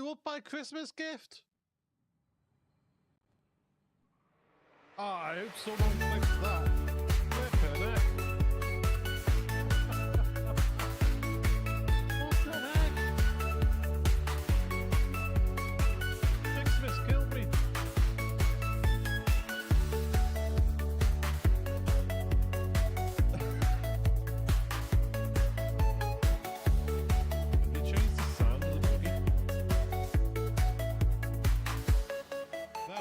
blew up my Christmas gift. Oh, I hope someone fixed that. Flippin' heck. What the heck? Christmas killed me. You changed the sound of the buggy. No.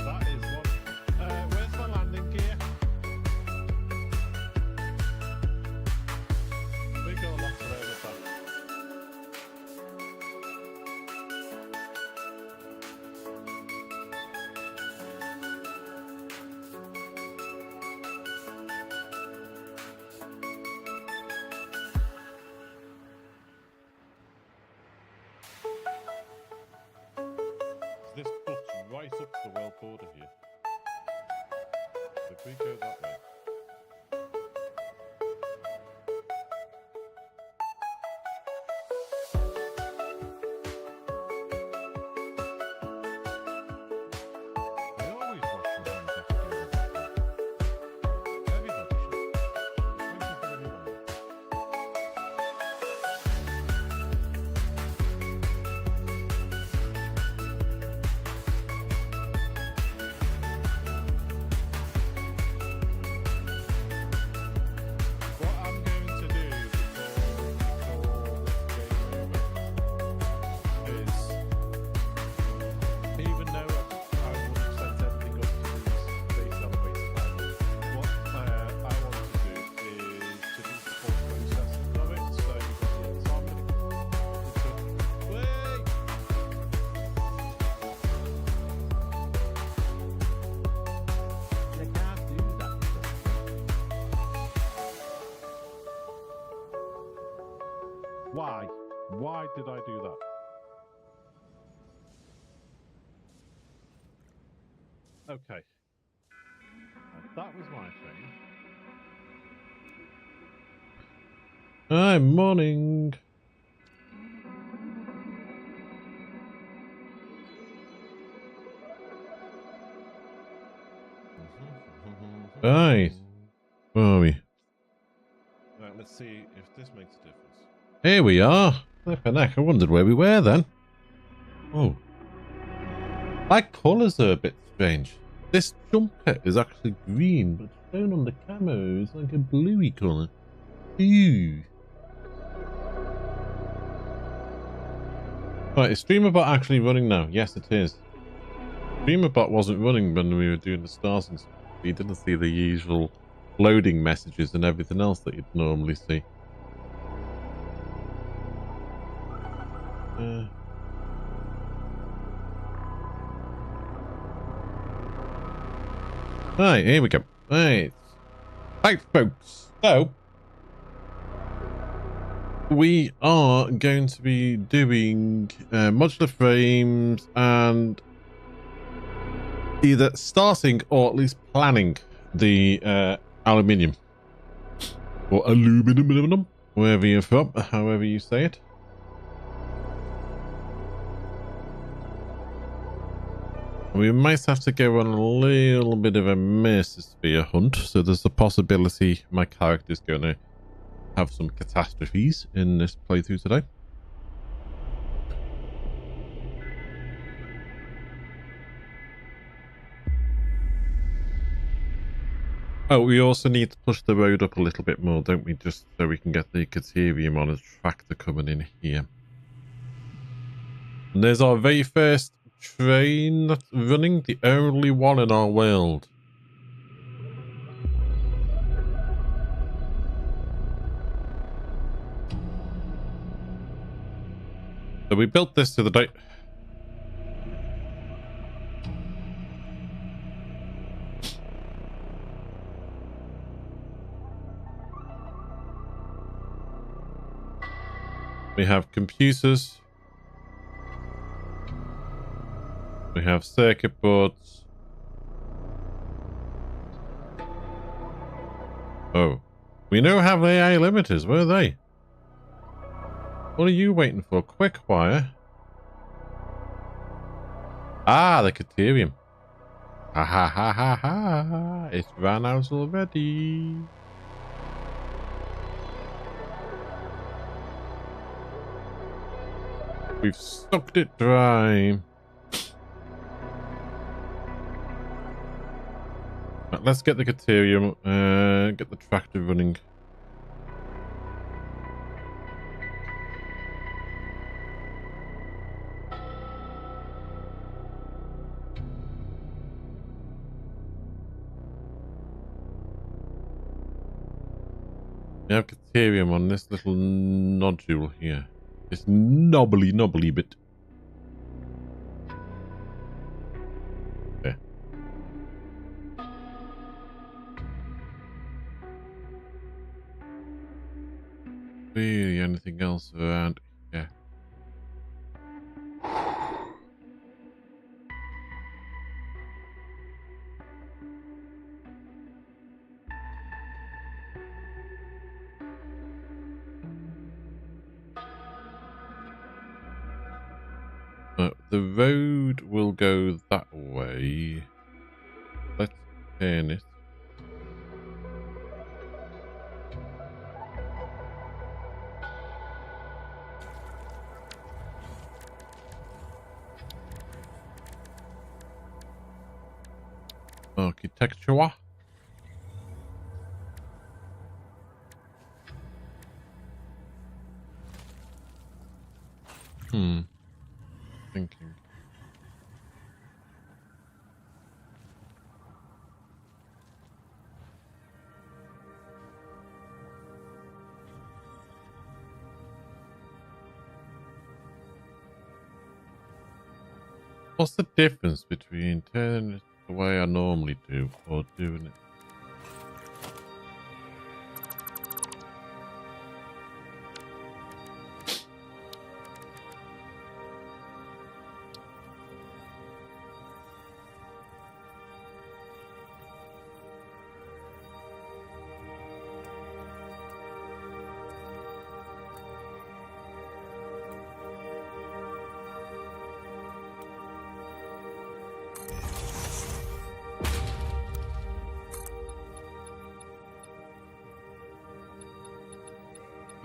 That is one. Where's my landing gear? We got lots of overtime. This puts right up to the world border here. If we go that way. I always watch the ones that go this way. Everybody should. Thank you for everyone. What I'm going to do before this game over is, even though I would have set everything up to these base elevator panels, what I want to do is to do the full processing of it. So you've got the atomic, wait! You can't do that. Why? Why did I do that? Okay. That was my thing. Hi, morning. Right. Where are we? Right, let's see if this makes a difference. Here we are. Flippin' heck, I wondered where we were then. Oh. My colours are a bit strange. This jumper is actually green, but shown on the camo is like a bluey colour. Ooh. Right, is StreamerBot actually running now? Yes, it is. StreamerBot wasn't running when we were doing the stars and stuff. You didn't see the usual loading messages and everything else that you'd normally see. Right, here we go. Right. Right, folks. So, we are going to be doing modular frames and either starting or at least planning the aluminium. Or aluminum, wherever you're from, however you say it. We might have to go on a little bit of a Mesosphere hunt, so there's a possibility my character's going to have some catastrophes in this playthrough today. Oh, we also need to push the road up a little bit more, don't we? Just so we can get the Caterium on a tractor coming in here. And there's our very first train that's running, the only one in our world. So we built this the other day. We have computers. We have circuit boards. Oh. We now have AI limiters. Where are they? What are you waiting for? Quick wire. Ah, the Caterium. Ha ha ha ha ha. It's ran out already. We've sucked it dry. Right, let's get the Caterium. Get the tractor running. We have Caterium on this little nodule here. This knobbly bit. Okay. Really anything else around here? The road will go that way. Let's turn it. Architecture. Thinking. What's the difference between turning it the way I normally do or doing it?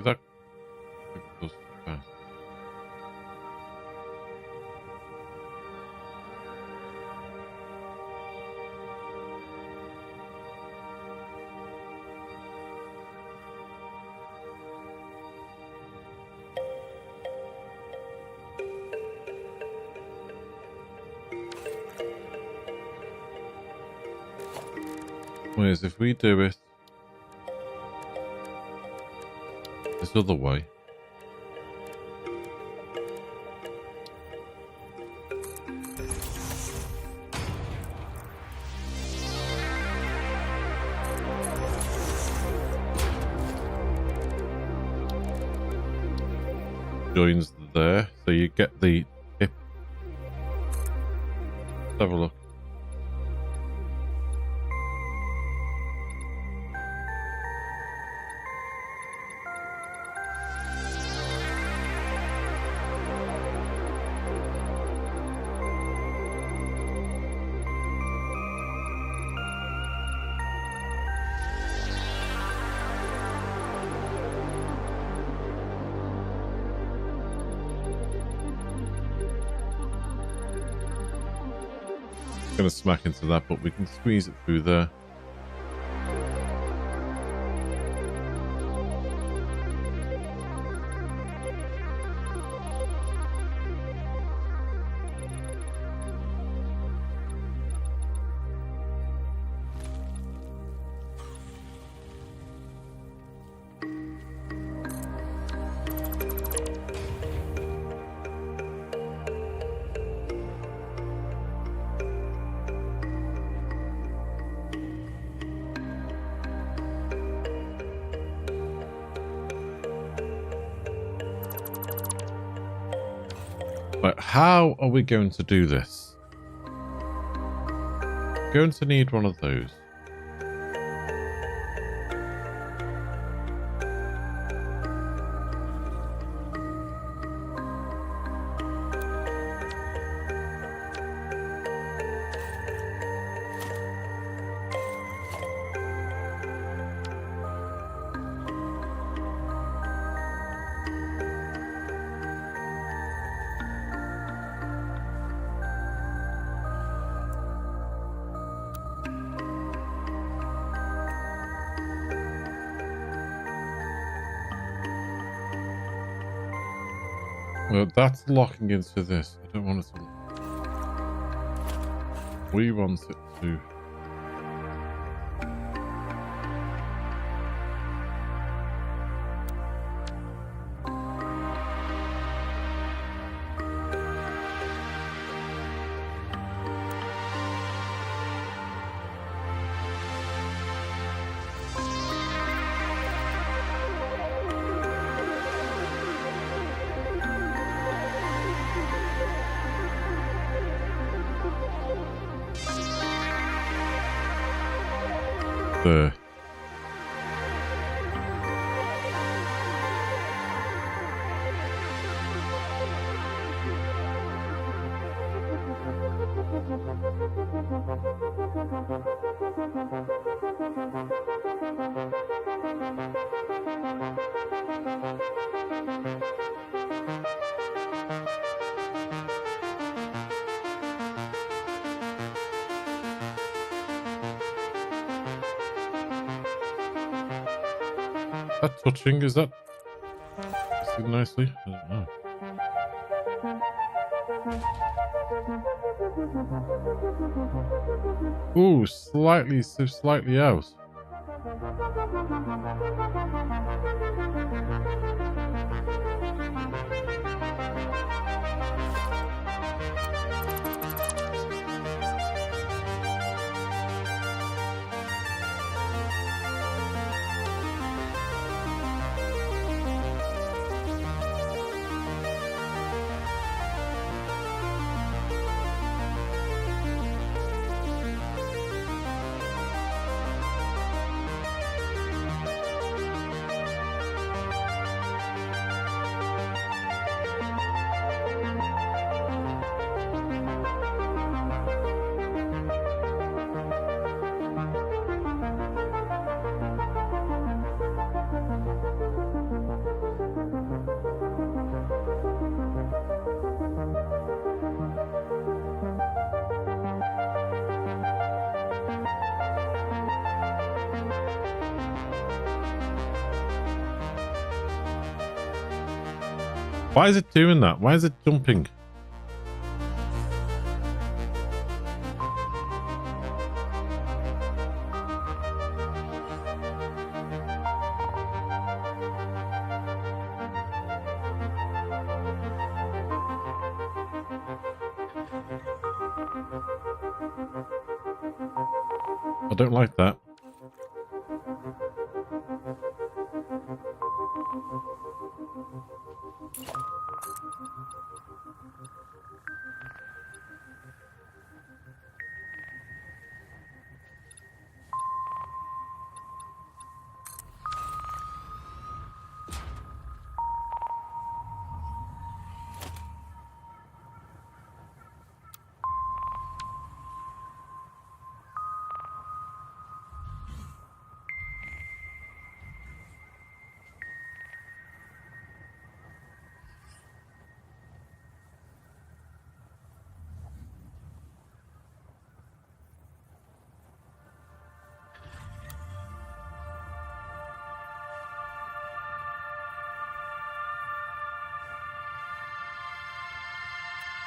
That goes fast. Whereas if we do it this other way. Joins there, so you get the tip. Let's have a look. Going to smack into that, but we can squeeze it through there. But how are we going to do this? Going to need one of those. Well, that's locking into this. I don't want it to. We want it to. There. That touching, is that sitting nicely? I don't know. Ooh, slightly out. Why is it doing that? Why is it jumping? I don't like that.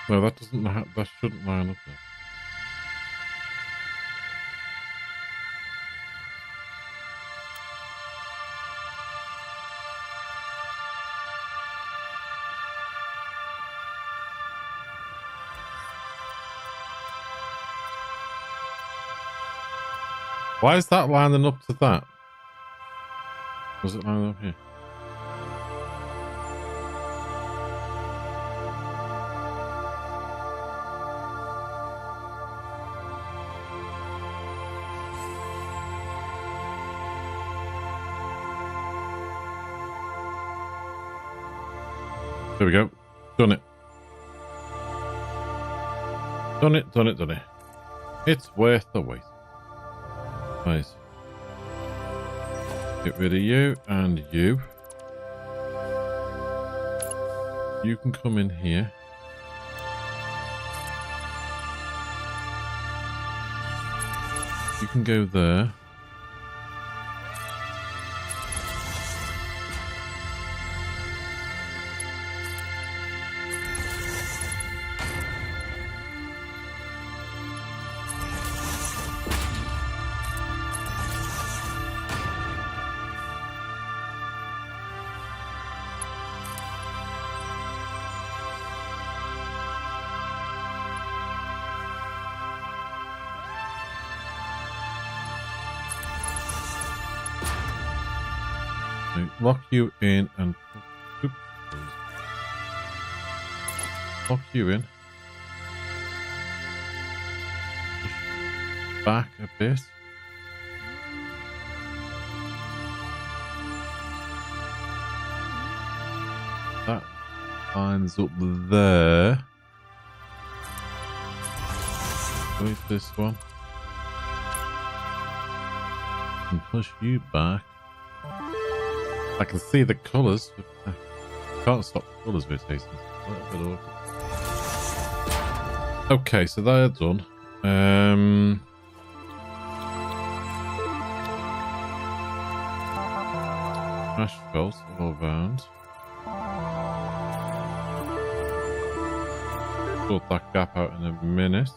No, that doesn't. That shouldn't line up there. Why is that lining up to that? Was it lining up here? There we go. Done it. Done it, done it, done it. It's worth the wait. Right. Get rid of you and you. You can come in here. You can go there. Lock you in and oops, lock you in. Push back a bit. That lines up there. Where's this one? And push you back. I can see the colours. I can't stop the colours rotating. Okay, so they're done. Asphalt all round. Sort that gap out in a minute.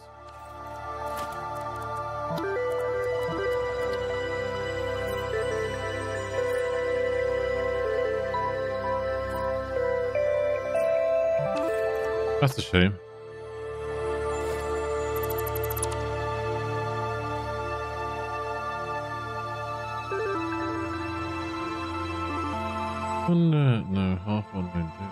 That's a shame. No, half one won't do.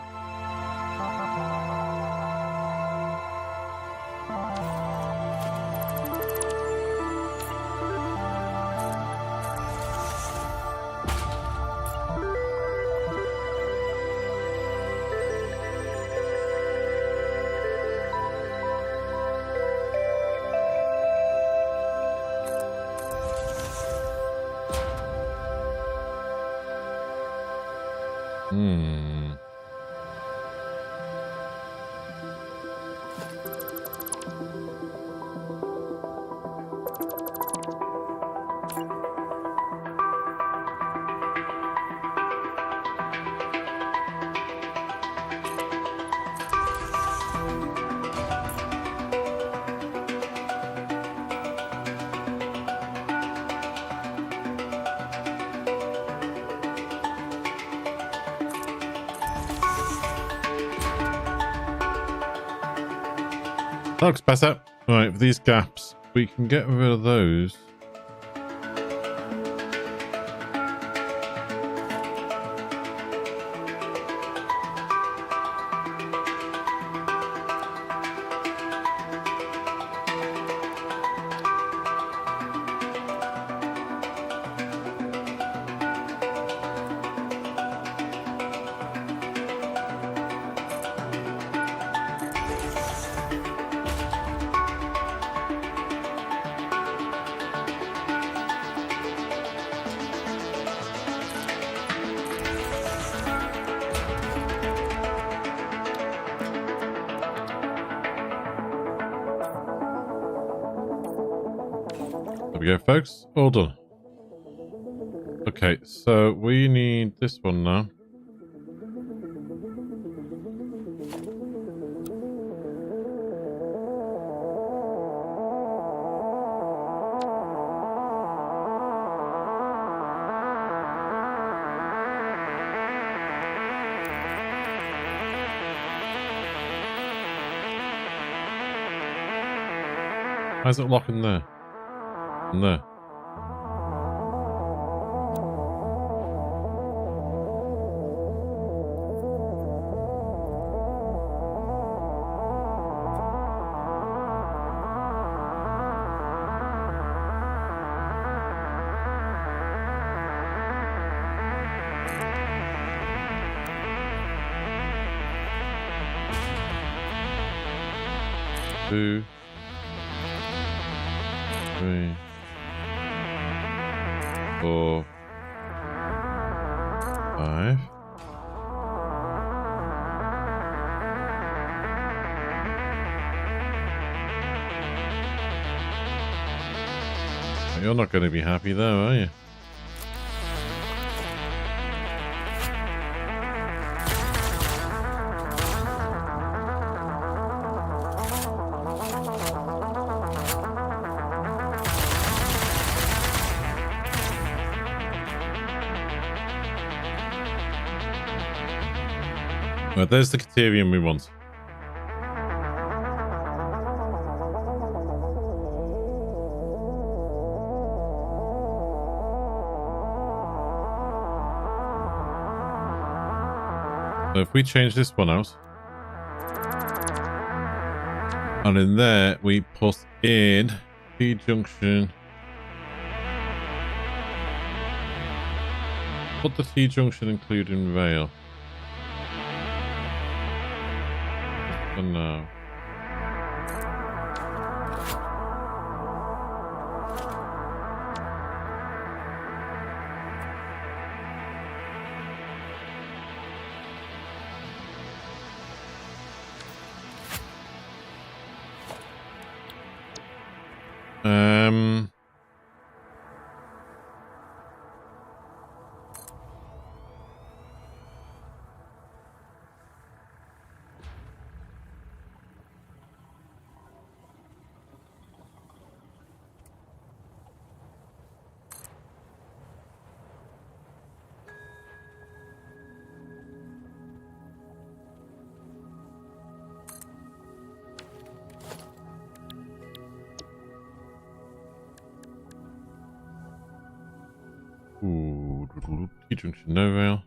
That looks better. Right, for these gaps, we can get rid of those. There we go, folks. All done. Okay, so we need this one now. How's it locking there? And there. 2, 3, 4, 5. You're not going to be happy though, are you? Right, there's the Caterium we want. So if we change this one out, and in there we put in T-junction, put the T-junction including rail. For now. Ooh, T-junction, no rail.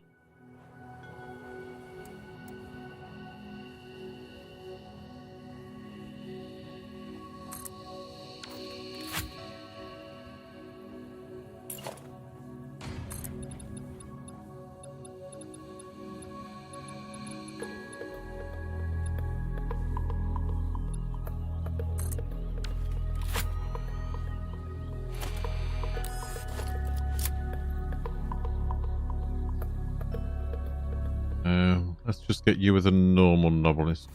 Let's just get you with a normal novelist.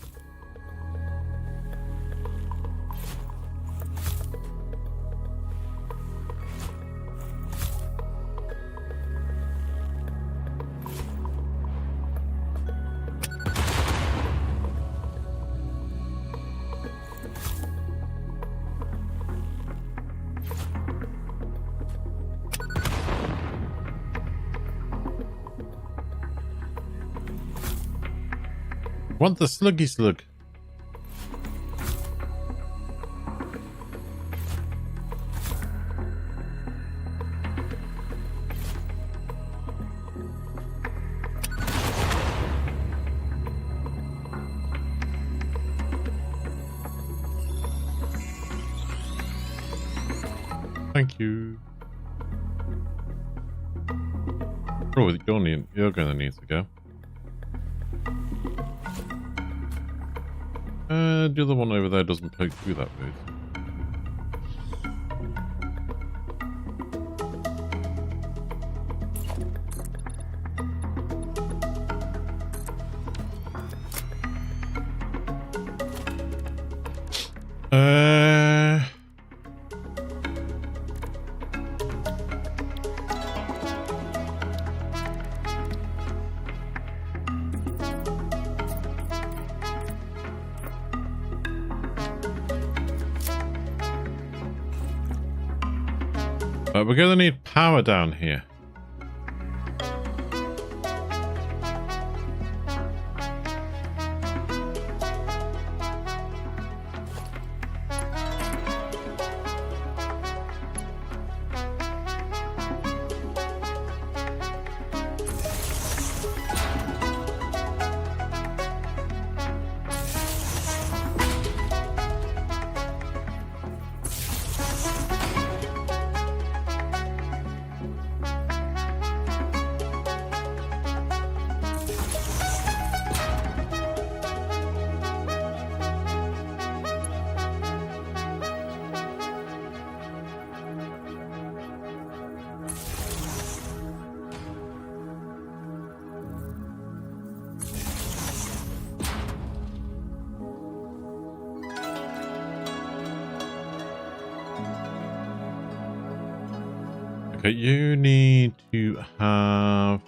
Want the sluggy slug. Thank you. Oh, you're going to need to go. The other one over there doesn't poke through that route. We're going to need power down here. Okay, you need to have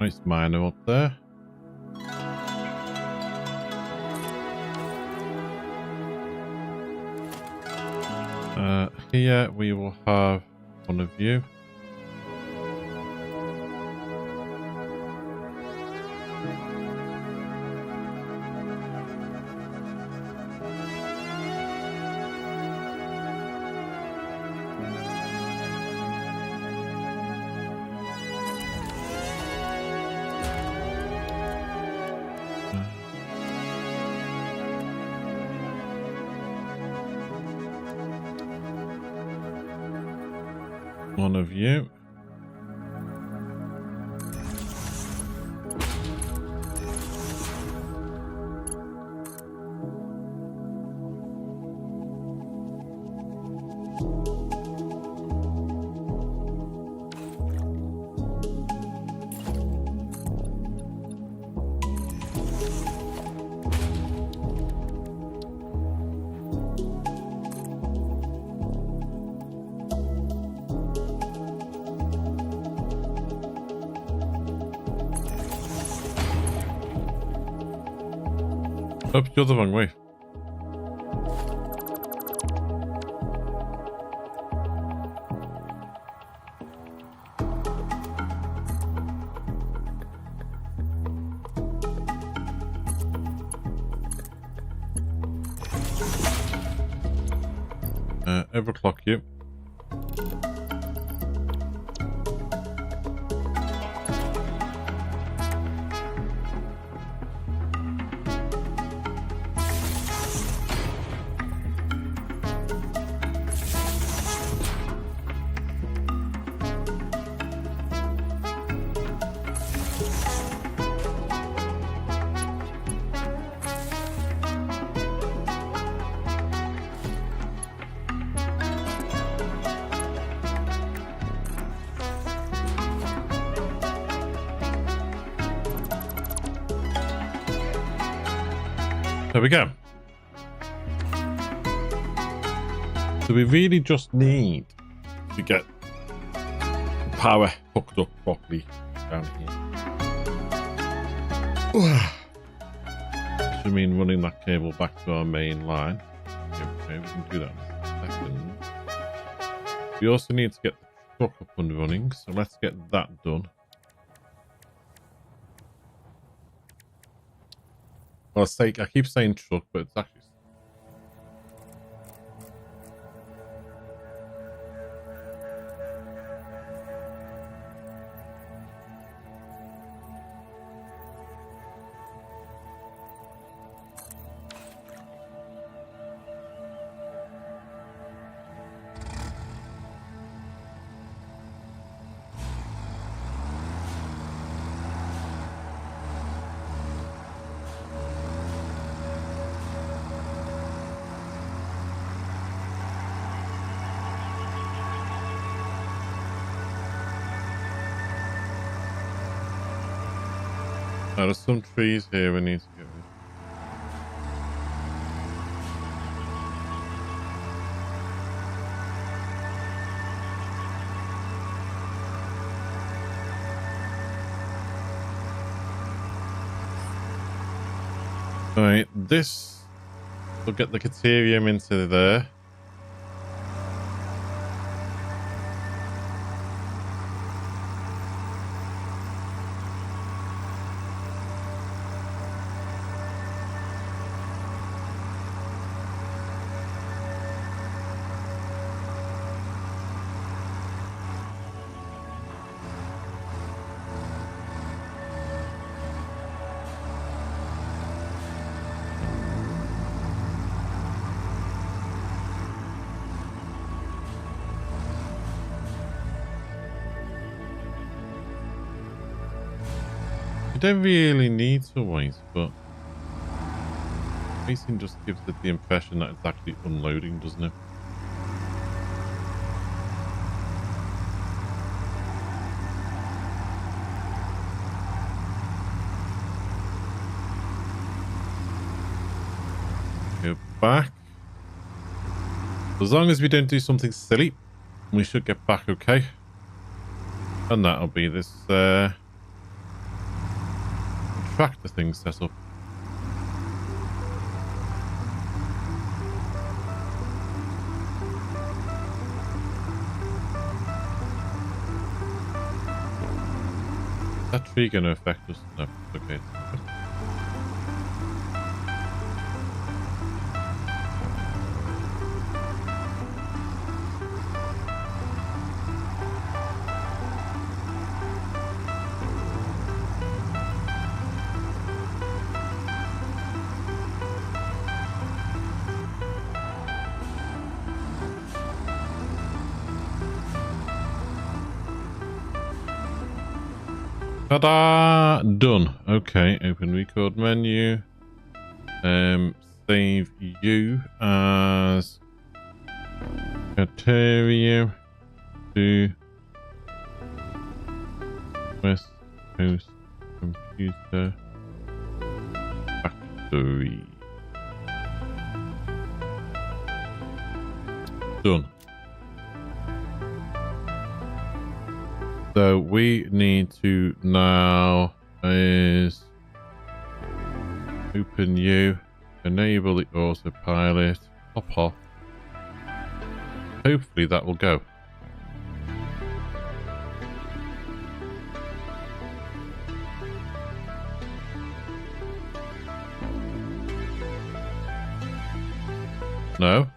nice miner up there. Here we will have one of you. One of you. Oops, you're the wrong way. Overclock you. There we go. So we really just need to get power hooked up properly down here. Should mean running that cable back to our main line. Okay, we can do that in a second. We also need to get the truck up and running, so let's get that done. Well, I keep saying truck, but it's actually... Now, there's some trees here we need to get rid of. Right, this will get the Caterium into there. You don't really need to wait, but waiting just gives it the impression that it's actually unloading, doesn't it? Go back. As long as we don't do something silly, we should get back okay. And that'll be this tractor thing set up. Is that tree going to affect us? No, it's okay. Ta-da! Done. Okay, open record menu. Save you as Caterio to West Coast Computer Factory. Done. So we need to now is open you, enable the autopilot, pop off. Hopefully that will go. No?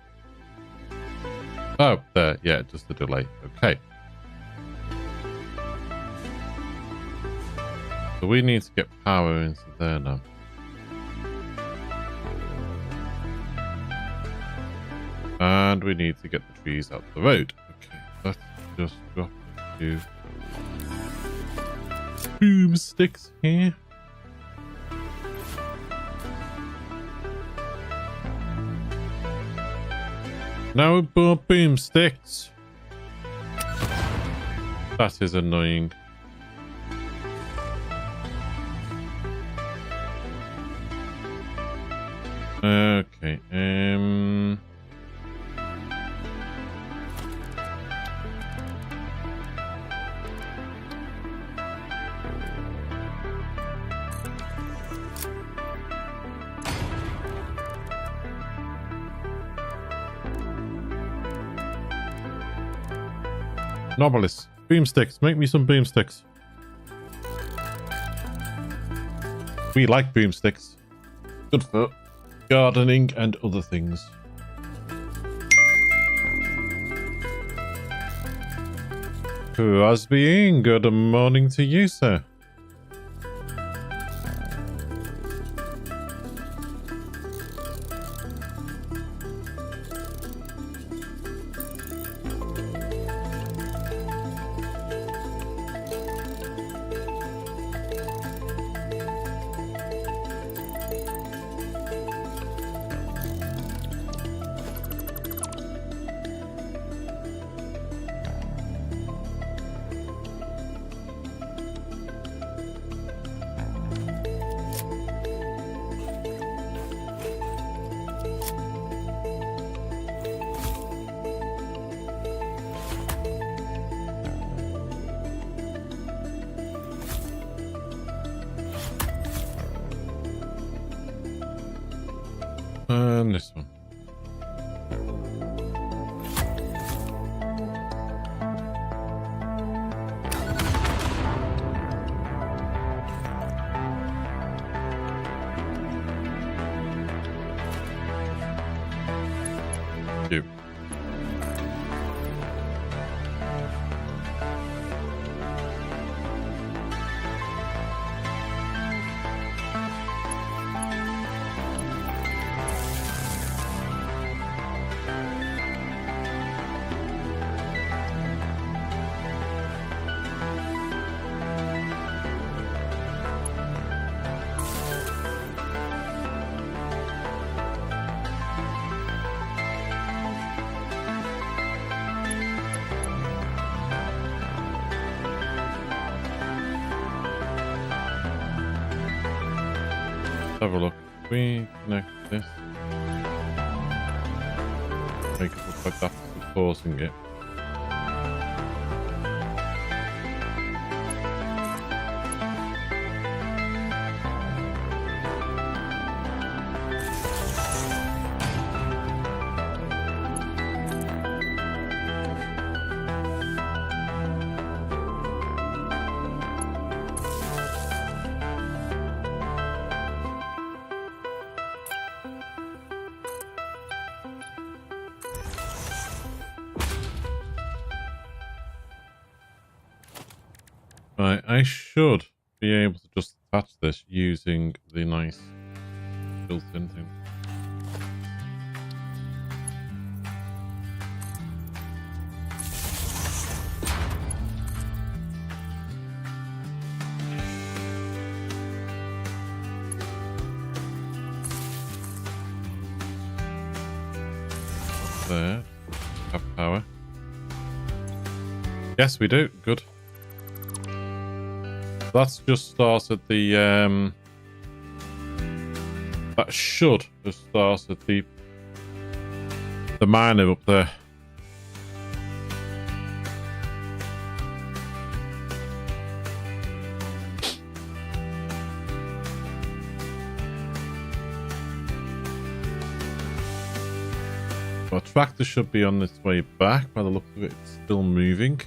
Oh, there. Yeah, just the delay. Okay. So we need to get power into there now. And we need to get the trees out the road. Okay, let's just drop a few boomsticks here. No more boomsticks. That is annoying. Okay, Nobilis, boomsticks, make me some boomsticks. We like boomsticks. Good for gardening and other things. Crosby, good morning to you, sir. And this one. You. Have a look. We connect this. Make it look like that's supporting it. Right, I should be able to just attach this using the nice built-in thing. There, have power. Yes, we do. Good. That's just started the that should have started the miner up there. Our tractor should be on its way back. By the look of it, it's still moving.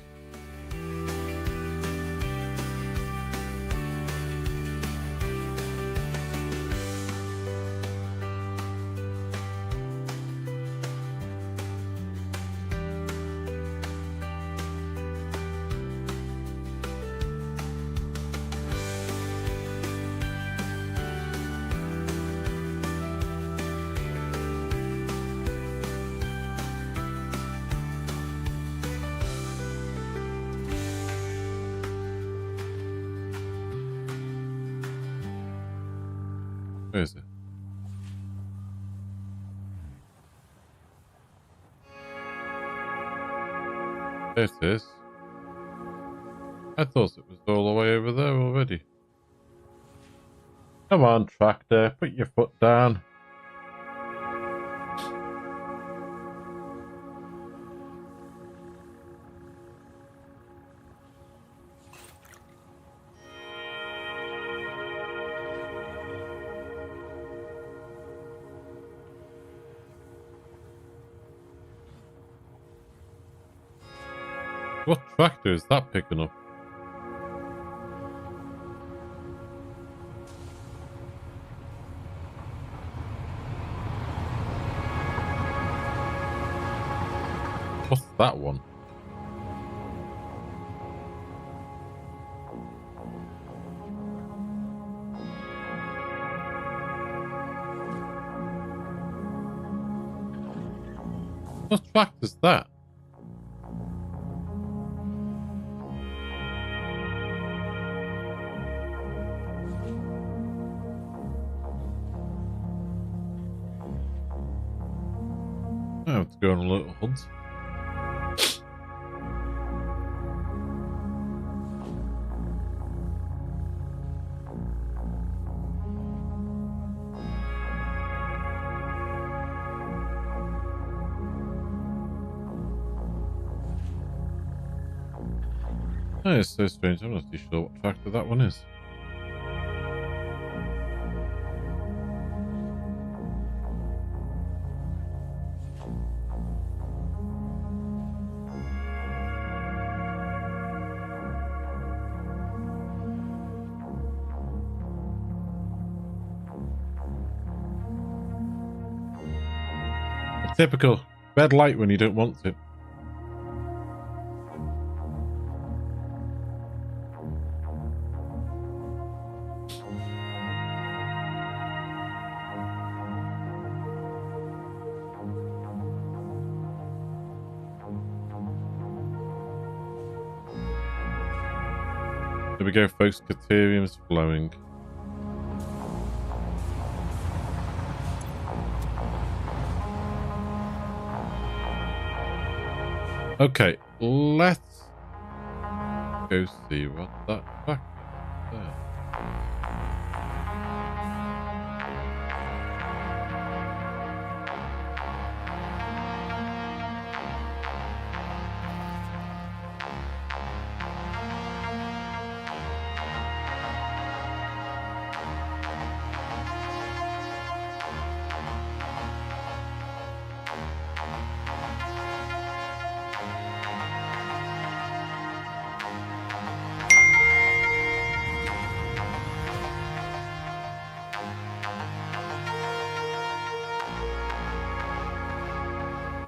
Where is it? There it is. I thought it was all the way over there already. Come on, tractor, put your foot down. What tractor is that picking up? What's that one? What tractor's that? I have to go on a little hunt. That is so strange. I'm not too sure what tractor that one is. Typical. Red light when you don't want it. There we go, folks. Caterium's flowing. Okay, let's go see what that back there.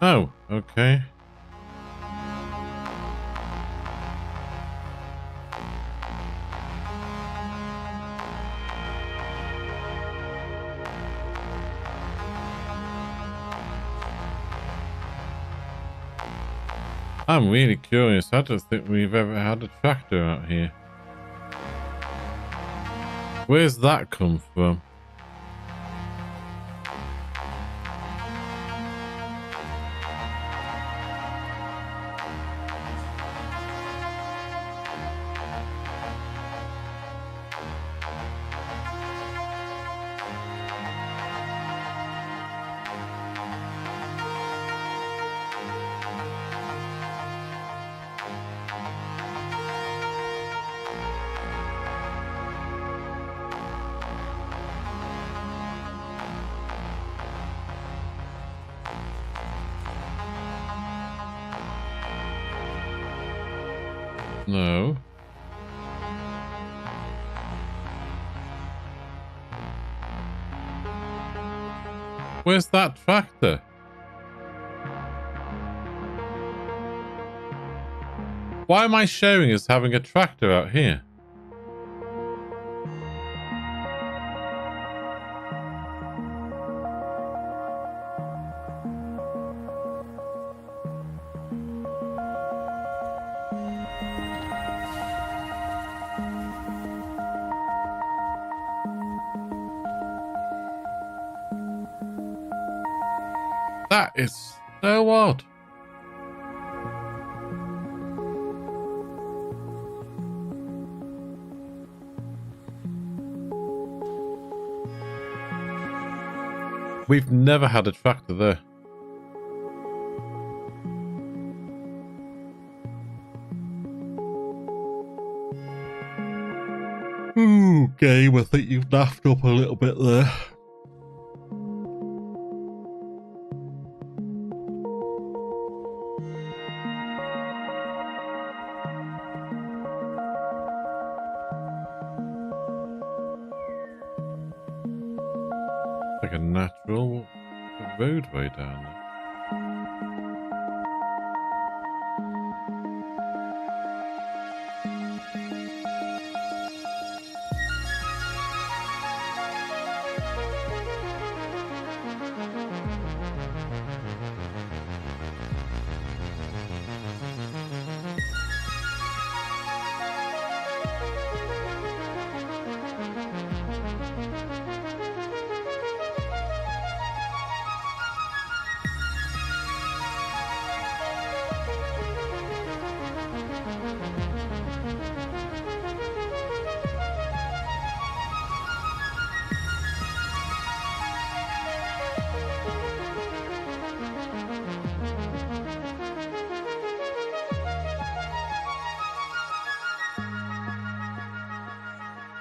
Oh, okay. I'm really curious. I don't think we've ever had a tractor out here. Where's that come from? No. Where's that tractor? Why am I showing us having a tractor out here? That is so odd. We've never had a tractor there. Ooh, game, I think you've naffed up a little bit there. Like a natural roadway down there.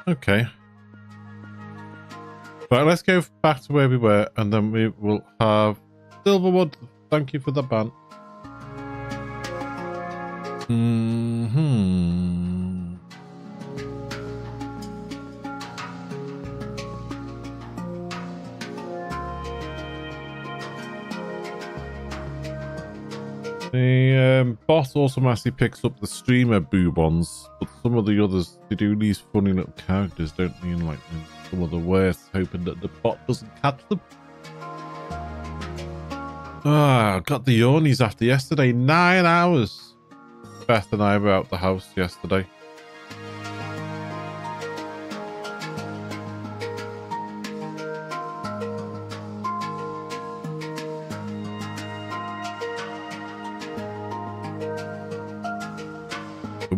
Okay. Right, let's go back to where we were, and then we will have Silverwood. Thank you for the ban. The boss automatically picks up the streamer boobons, but some of the others, they do these funny little characters, don't they? And like some of the worst, hoping that the bot doesn't catch them. Ah, got the yawnies after yesterday. 9 hours. Beth and I were out the house yesterday.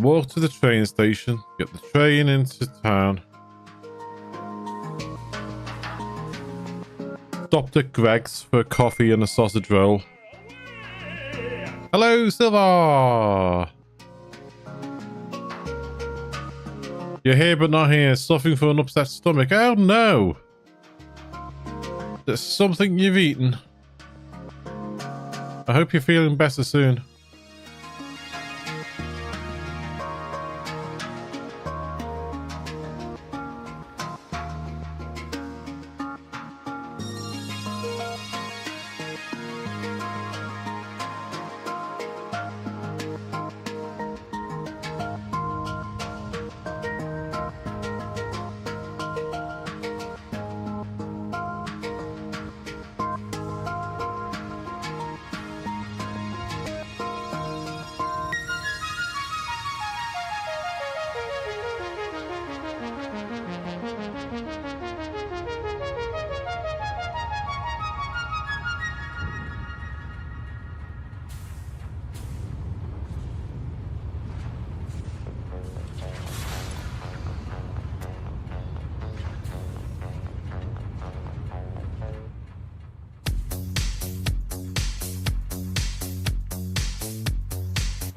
Walk to the train station, get the train into town. Stopped at Greg's for a coffee and a sausage roll. Hello, Silver! You're here but not here, suffering from an upset stomach. Oh no! There's something you've eaten. I hope you're feeling better soon.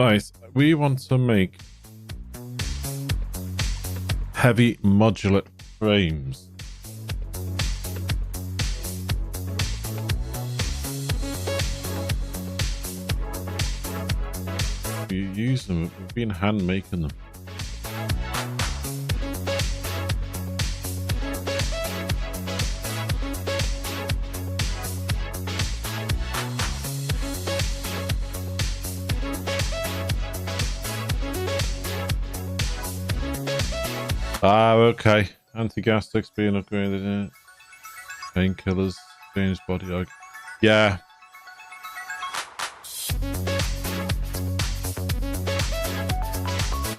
Right, we want to make heavy modular frames. We use them, we've been hand making them. Ah, okay. Anti-gas sticks being upgraded. Painkillers, changed body arc. Yeah.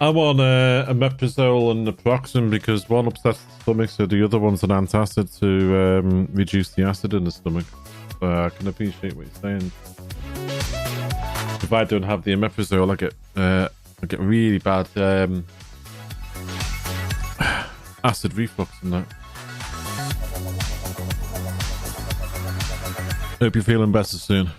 I'm on a omeprazole and naproxen because one upsets the stomach, so the other one's an antacid to reduce the acid in the stomach. I can appreciate what you're saying. If I don't have the omeprazole, I get really bad acid reflux and that. Hope you're feeling better soon.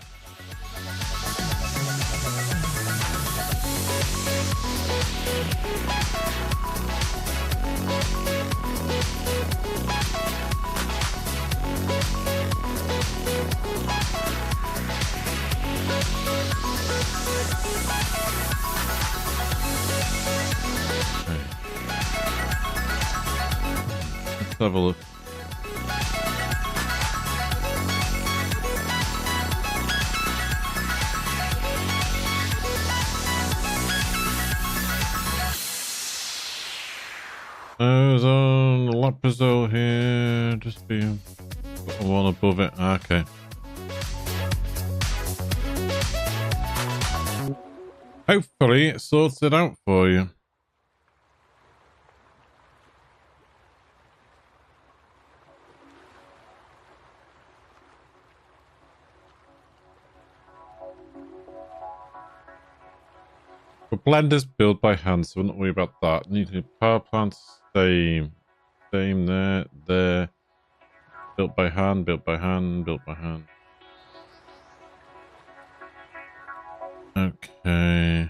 Have a look. There's a laprazole here. Just be one above it. Okay. Hopefully it sorts it out for you. Blenders built by hand, so don't worry about that. Need to power plants, same there. Built by hand, built by hand, built by hand. Okay.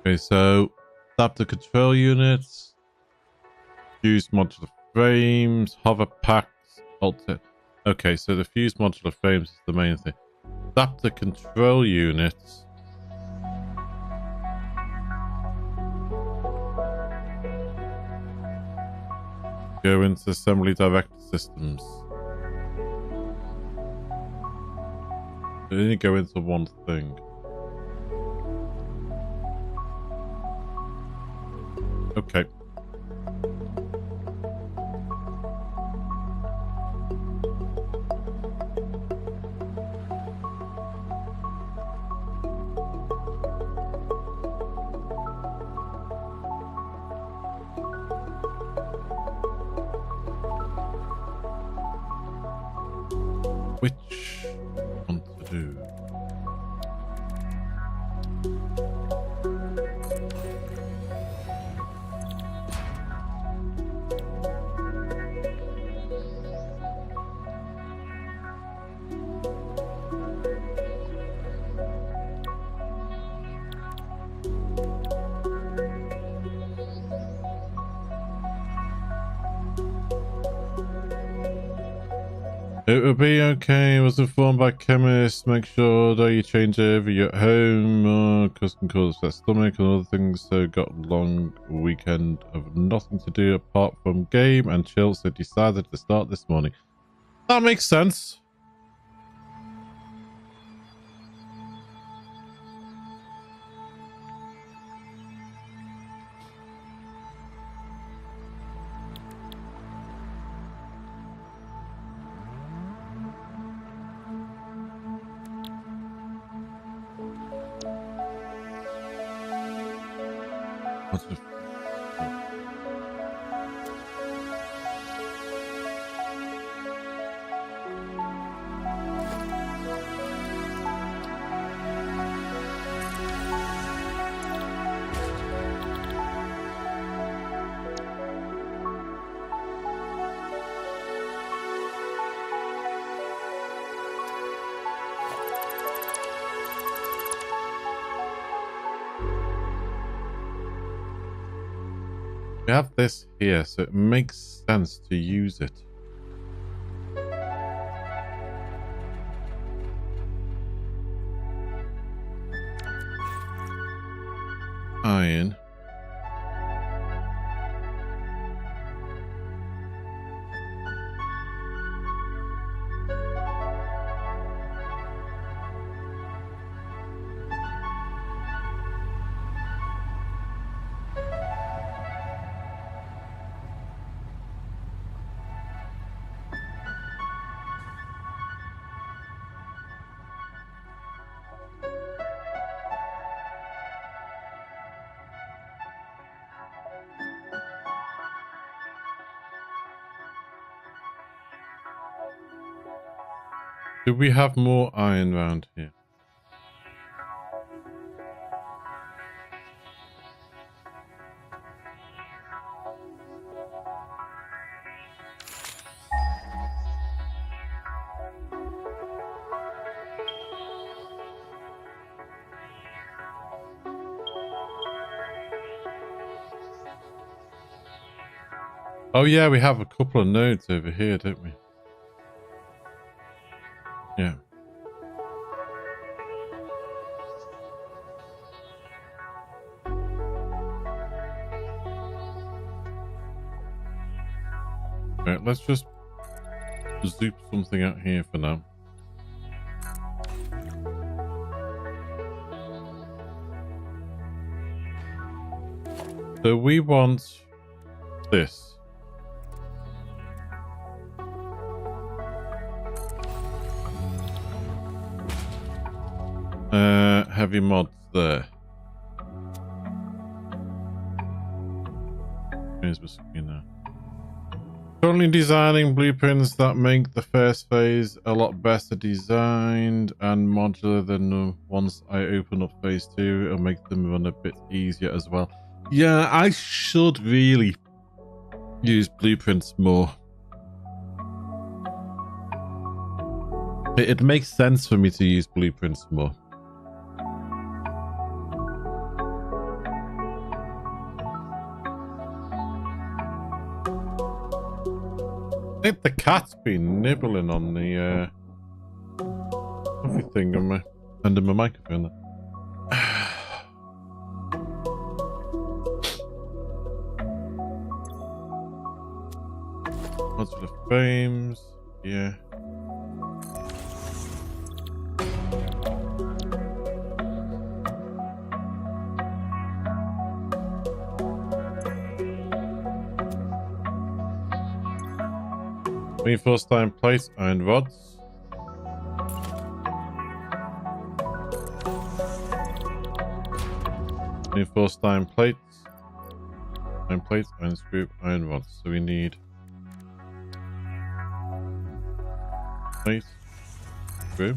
Okay, so adapter control units, fused modular frames, hover packs, alter. Okay, so the fused modular frames is the main thing. Adapter control units. Go into assembly director systems. They only go into one thing. Okay. Which one to do? It will be okay. I was informed by chemists. Make sure that you change over your home, cause can cause upset stomach and other things. So got a long weekend of nothing to do apart from game and chill. So decided to start this morning. That makes sense. We have this here, so it makes sense to use it. Iron. Do we have more iron around here? Oh yeah, we have a couple of nodes over here, don't we? Yeah. Right, let's just zoop something out here for now. So we want this. Heavy mods there. Here's my screen now. Currently designing blueprints that make the first phase a lot better designed and modular than the once I open up phase 2 and make them run a bit easier as well. Yeah, I should really use blueprints more. It makes sense for me to use blueprints more. I think the cat's been nibbling on the coffee thing on my under my microphone there. Modular frames, yeah. Reinforced iron plates, iron rods. Reinforced iron plates, iron screw, iron rods. So we need plate, screw.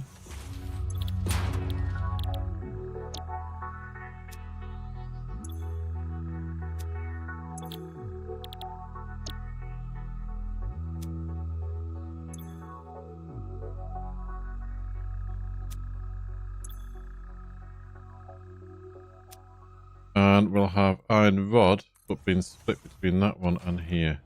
And we'll have iron rod, but being split between that one and here.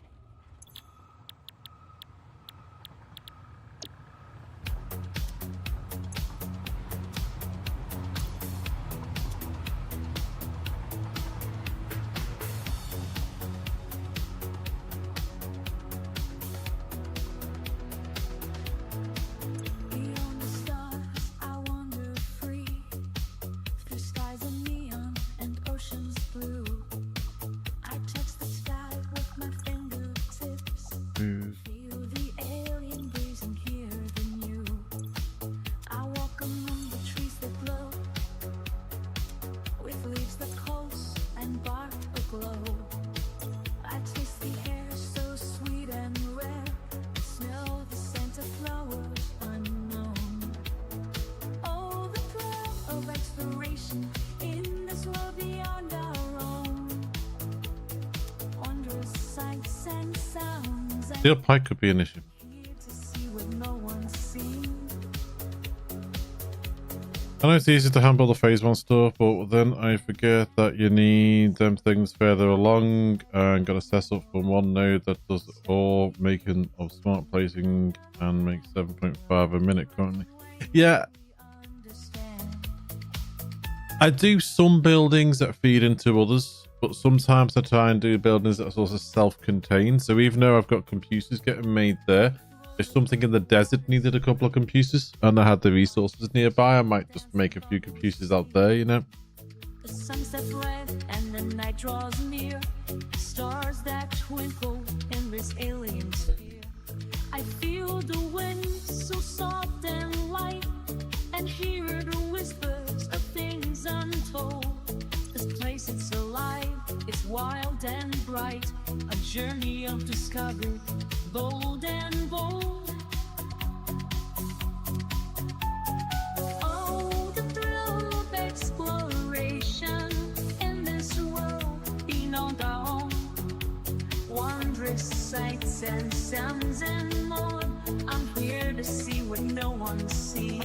Steel pipe could be an issue. I know it's easy to handle the phase 1 stuff, but then I forget that you need them things further along and got to set up from one node that does all making of smart placing and makes 7.5 a minute currently. Yeah. I do some buildings that feed into others, but sometimes I try and do buildings that are also self-contained. So even though I've got computers getting made there, if something in the desert needed a couple of computers and I had the resources nearby, I might just make a few computers out there, you know? The sunset red and the night draws near. Stars that twinkle in this alien sphere. I feel the wind so soft and light, and hear the whispers of things untold. This place, it's alive, it's wild and bright, a journey of discovery, bold and bold. Oh, the thrill of exploration in this world beyond our own. Wondrous sights and sounds and more. I'm here to see what no one sees.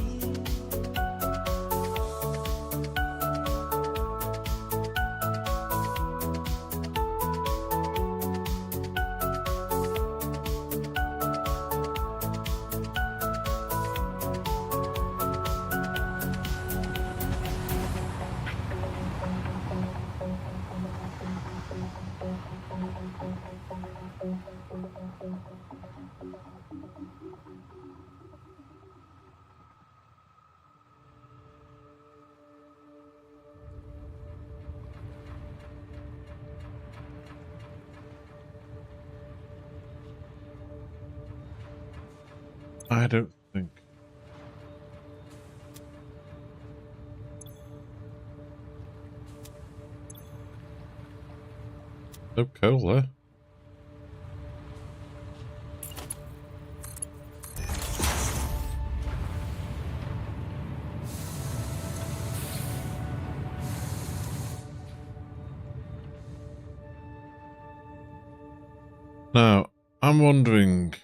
I don't think. So cool there. Now, I'm wondering.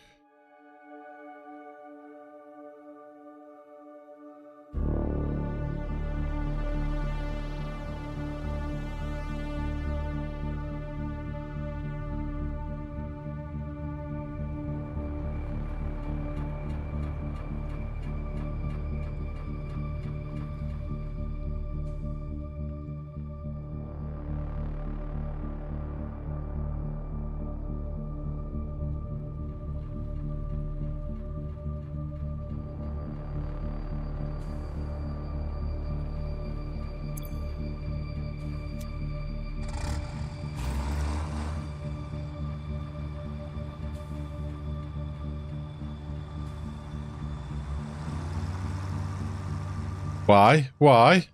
Why? Why?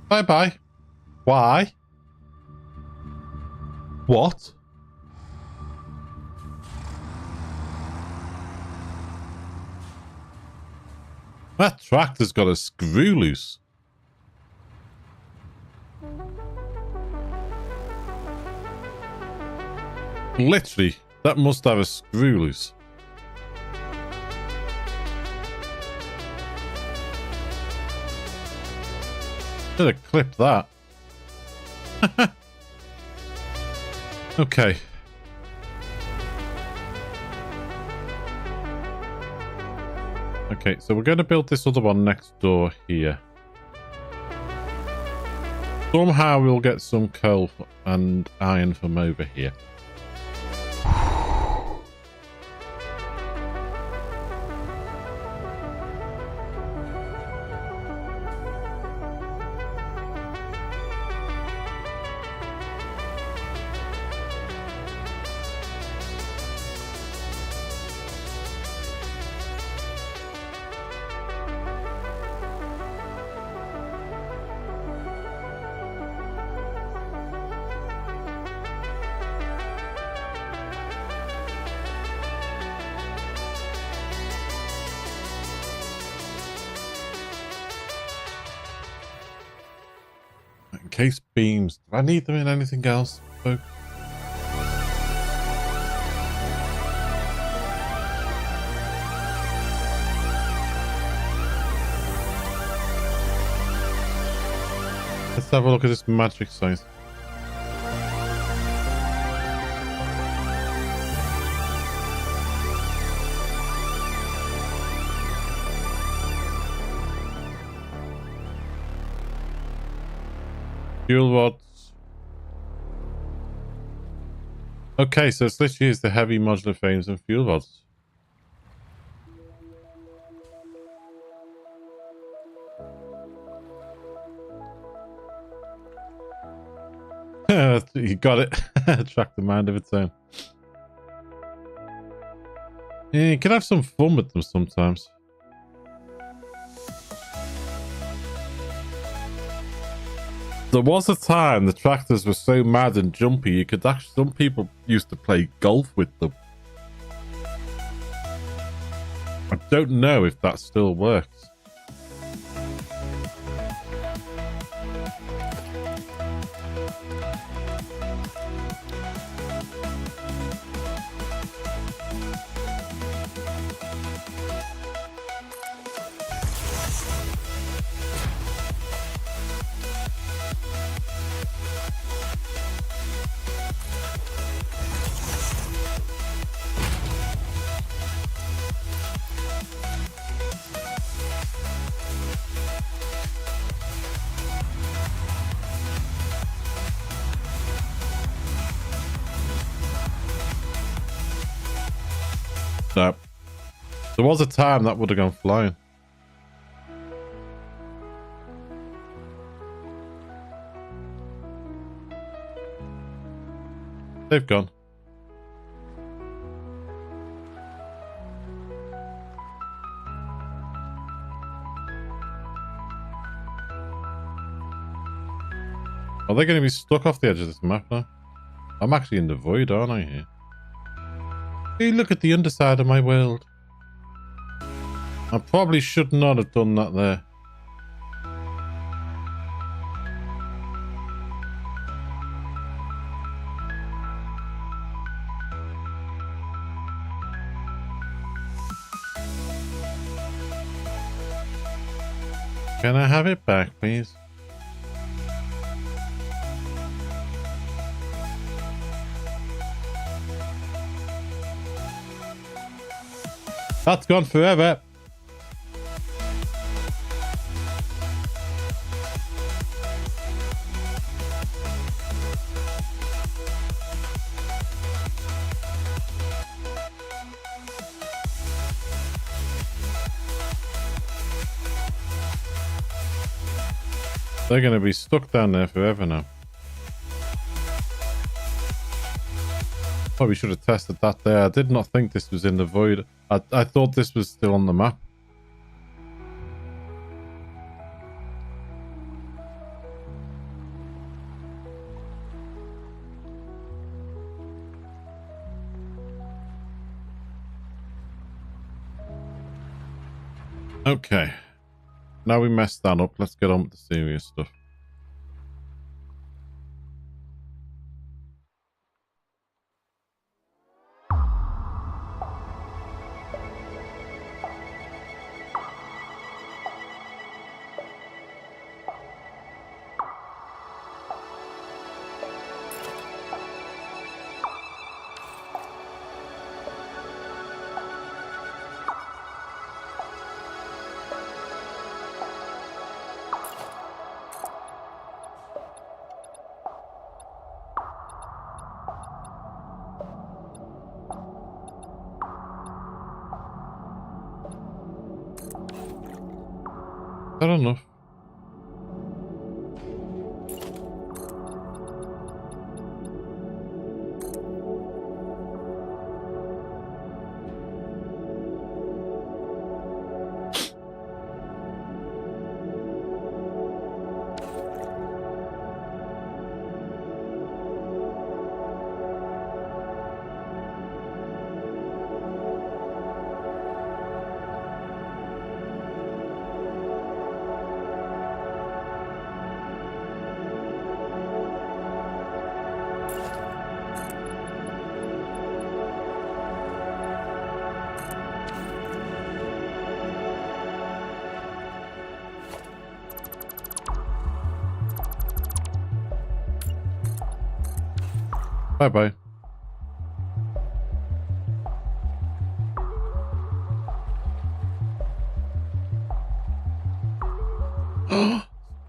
Bye-bye. Why? What? That tractor's got a screw loose. Literally, that must have a screw loose. Should have clipped that. Okay. Okay, so we're going to build this other one next door here. Somehow we'll get some coal and iron from over here. Case beams. Do I need them in anything else, folks? Let's have a look at this magic site. Fuel rods. Okay, so it's literally is the heavy modular frames and fuel rods. You got it. Attract the mind of its own. Yeah, you can have some fun with them sometimes. There was a time the tractors were so mad and jumpy you could actually, some people used to play golf with them. I don't know if that still works. No. There was a time that would have gone flying. They've gone. Are they going to be stuck off the edge of this map now? I'm actually in the void, aren't I, here? Hey, look at the underside of my world. I probably should not have done that there. Can I have it back, please? That's gone forever. They're going to be stuck down there forever now. Probably should have tested that there. I did not think this was in the void. I thought this was still on the map. Okay. Now we messed that up. Let's get on with the serious stuff. I don't know. Bye-bye.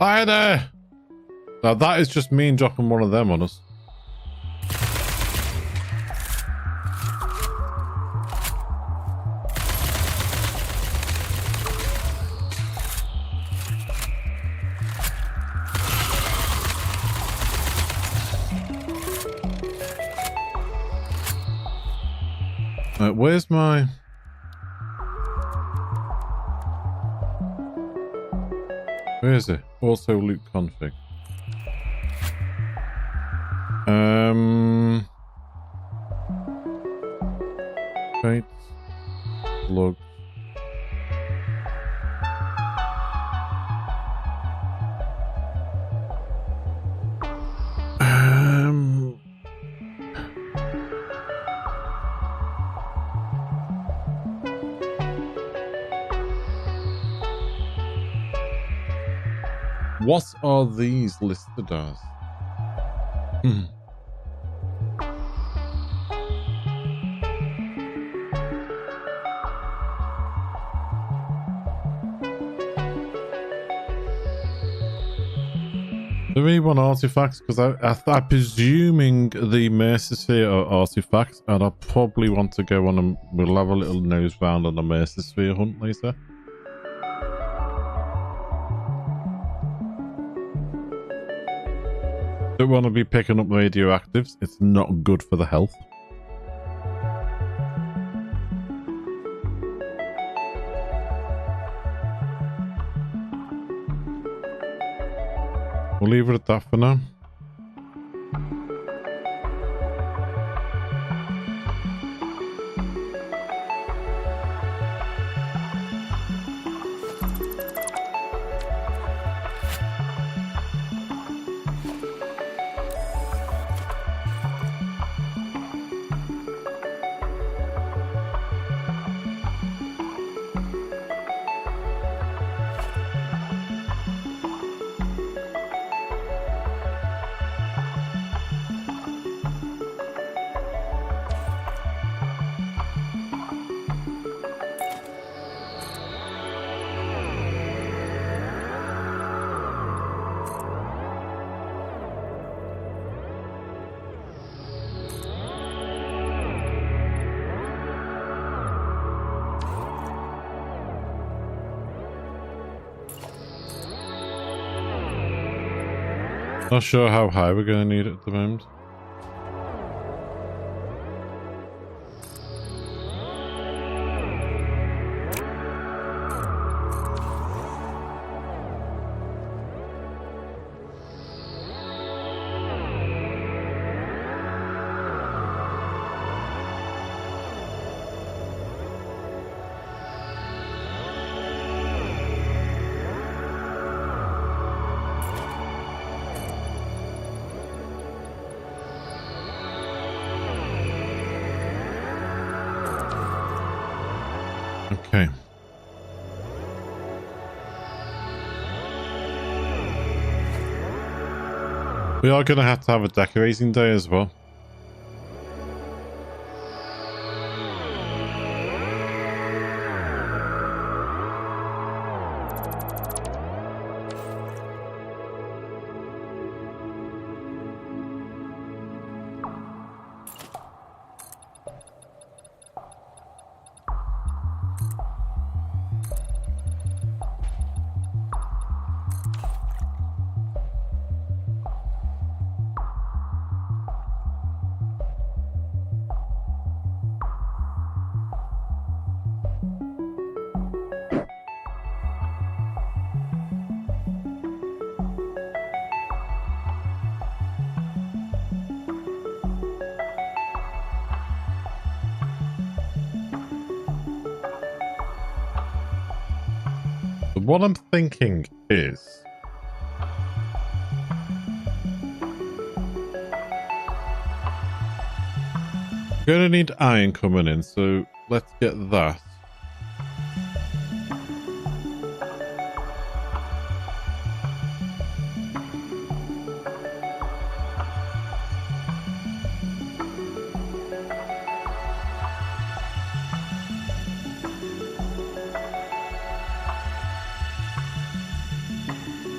Hi there! Now that is just me dropping one of them on us. Where's my... Where is it? Auto loot config. Crates. Logs. What are these listed as? The V1 artifacts, because I'm presuming the Mercer are artifacts, and I probably want to go on and we'll have a little nose round on the Mercer hunt later. Don't want to be picking up radioactives. It's not good for the health. We'll leave it at that for now. Not sure how high we're going to need it at the moment. Okay. We are going to have a decorating day as well. What I'm thinking is we're going to need iron coming in, so let's get that.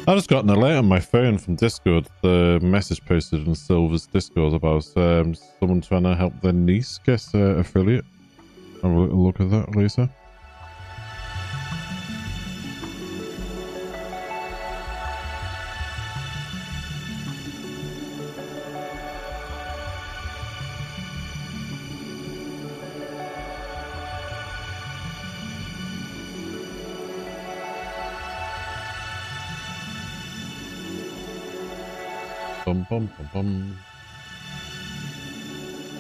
I just got an alert on my phone from Discord. The message posted in Silver's Discord about someone trying to help their niece get affiliate. Have a little look at that, Lisa. Bum bum bum bum.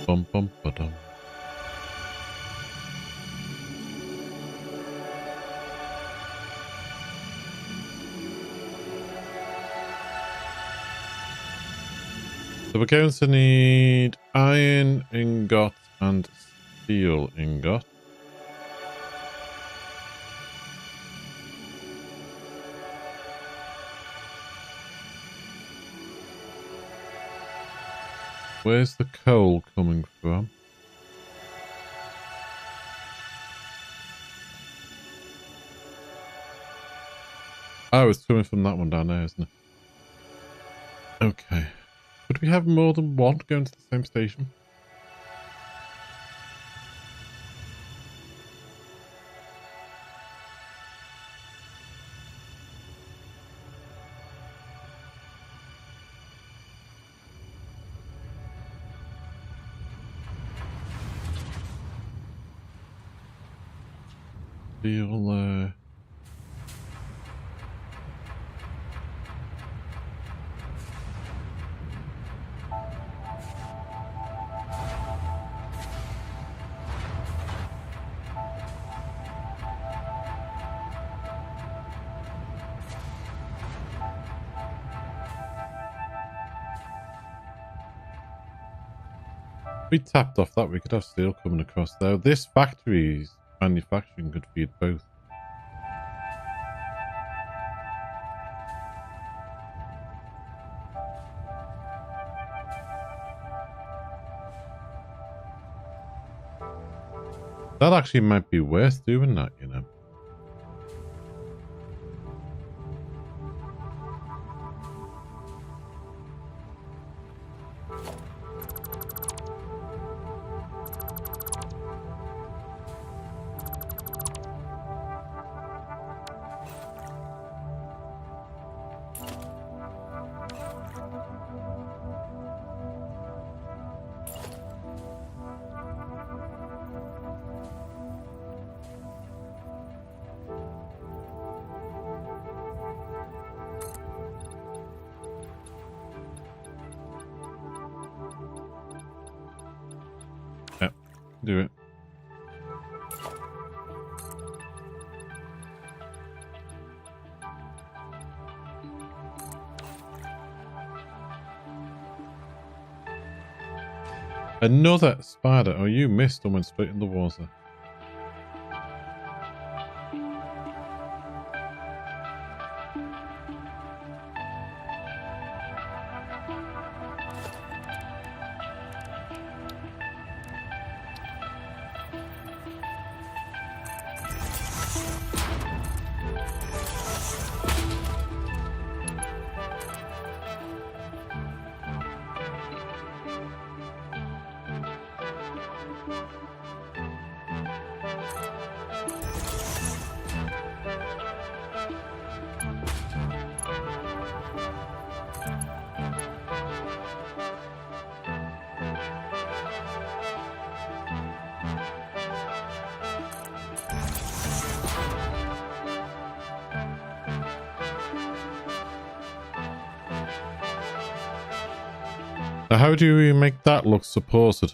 Bum bum ba dum. So we're going to need iron ingot and steel ingot. Where's the coal coming from? Oh, it's coming from that one down there, isn't it? Okay. Would we have more than one going to the same station? Steel, we tapped off that, we could have steel coming across there. This factory's manufacturing could feed both. That actually might be worth doing that, you know. Do it. Another spider. Oh, you missed and went straight in the water. Now, how do we make that look supported?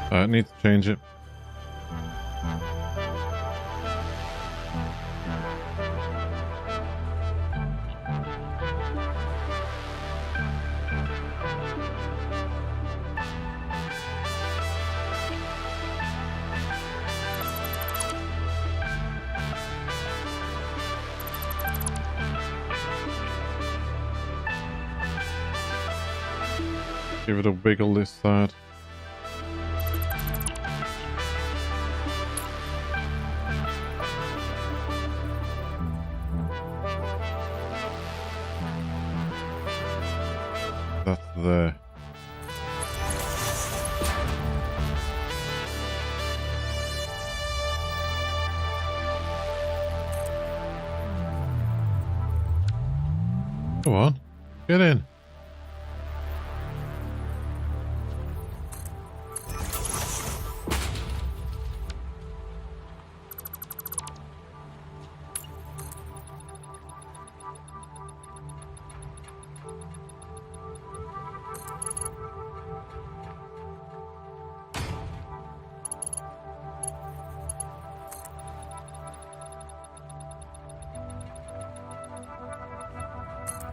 I need to change it. Give it a wiggle this side. That's there. Come on, get in.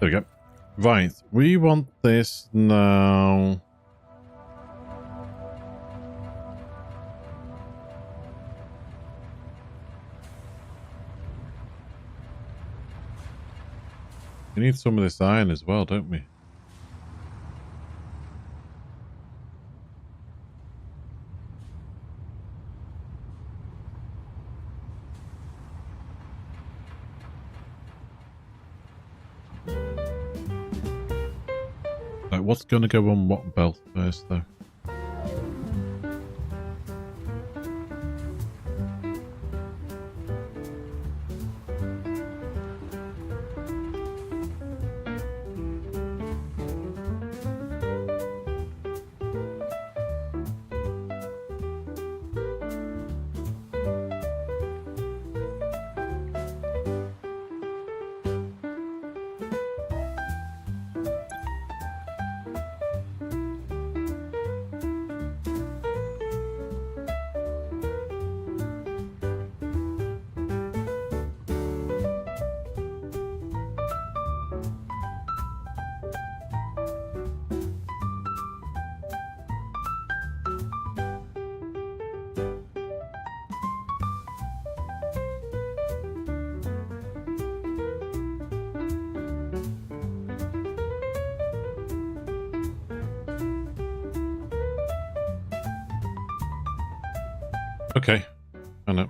There we go. Right, we want this now. We need some of this iron as well, don't we? What's going to go on what belt first, though? Okay, I know.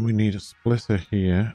We need a splitter here.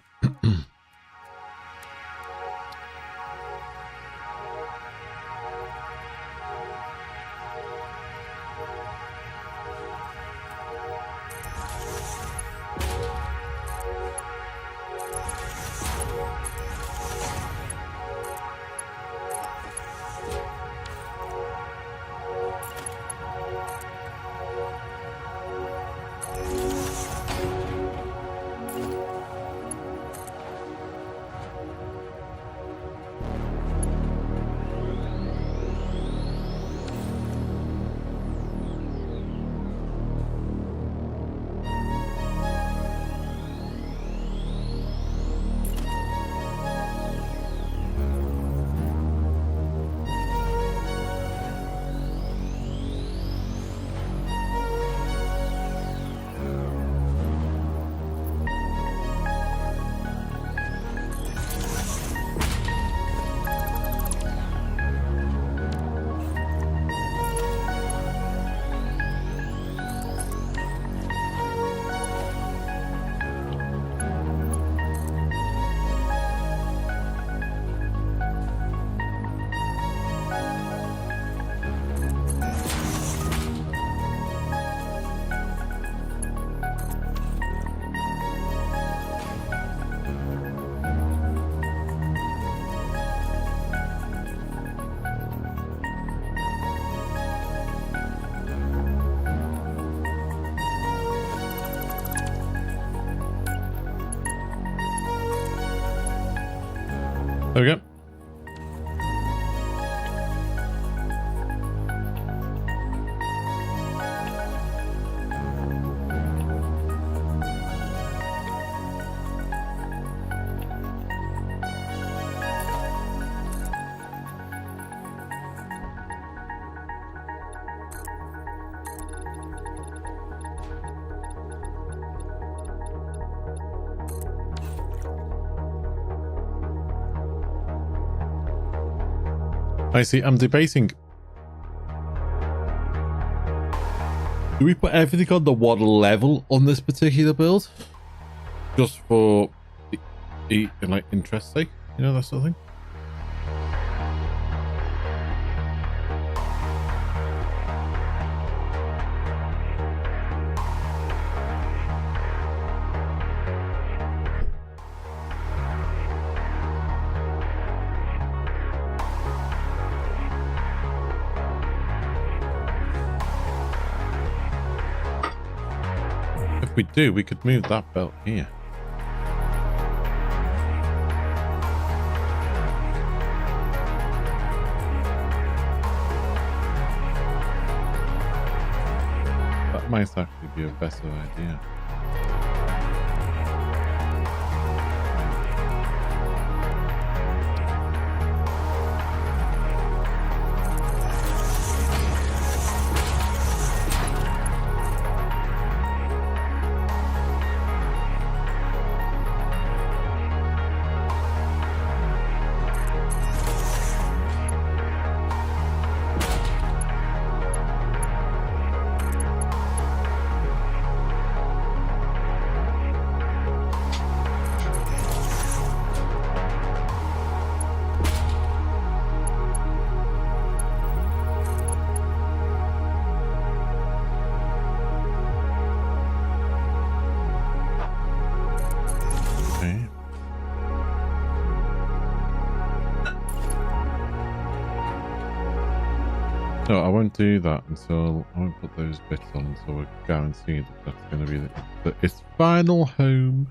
There we go. I see. I'm debating. Do we put everything on the one level on this particular build? Just for like interest's sake? You know, that sort of thing? If we do, we could move that belt here. That might actually be a better idea. No, I won't do that until I won't put those bits on until we're guaranteed that that's going to be its final home.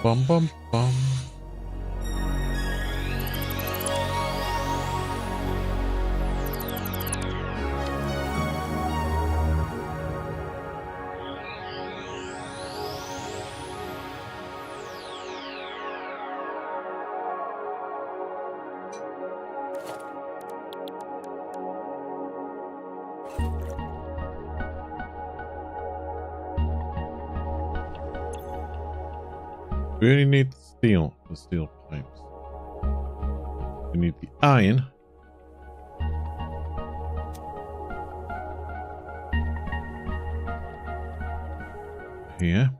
Bum bum bum. We only need steel for steel pipes. We need the iron. Here.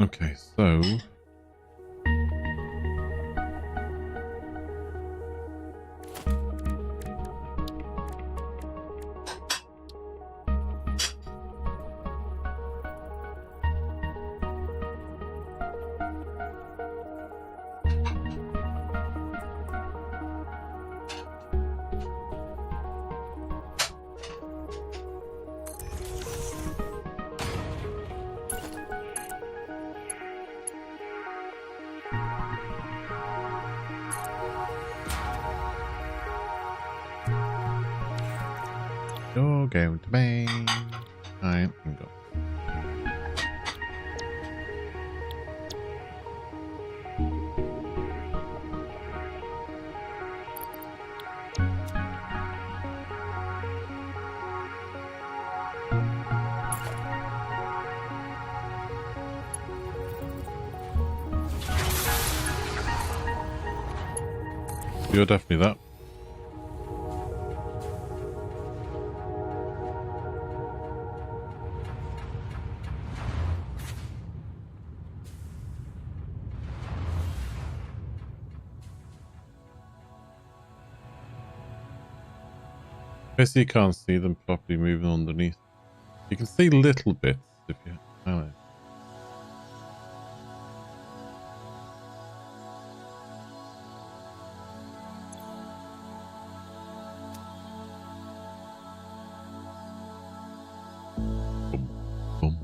Okay, so you're going to bang. Iron and go. You're definitely that. Guess you can't see them properly moving underneath. You can see little bits if you highlight. Boom, boom.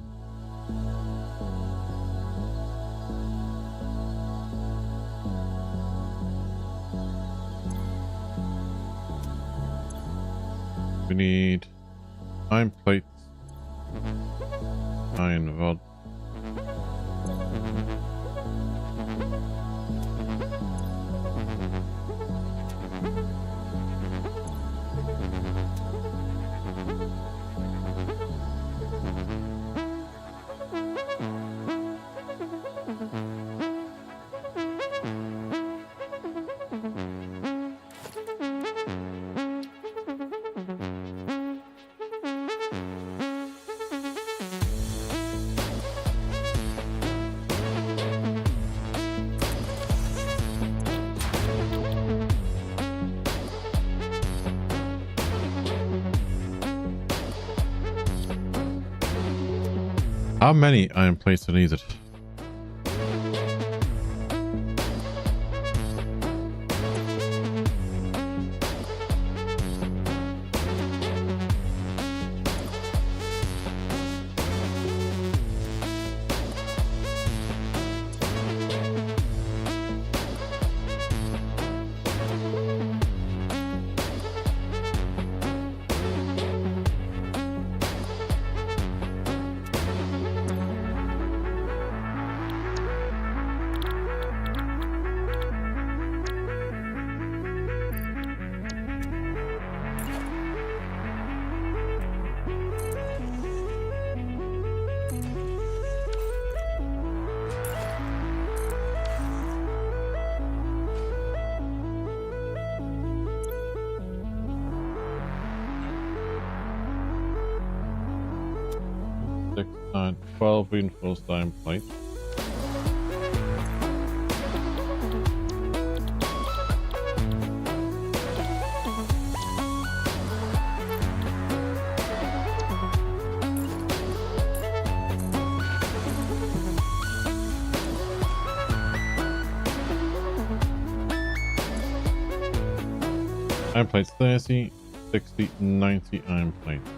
We need iron plates, iron rod, How many iron plates are needed? Six, 9, 12 reinforced iron plates. Iron plates 30, 60, 90 iron plates.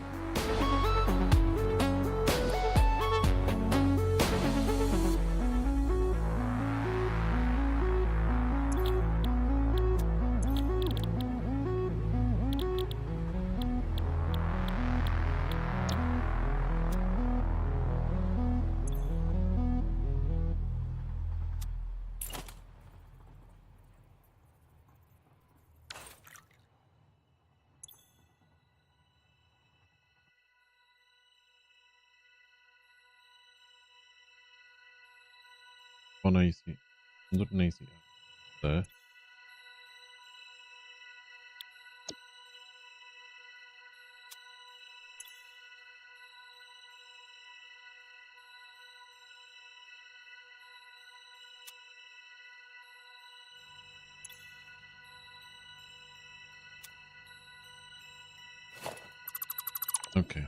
One 180 there. Okay.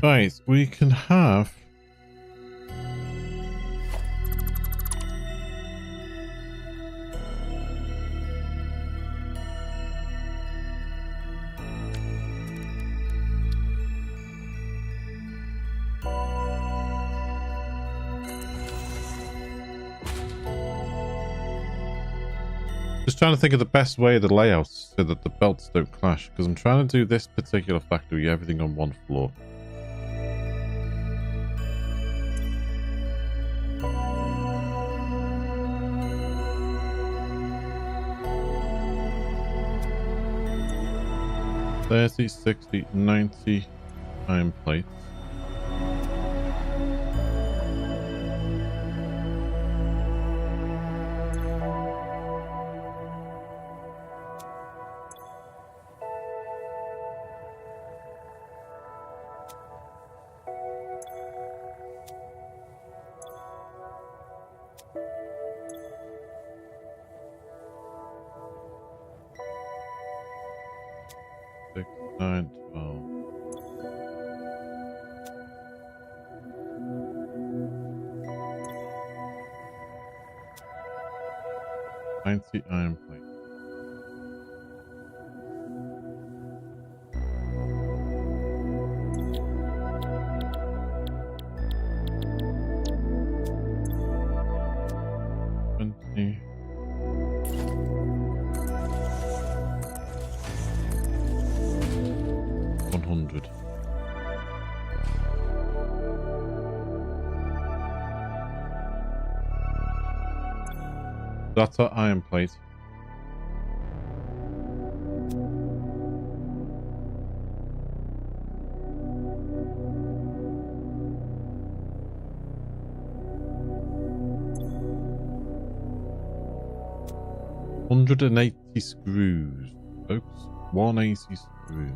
Right, we can have... Just trying to think of the best way of the layout so that the belts don't clash, because I'm trying to do this particular factory, everything on one floor. $30, $60, $90 iron plates. Six, 9, 12. $90 iron plate. $20. 100. That's our iron plate. $180 screws, folks. 180 screws.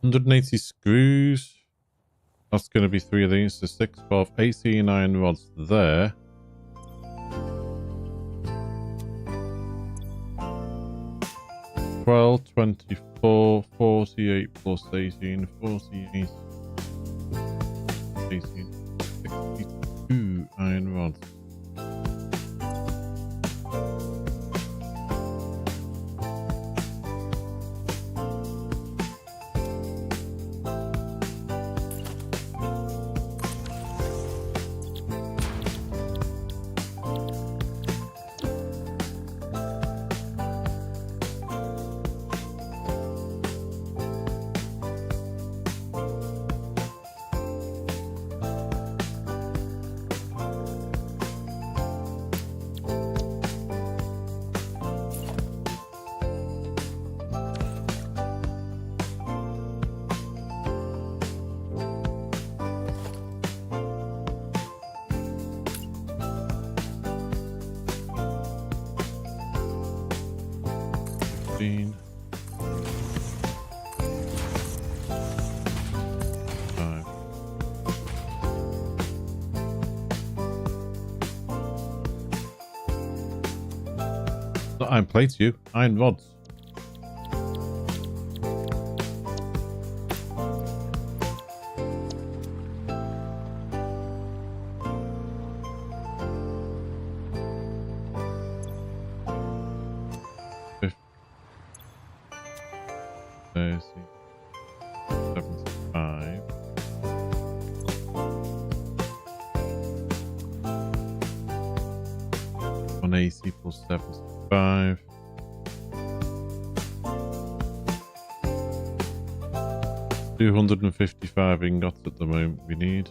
$180 screws. That's going to be 3 of these. So 6, 12, 18 iron rods there. $12, 24, 48 plus 18, 48, 18, 62 iron rods. Not iron plates, you. Iron rods. AC plus 75. $255 ingots at the moment we need.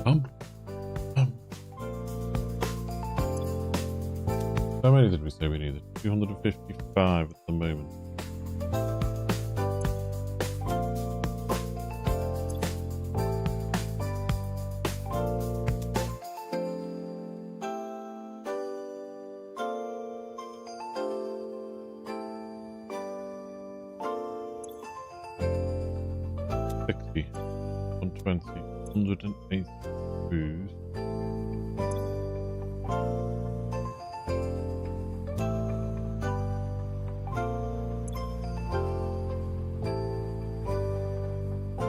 How many did we say we needed? 255 at the moment. $60, $120, $108 screws.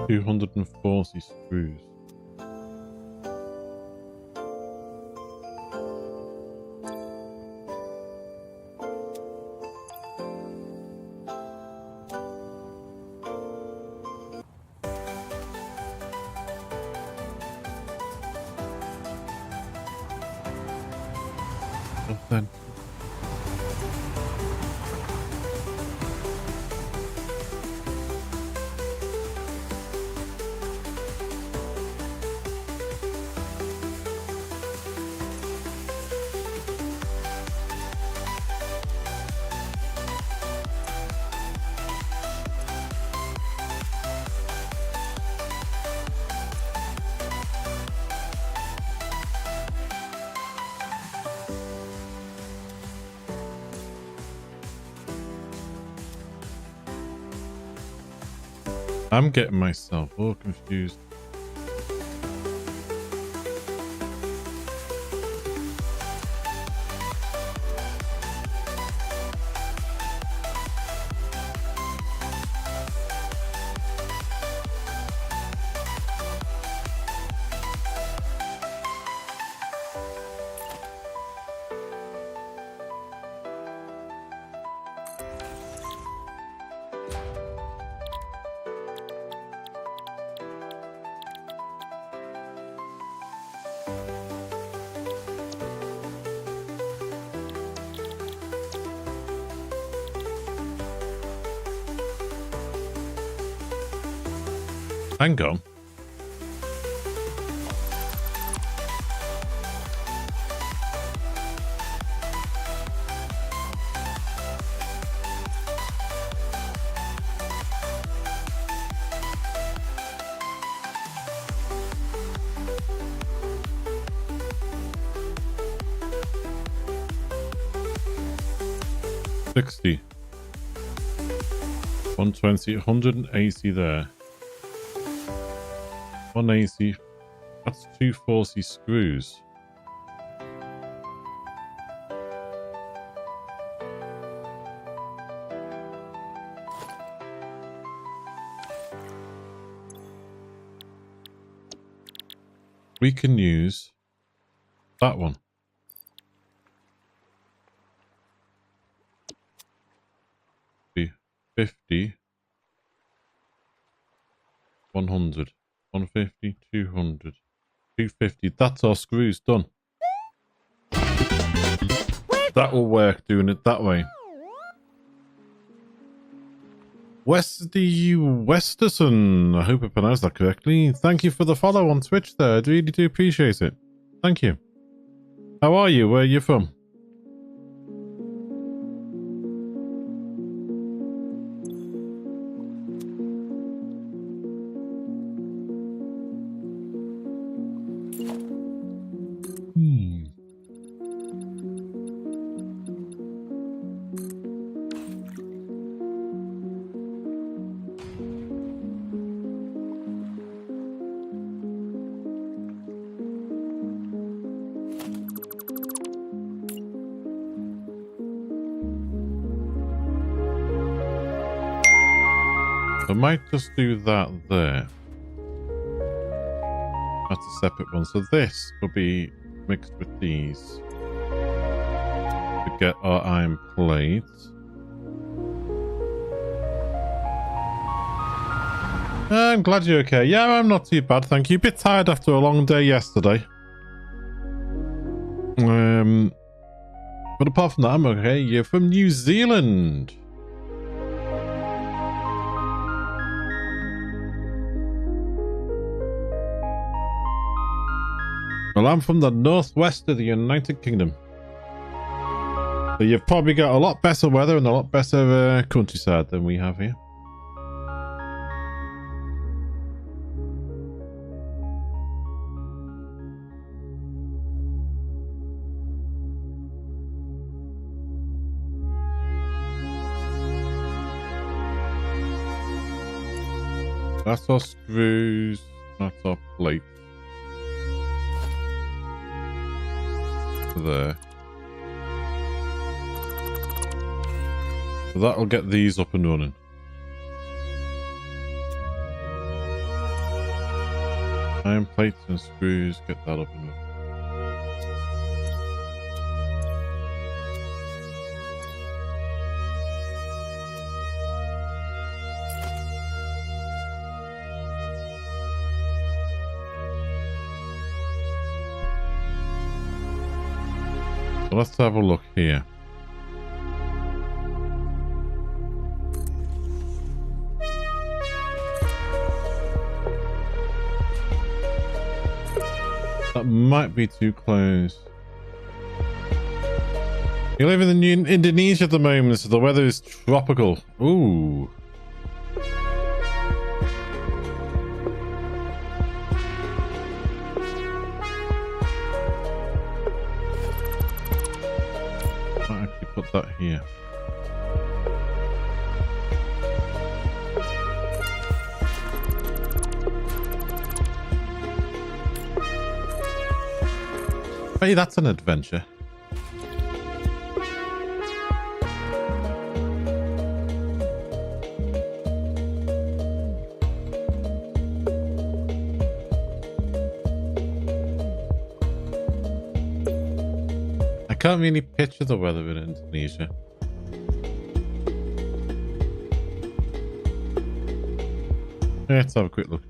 $240 screws. Then. I'm getting myself all confused. Hang on. $60, $120, $180 there. 180. That's 240 screws. We can use that one. Be 50, 100. 150, 200, 250. That's our screws done. That will work doing it that way. Westerson, I hope I pronounced that correctly. Thank you for the follow on Twitch there. I really do appreciate it. Thank you. How are you? Where are you from? I might just do that there. That's a separate one. So this will be mixed with these to get our iron plates. I'm glad you're okay. Yeah, I'm not too bad, thank you. A bit tired after a long day yesterday. But apart from that, I'm okay. You're from New Zealand. Well, I'm from the northwest of the United Kingdom. So you've probably got a lot better weather and a lot better countryside than we have here. That's our screws, that's our plates. There. So that'll get these up and running. Iron plates and screws, get that up and running. So let's have a look here. That might be too close. You live in Indonesia at the moment, so the weather is tropical. Ooh. Might actually put that here. Hey, that's an adventure. I can't really picture the weather in Indonesia. Let's have a quick look.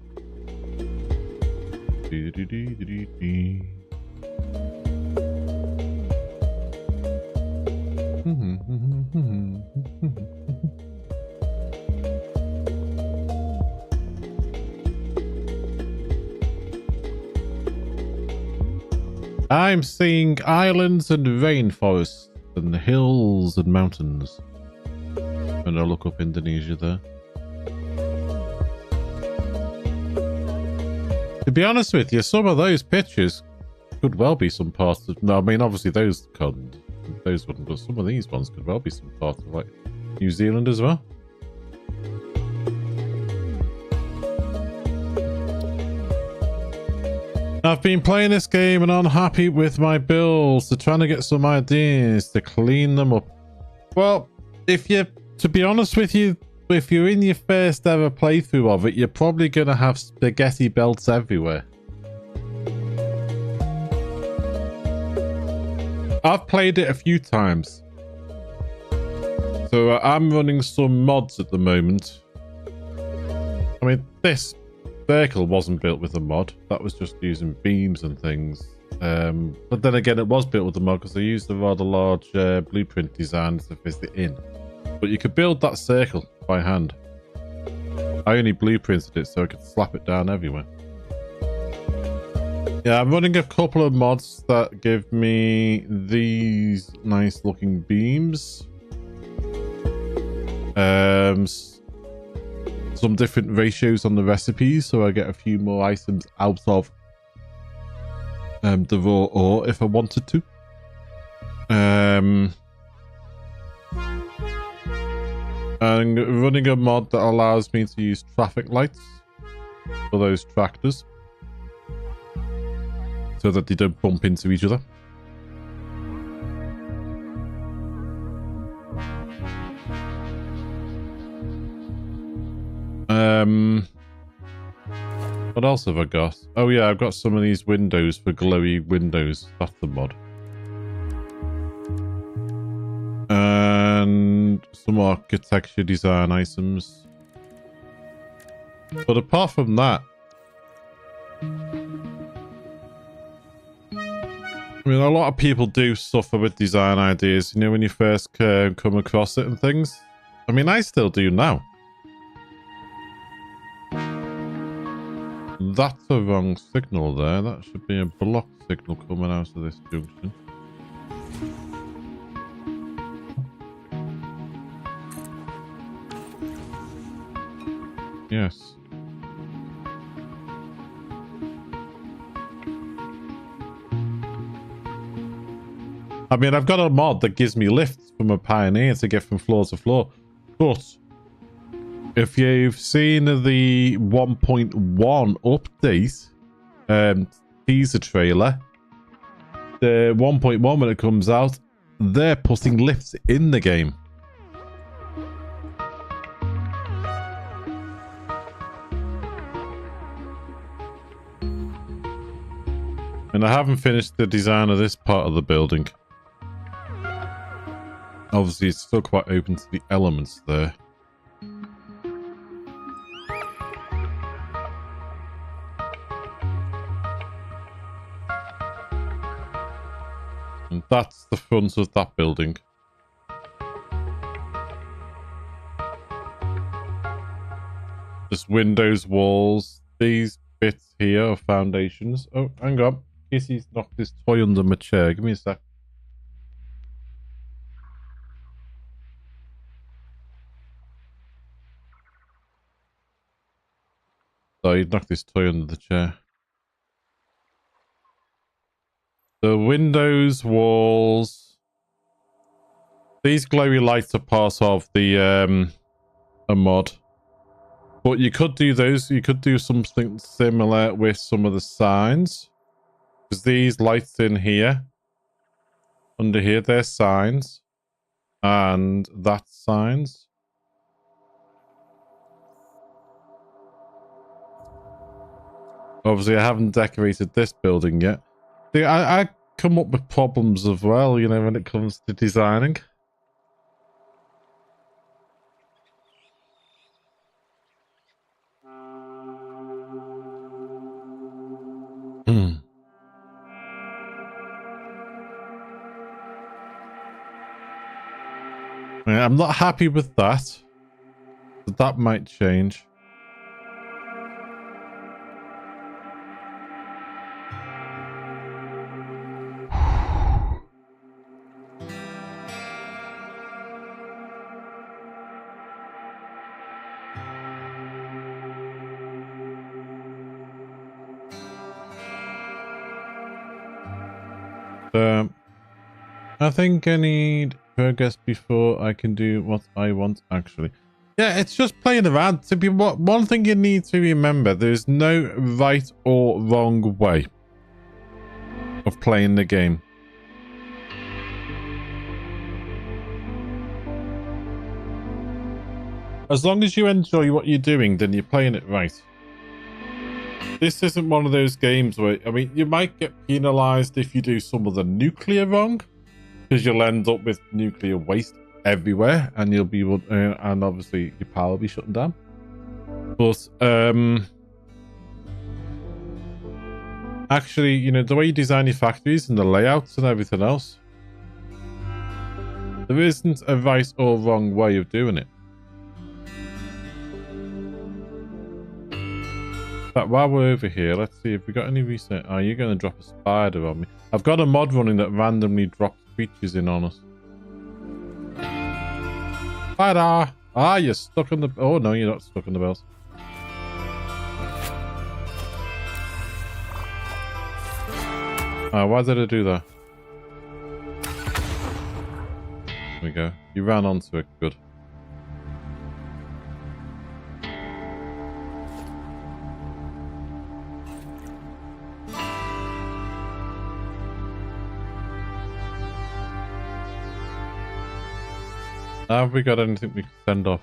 I'm seeing islands and rainforests and hills and mountains. And I'll look up Indonesia there. To be honest with you, some of those pictures could well be some parts of... No, I mean, obviously those couldn't. Those wouldn't, but some of these ones could well be some parts of, like, New Zealand as well. I've been playing this game and unhappy with my builds, so trying to get some ideas to clean them up. Well, to be honest with you, if you're in your first ever playthrough of it, you're probably going to have spaghetti belts everywhere. I've played it a few times. So I'm running some mods at the moment. I mean, this circle wasn't built with a mod. That was just using beams and things. But then again, it was built with a mod because I used a rather large blueprint design to fit it in. But you could build that circle by hand. I only blueprinted it so I could slap it down everywhere. Yeah, I'm running a couple of mods that give me these nice looking beams. Some different ratios on the recipes, so I get a few more items out of the raw ore if I wanted to. And running a mod that allows me to use traffic lights for those tractors, so that they don't bump into each other. What else have I got? Oh yeah, I've got some of these windows for glowy windows. That's the mod. And some architecture design items. But apart from that, I mean, a lot of people do suffer with design ideas, you know, when you first come across it and things. I mean, I still do now. That's a wrong signal there. That should be a block signal coming out of this junction. Yes. I mean, I've got a mod that gives me lifts from a Pioneer to get from floor to floor. But if you've seen the 1.1 update teaser trailer, the 1.1 when it comes out, they're putting lifts in the game. And I haven't finished the design of this part of the building. Obviously, it's still quite open to the elements there. And that's the front of that building. Just windows, walls. These bits here are foundations. Oh, hang on. Kissy's knocked his toy under my chair. Give me a sec. So he knocked his toy under the chair. The windows, walls. These glowy lights are part of the a mod. But you could do those. You could do something similar with some of the signs. Because these lights in here, under here, they're signs. And that's signs. Obviously, I haven't decorated this building yet. See, I come up with problems as well, you know, when it comes to designing. Yeah, I'm not happy with that. But that might change. I think I need progress before I can do what I want, actually. Yeah, it's just playing around. To be one thing you need to remember, there's no right or wrong way of playing the game. As long as you enjoy what you're doing, then you're playing it right. This isn't one of those games where, I mean, you might get penalized if you do some of the nuclear wrong, because you'll end up with nuclear waste everywhere, and you'll be and obviously your power will be shutting down. But actually, you know, the way you design your factories and the layouts and everything else, there isn't a right or wrong way of doing it. But while we're over here, let's see if we got any research. Oh, you're going to drop a spider on me. I've got a mod running that randomly drops creatures in on us. Spider! Ah, you're stuck on the... Oh, no, you're not stuck on the bells. Why did I do that? There we go. You ran onto it. Good. Have we got anything we can send off?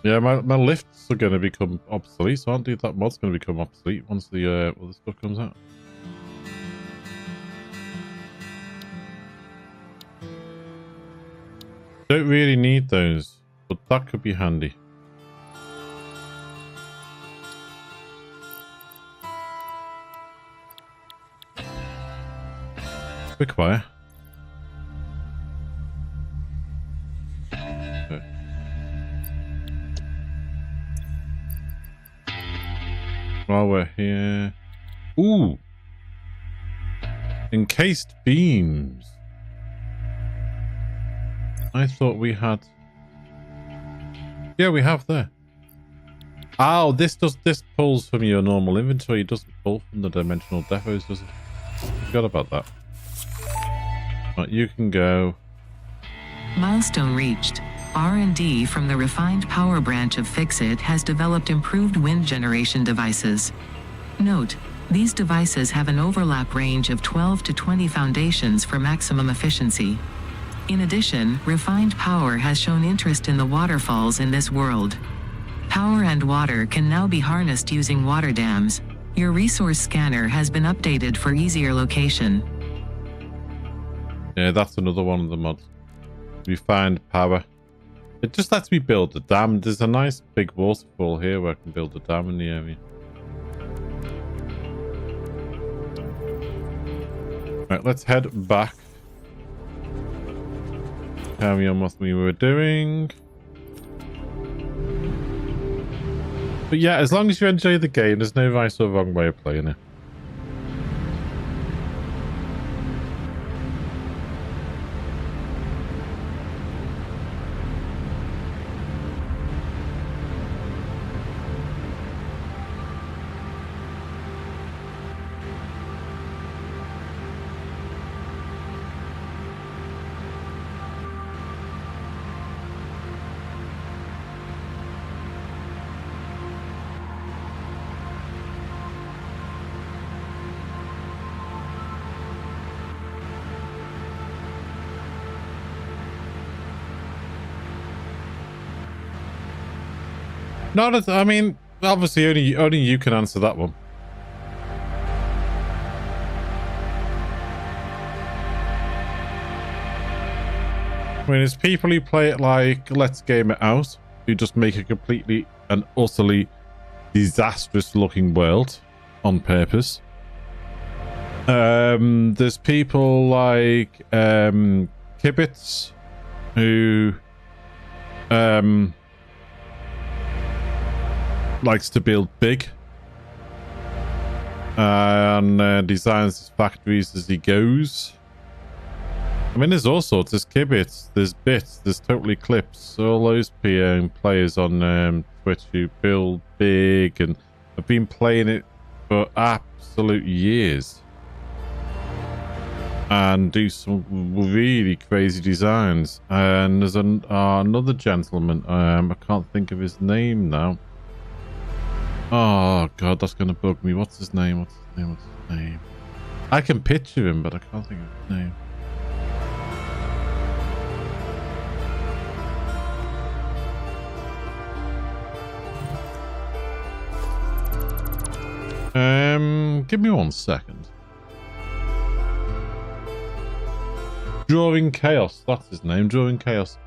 Yeah, my lifts are going to become obsolete, so aren't they? That mod's going to become obsolete once the other stuff comes out. Don't really need those, but that could be handy. Quick fire. Okay. While we're here... Ooh! Encased beams. I thought we had... Yeah, we have there. Oh, this pulls from your normal inventory. It doesn't pull from the dimensional depots, does it? Forgot about that. Right, you can go. Milestone reached. R&D from the refined power branch of Fixit has developed improved wind generation devices. Note, these devices have an overlap range of 12 to 20 foundations for maximum efficiency. In addition, refined power has shown interest in the waterfalls in this world. Power and water can now be harnessed using water dams. Your resource scanner has been updated for easier location. Yeah, that's another one of the mods. Refined power. It just lets me build a dam. There's a nice big waterfall here where I can build a dam in the area. Right, let's head back. Carry on what we were doing. But yeah, as long as you enjoy the game, there's no right or wrong way of playing it. Not as, I mean, obviously only you can answer that one. I mean, there's people who play it like Let's Game It Out, who just make a completely and utterly disastrous looking world on purpose. There's people like Kibitz who likes to build big and designs his factories as he goes. I mean, there's all sorts. There's Kibitz, there's Bits, there's Totally Clips, all those players on Twitch who build big and have been playing it for absolute years and do some really crazy designs. And there's another gentleman, I can't think of his name now. Oh god, that's gonna bug me. What's his name? What's his name? What's his name? I can picture him, but I can't think of his name. Give me 1 second. Drawing Chaos, that's his name, Drawing Chaos.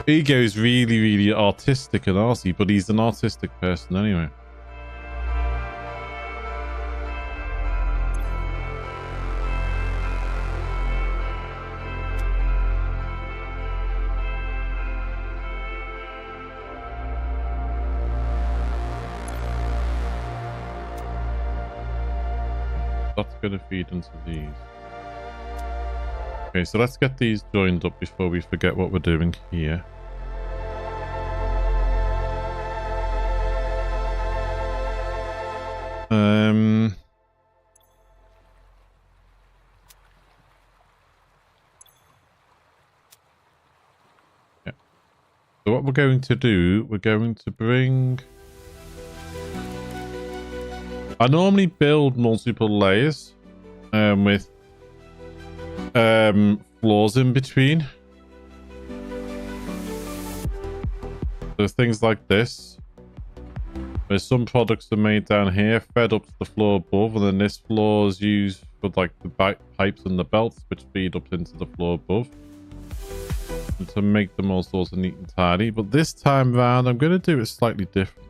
He goes really, really artistic and arty, but he's an artistic person anyway. That's going to feed into these. Okay, so let's get these joined up before we forget what we're doing here. Yeah. So what we're going to do, we're going to bring... I normally build multiple layers with floors in between. There's things like this. There's some products are made down here, fed up to the floor above, and then this floor is used for like the pipes and the belts, which feed up into the floor above. And to make them all sorts of neat and tidy. But this time round, I'm going to do it slightly different.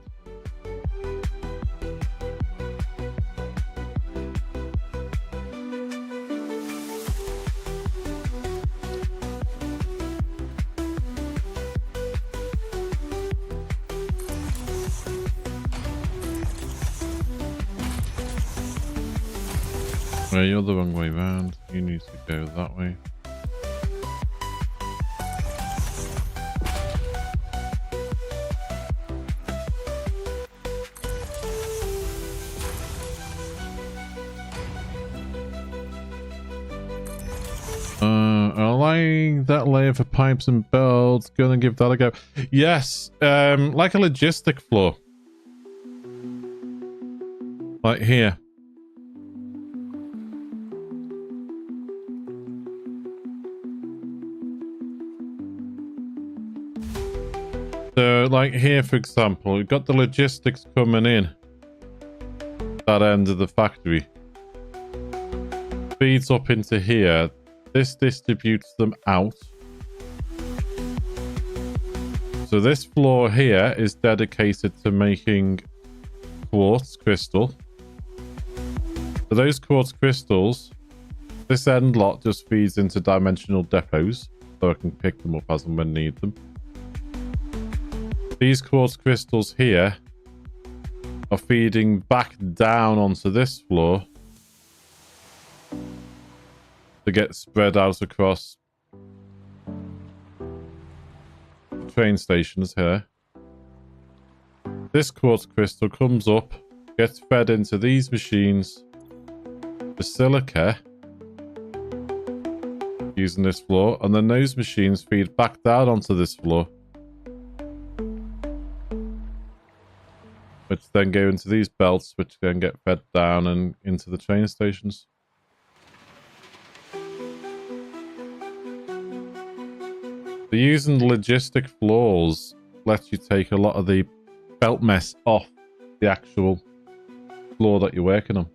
Well, you're the wrong way round. You need to go that way. Allowing that layer for pipes and belts. Gonna give that a go. Yes, like a logistic floor. Like here. So, like here, for example, we've got the logistics coming in. That end of the factory. Feeds up into here. This distributes them out. So this floor here is dedicated to making quartz crystal. So those quartz crystals, this end lot just feeds into dimensional depots, so I can pick them up as and when need them. These quartz crystals here are feeding back down onto this floor to get spread out across the train stations here. This quartz crystal comes up, gets fed into these machines, the silica, using this floor, and then those machines feed back down onto this floor, which then go into these belts, which then get fed down and into the train stations. So using logistic floors lets you take a lot of the belt mess off the actual floor that you're working on.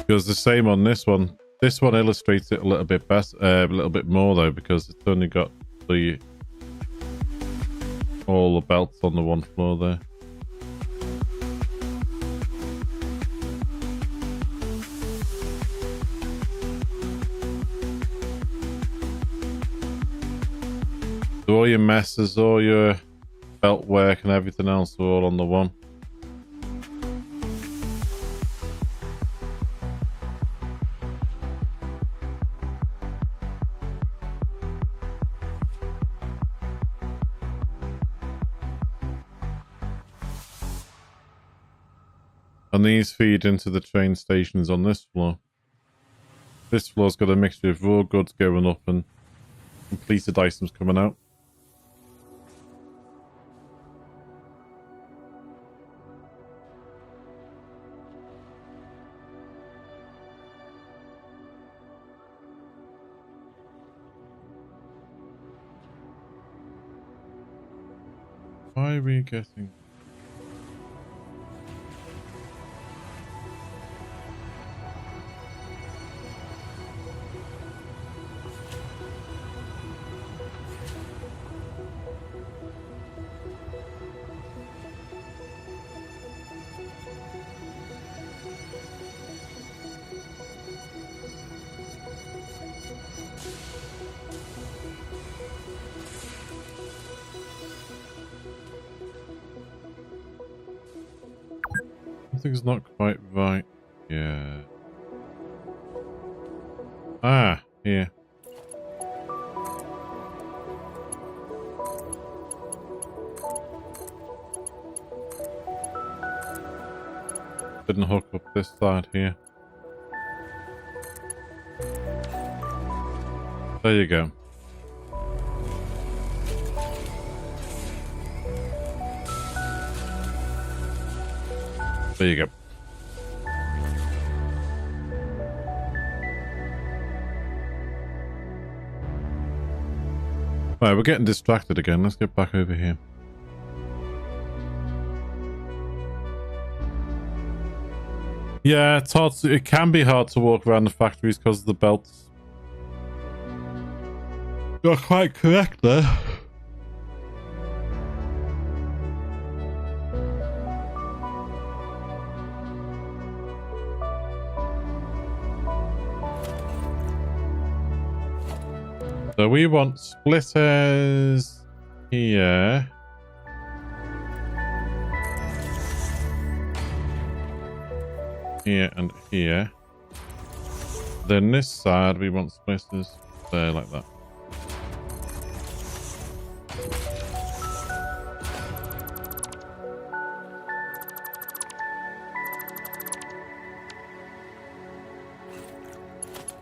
Because the same on this one. This one illustrates it a little bit better, a little bit more though, because it's only got the all the belts on the one floor there. So all your messes, all your belt work and everything else are all on the one. And these feed into the train stations on this floor. This floor's got a mixture of raw goods going up and completed items coming out. Why are we getting... Something's not quite right. Yeah. Ah, here. Didn't hook up this side here. There you go. There you go. Right, we're getting distracted again. Let's get back over here. Yeah, it's hard to, it can be hard to walk around the factories because of the belts. You're quite correct there. So we want splitters here. Here and here. Then this side we want splitters there like that.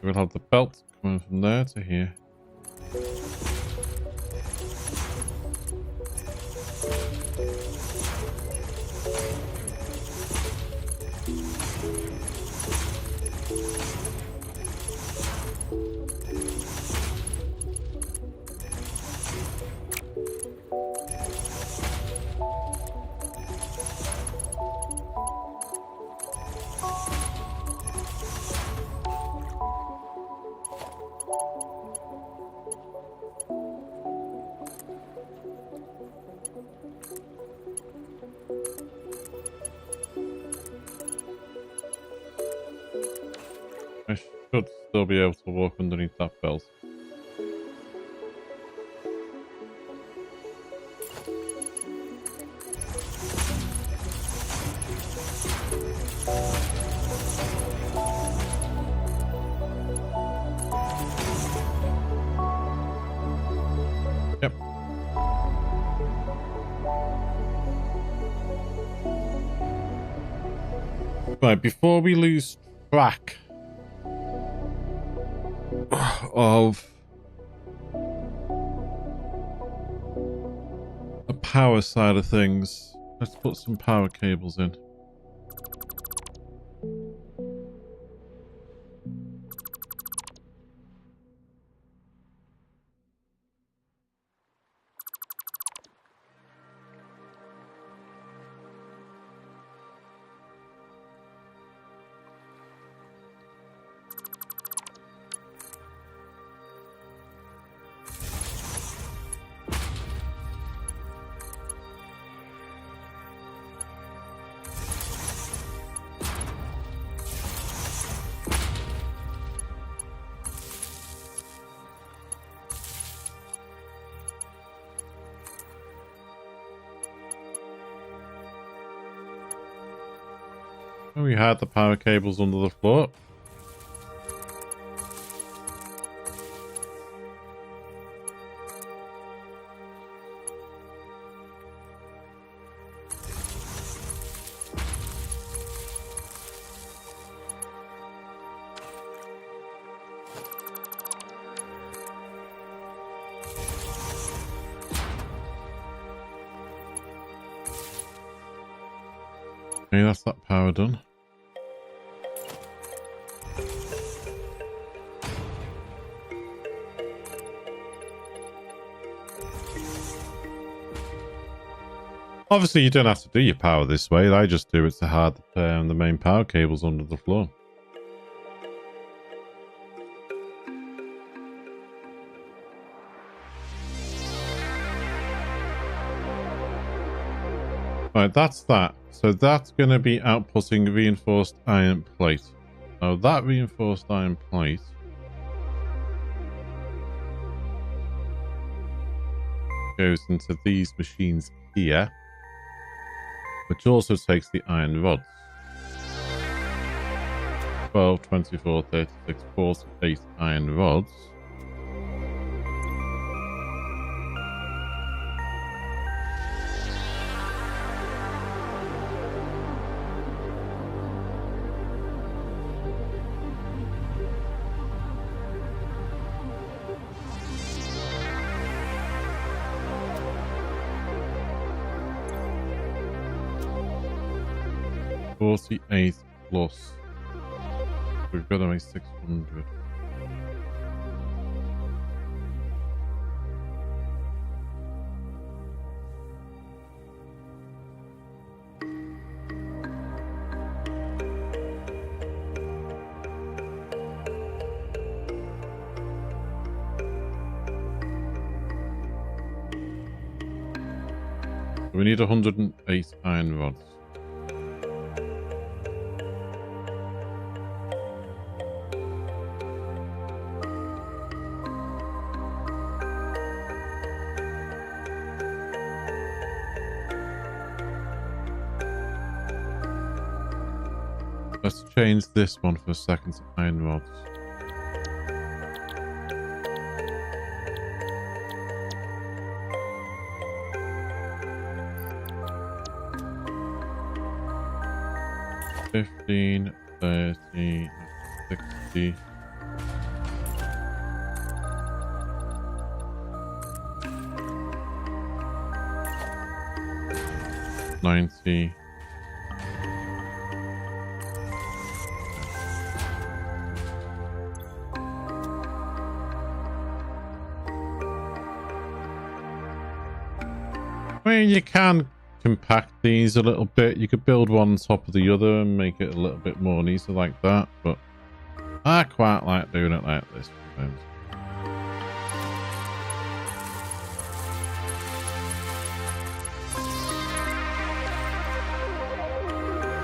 We'll have the belt coming from there to here. I should still be able to walk underneath that belt. Yep. Right, before we lose track of the power side of things, let's put some power cables in. We had the power cables under the floor. Okay, that's that power done. Obviously, you don't have to do your power this way. I just do it to hard the main power cables under the floor. Right, that's that. So that's going to be outputting reinforced iron plate. Now that reinforced iron plate goes into these machines here, which also takes the iron rods. 12, 24, 36, 48 iron rods. $48 plus. We've got to make 600. We need 108 iron rods. Let's change this one for a second to iron rods. $15, $30, $60. $90. I mean, you can compact these a little bit. You could build one on top of the other and make it a little bit more neater like that, but I quite like doing it like this sometimes.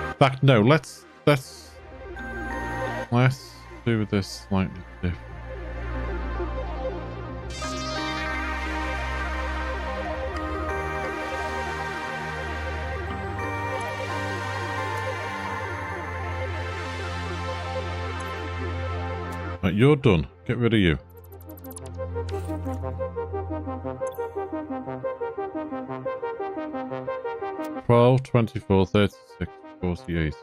In fact, no, let's do this slightly different. Right, you're done. Get rid of you. $12, $24, $36, $48.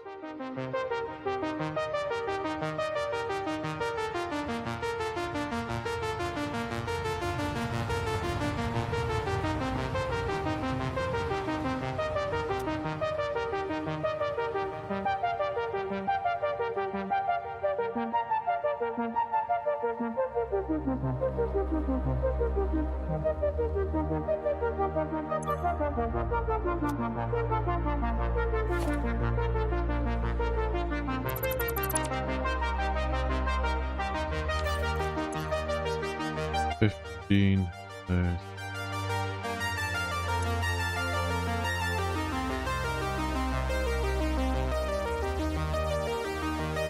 $15, $30.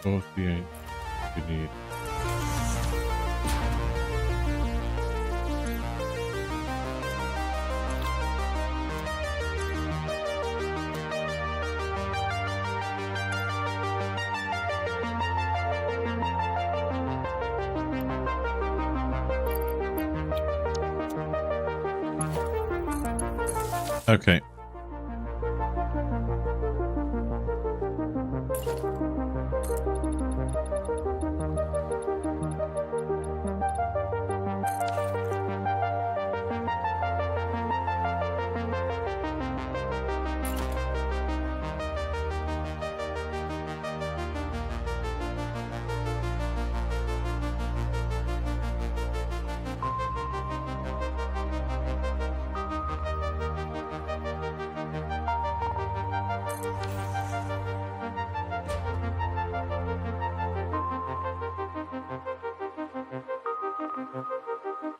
$48. You need. Okay.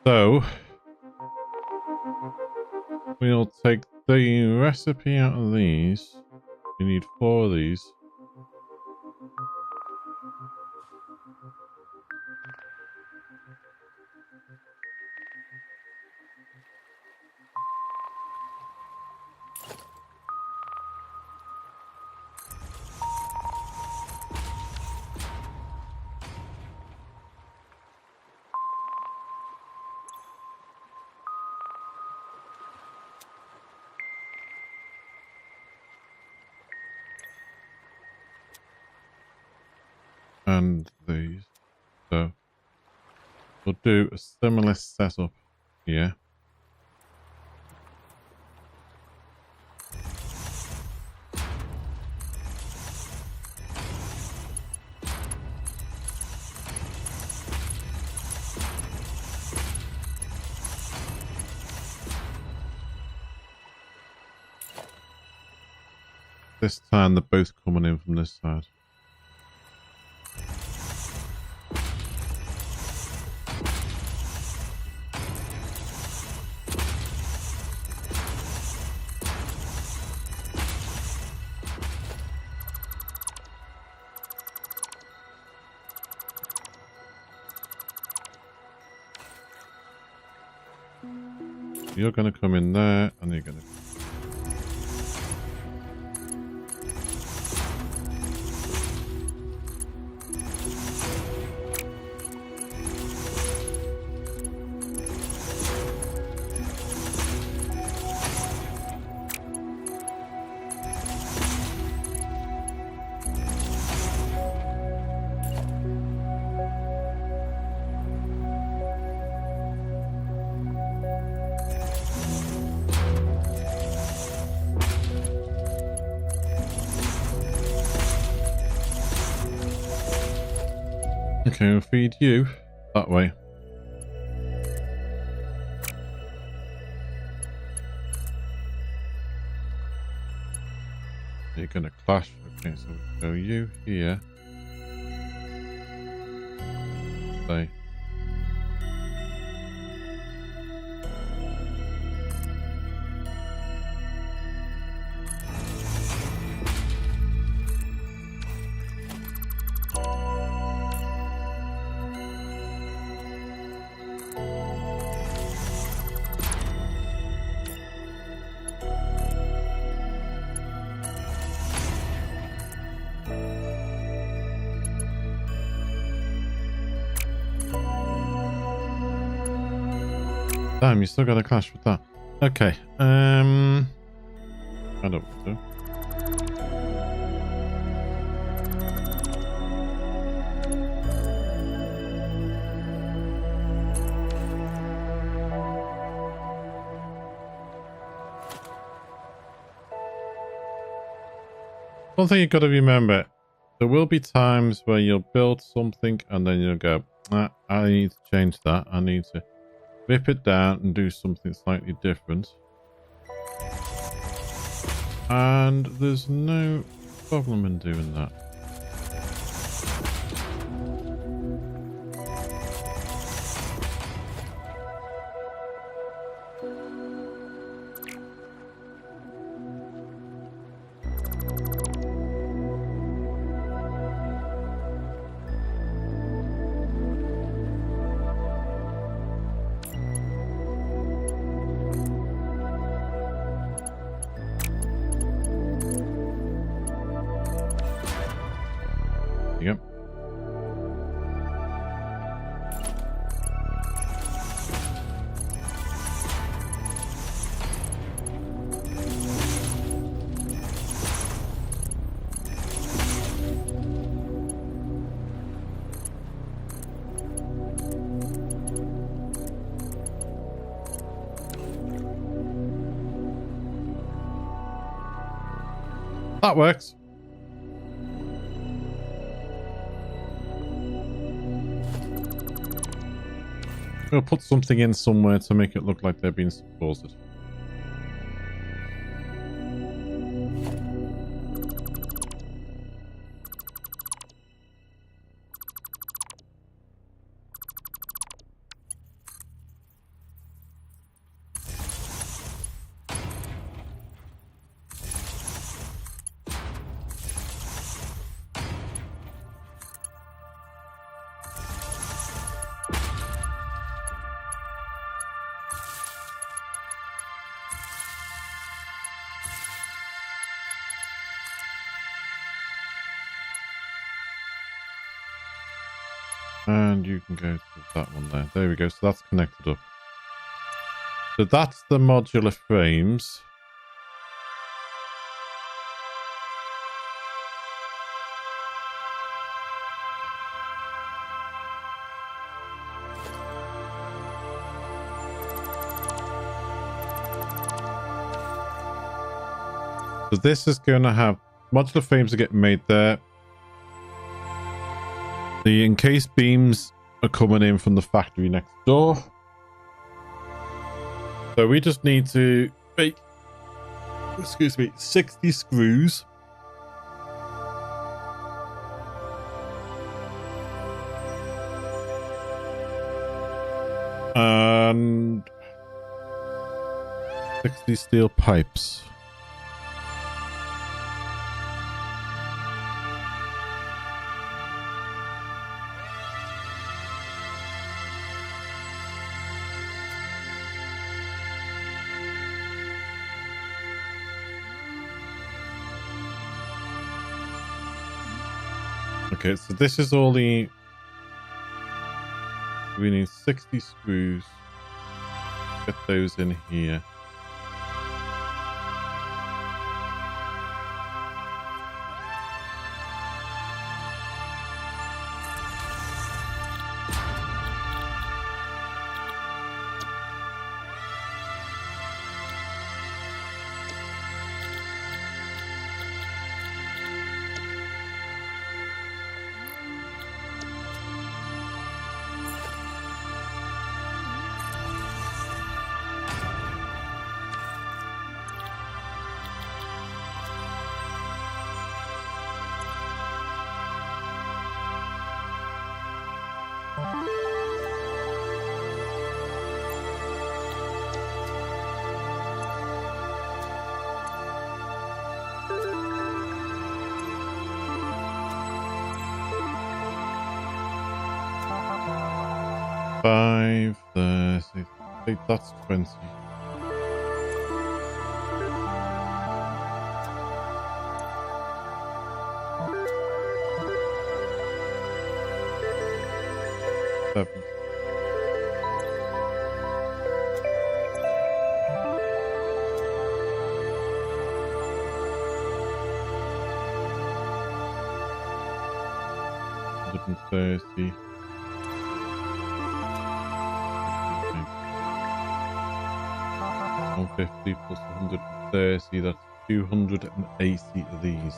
So, we'll take the recipe out of these. We need 4 of these. And these. So we'll do a similar setup here. This time they're both coming in from this side. You're going to come in there, and you're going to... Okay, we'll feed you that way. You're gonna clash. Okay, so we'll go you here. Stay. Damn, you still got a clash with that. Okay. I don't want to. One thing you've got to remember, there will be times where you'll build something and then you'll go, I need to change that. I need to rip it down and do something slightly different. And there's no problem in doing that. Yep. That works. We'll put something in somewhere to make it look like they're being supported. And you can go to that one there. There we go. So that's connected up. So that's the modular frames. So this is going to have modular frames are getting made there. The encased beams are coming in from the factory next door. So we just need to make, 60 screws. And 60 steel pipes. Okay, so this is all the... We need 60 screws. Get those in here. 5, 30. I think that's 20. Seven. $130. 150 plus 130, that's 280 of these.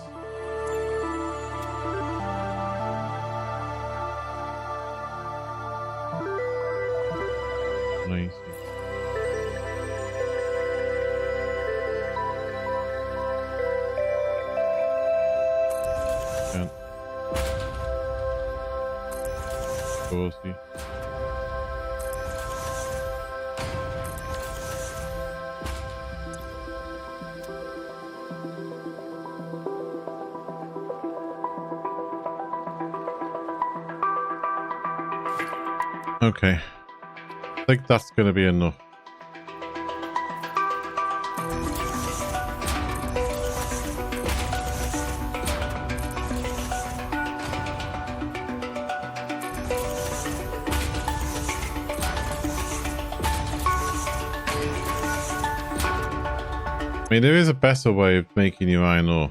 Nice. Yeah. 40. Okay, I think that's going to be enough. I mean, there is a better way of making your iron ore.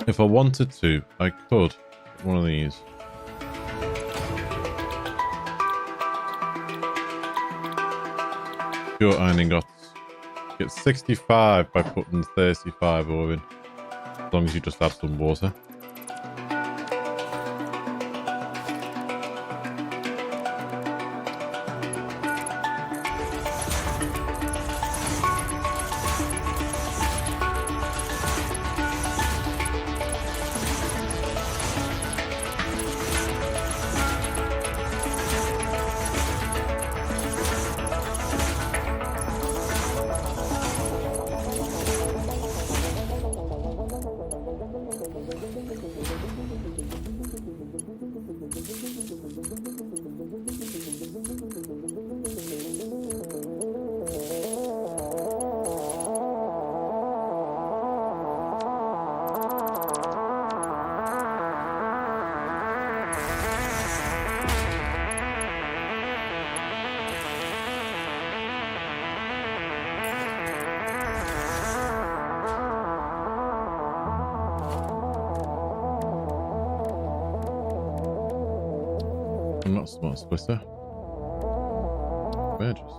If I wanted to, I could. One of these. Pure iron ingots. Get 65 by putting 35 ore in. As long as you just add some water. I'm not smart splitter. Gorgeous.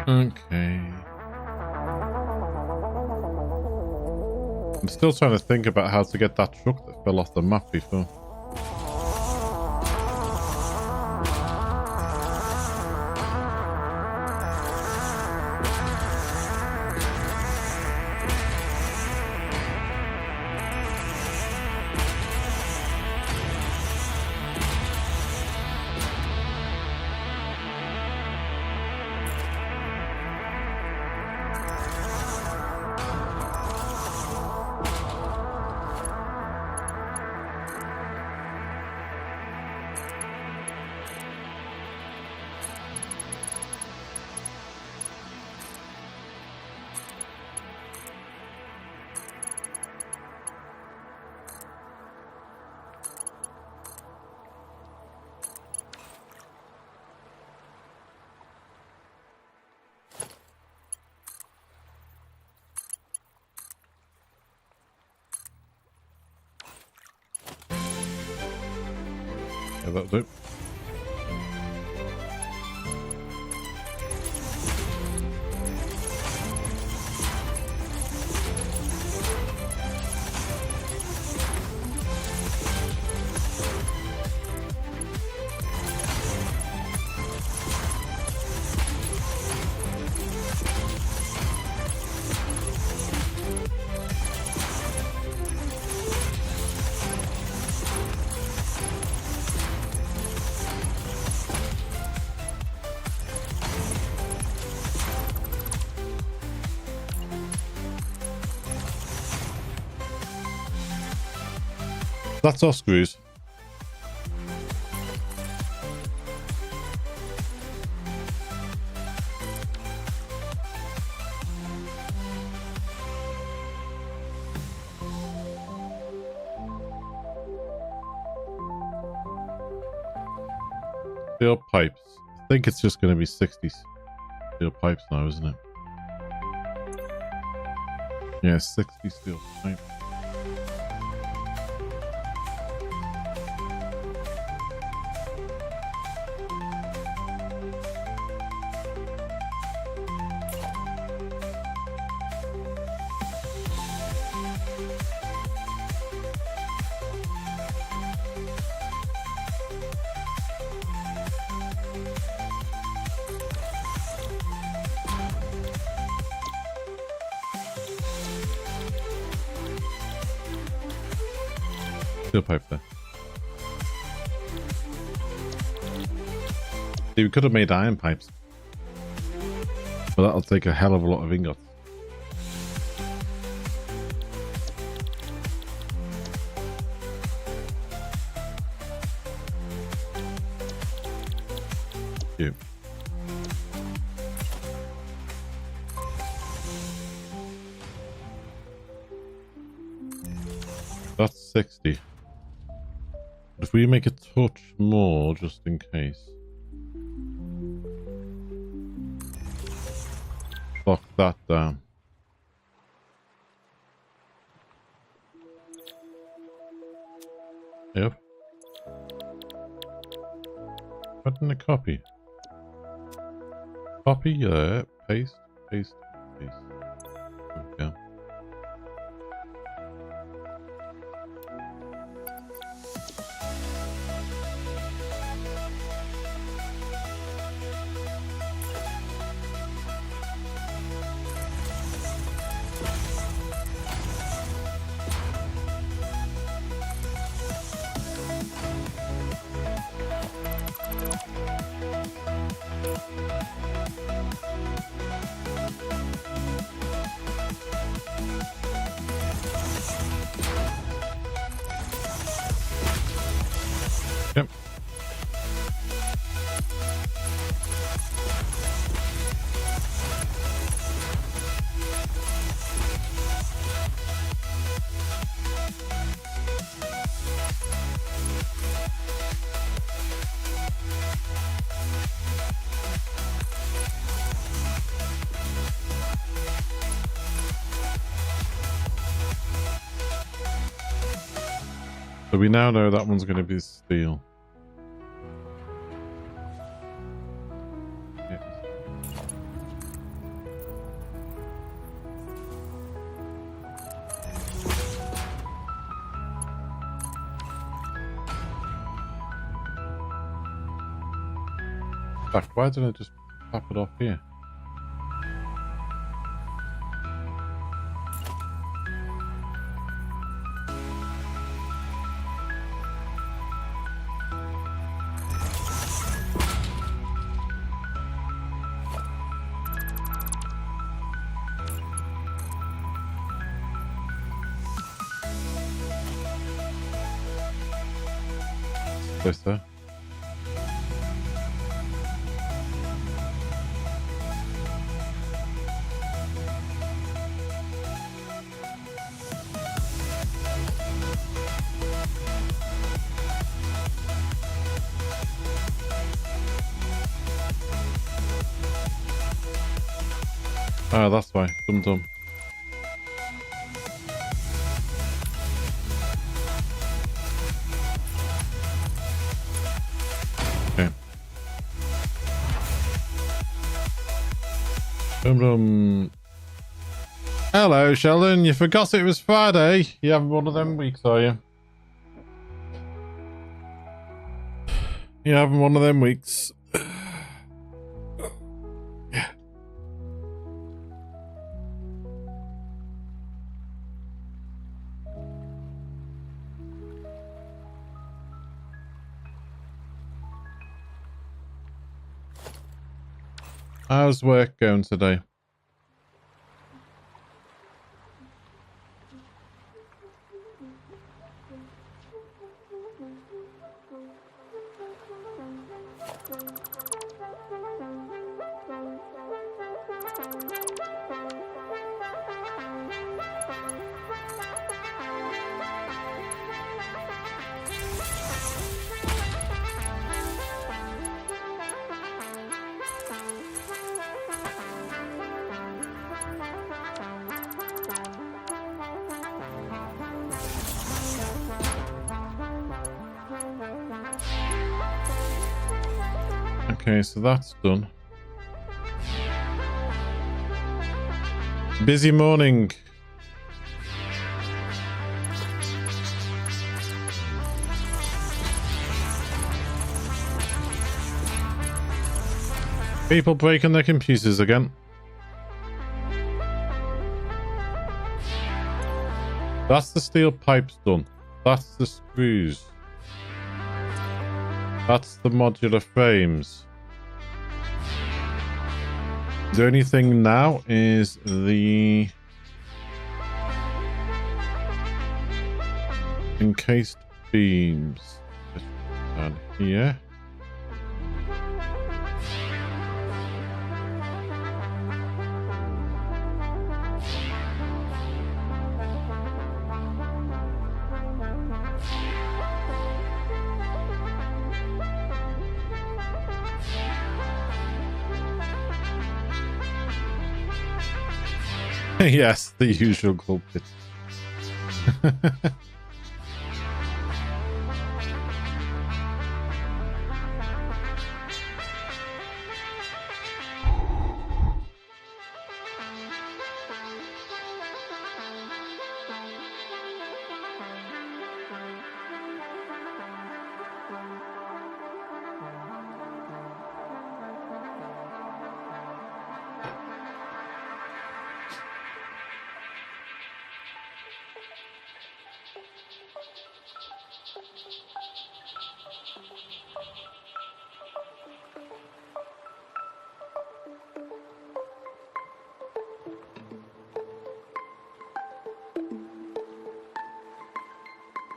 Okay. I'm still trying to think about how to get that truck that fell off the map before. that'll do. That's our screws. Steel pipes. I think it's just going to be 60 steel pipes now, isn't it? Yeah, 60 steel pipes. Steel pipe there. See, we could have made iron pipes, but that'll take a hell of a lot of ingots. Cute. That's 60. But if we make a touch more, just in case. Lock that down. Yep. What in the copy? Copy there, paste, paste, paste. Okay. Yep. So we now know that one's going to be steel. Yeah. In fact, why didn't I just pop it off here? Place there. Ah, that's why. Dum-dum. Hello, Sheldon. You forgot it was Friday. You having one of them weeks, are you? You having one of them weeks? Yeah. How's work going today? Okay, so that's done. Busy morning. People breaking their computers again. That's the steel pipes done. That's the screws. That's the modular frames. The only thing now is the encased beams down here. Yes, the usual culprit.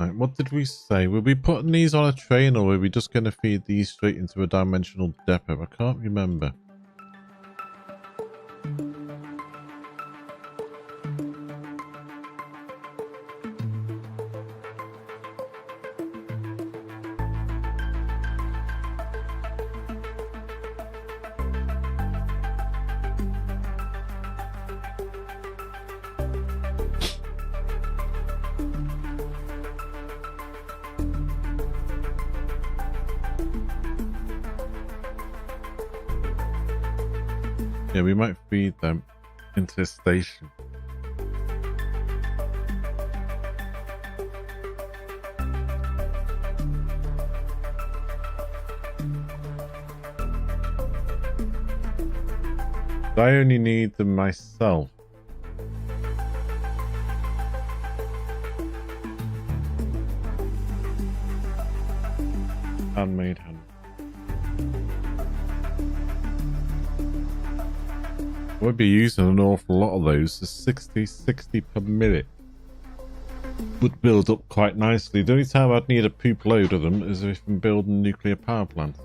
Right, what did we say? Were we putting these on a train or were we just going to feed these straight into a dimensional depot? I can't remember. Yeah, we might feed them into a station. I only need them myself. Handmade hand. We'll be using an awful lot of those. So 60 per minute would build up quite nicely. The only time I'd need a poop load of them is if I'm building a nuclear power plant,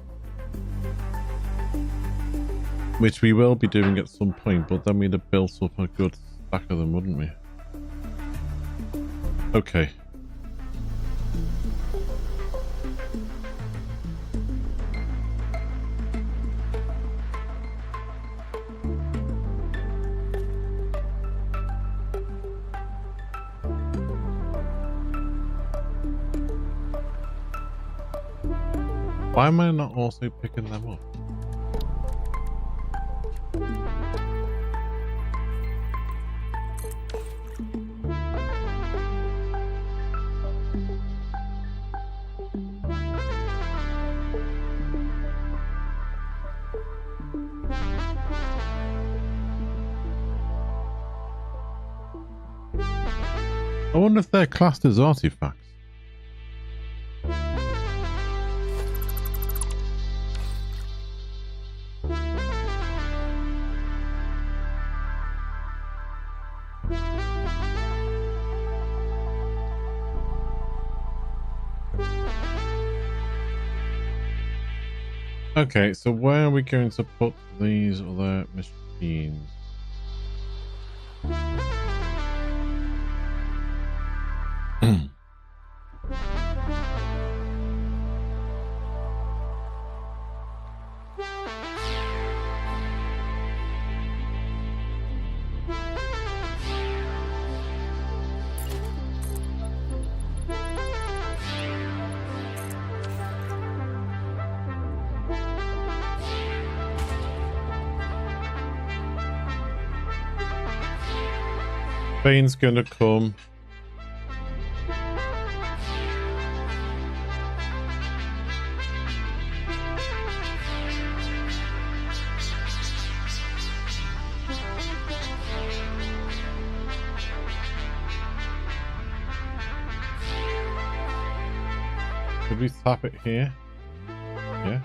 which we will be doing at some point, but then we'd have built up a good stack of them, wouldn't we? Okay. Why am I not also picking them up? I wonder if they're classed as artifacts. Okay, so where are we going to put these other machines? Bane's gonna come. Could we tap it here? Yeah.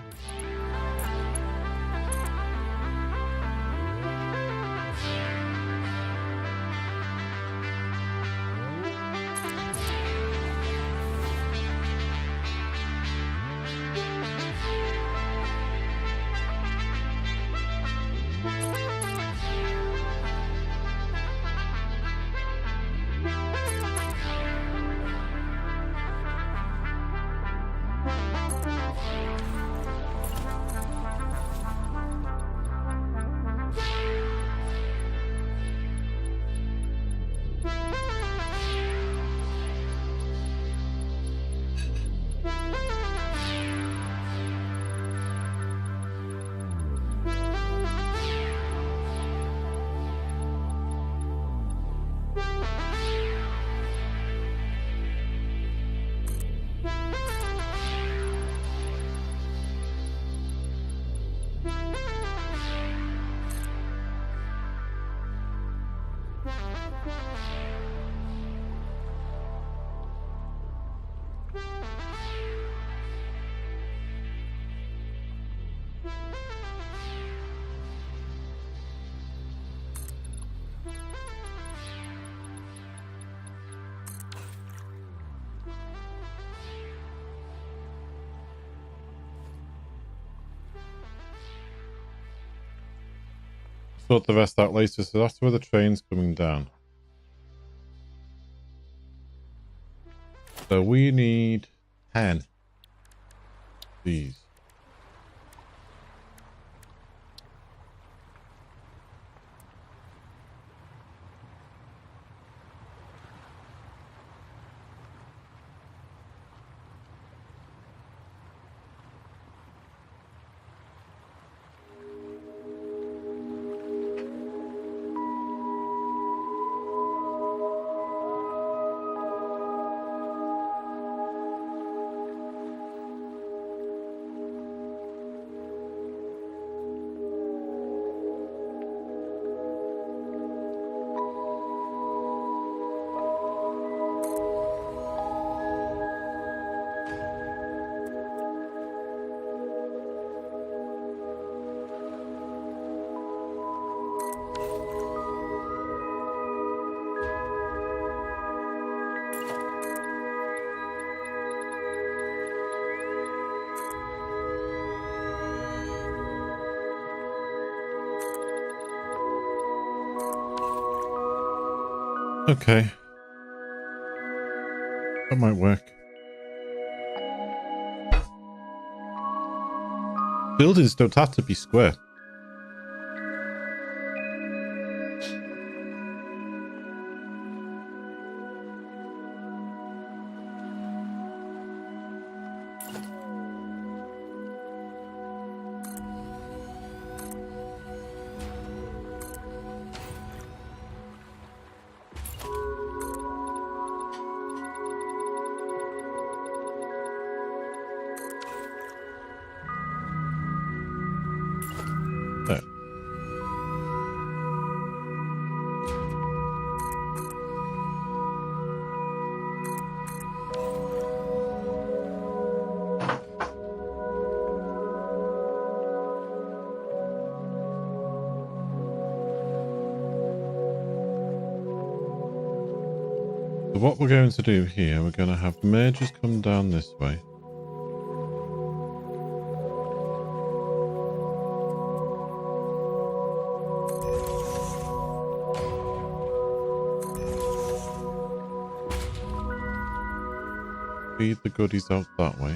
Sort the rest out later, so that's where the train's coming down. So we need 10 of these. Okay. That might work. Buildings don't have to be square. So what we're going to do here, we're going to have merges come down this way. Feed the goodies out that way.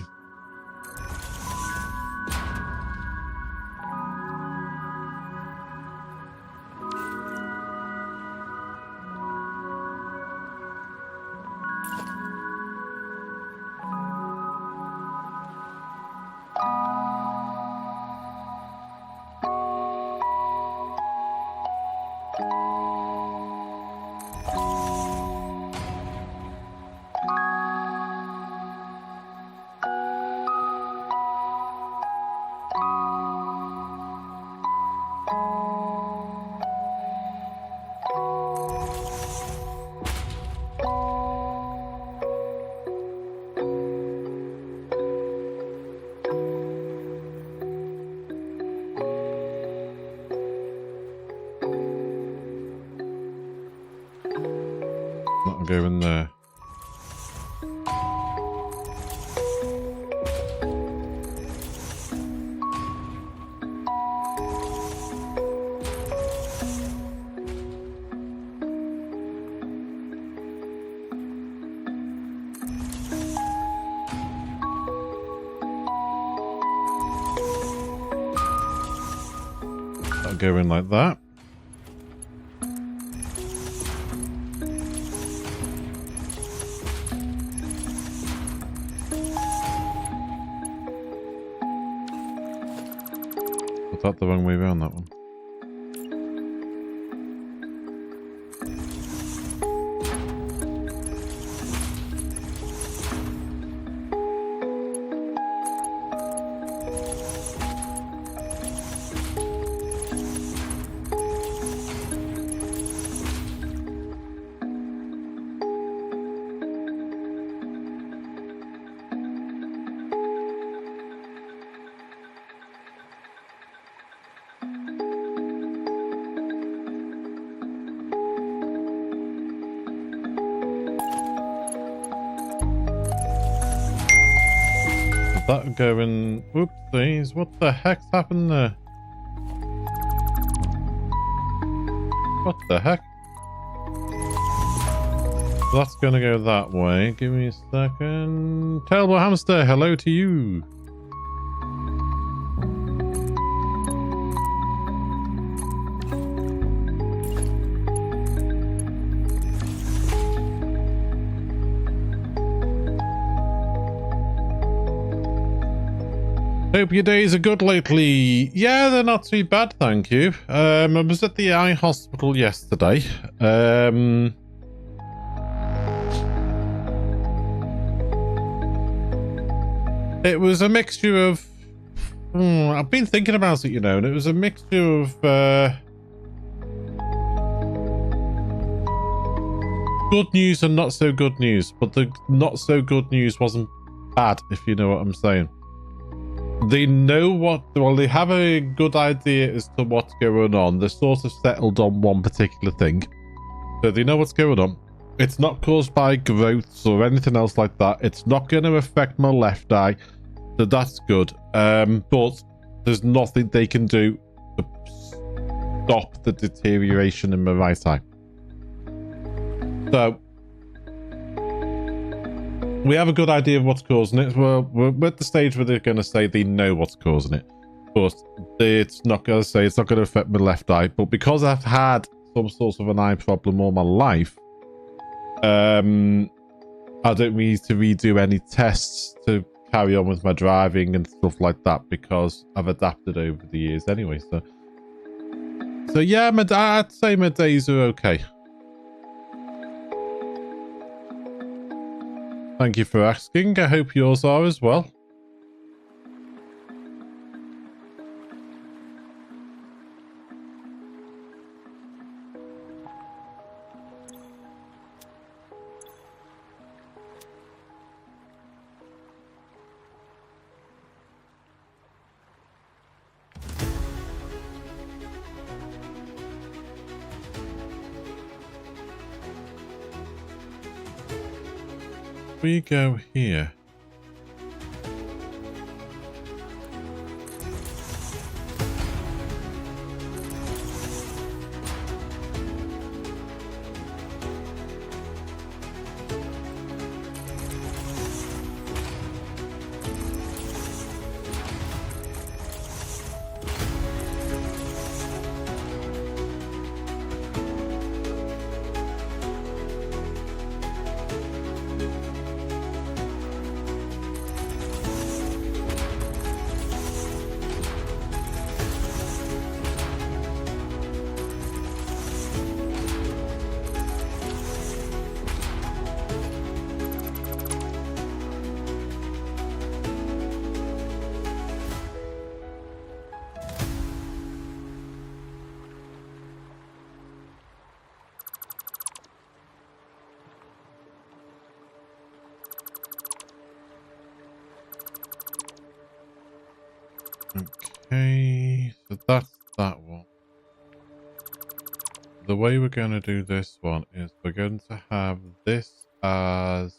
That'll go in there. That'll go in like that. Put that the wrong way around, that one. That going, oopsies, what the heck's happened there? What the heck? That's gonna go that way. Give me a second. Tailbow Hamster, hello to you. Hope your days are good lately. Yeah, they're not too bad, thank you. I was at the eye hospital yesterday. It was a mixture of... I've been thinking about it, you know, and it was a mixture of... good news and not so good news. But the not so good news wasn't bad, if you know what I'm saying. They know what... Well, they have a good idea as to what's going on. They're sort of settled on one particular thing. So they know what's going on. It's not caused by growths or anything else like that. It's not going to affect my left eye. So that's good. But there's nothing they can do to stop the deterioration in my right eye. So... we have a good idea of what's causing it. We're at the stage where they're going to say they know what's causing it. But it's not going to say it's not going to affect my left eye. But because I've had some sort of an eye problem all my life, I don't need to redo any tests to carry on with my driving and stuff like that because I've adapted over the years anyway. So yeah, I'd say my days are okay. Thank you for asking. I hope yours are as well. we go here. Okay, so that's that one. The way we're going to do this one is we're going to have this as...